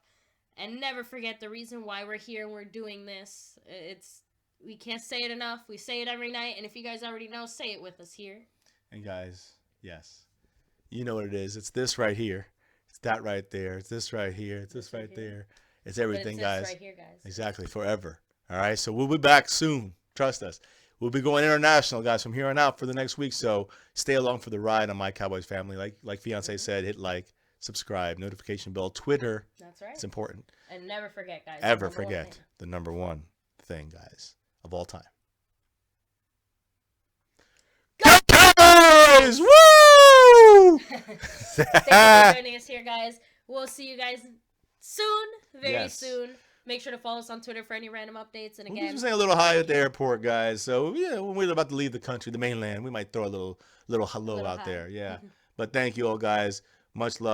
And never forget the reason why we're here and we're doing this. We can't say it enough. We say it every night. And if you guys already know, say it with us here. And, guys, yes. You know what it is. It's this right here. It's that right there. It's this right here. It's this right there. It's everything, guys. Right here, guys. Exactly. Forever. All right. So we'll be back soon. Trust us. We'll be going international, guys, from here on out for the next week. So stay along for the ride on My Cowboys Family. Like Fiance said, hit like, subscribe, notification bell, Twitter. That's right. It's important. And never forget, guys. Ever forget the number one thing, guys, of all time. Go Cowboys! Woo! Thank you for joining us here, guys. We'll see you guys soon, very soon. Make sure to follow us on Twitter for any random updates. And again, we're saying a little hi at the airport, guys. So yeah, when we're about to leave the country, the mainland, we might throw a little hello out there. Yeah. But thank you all, guys. Much love.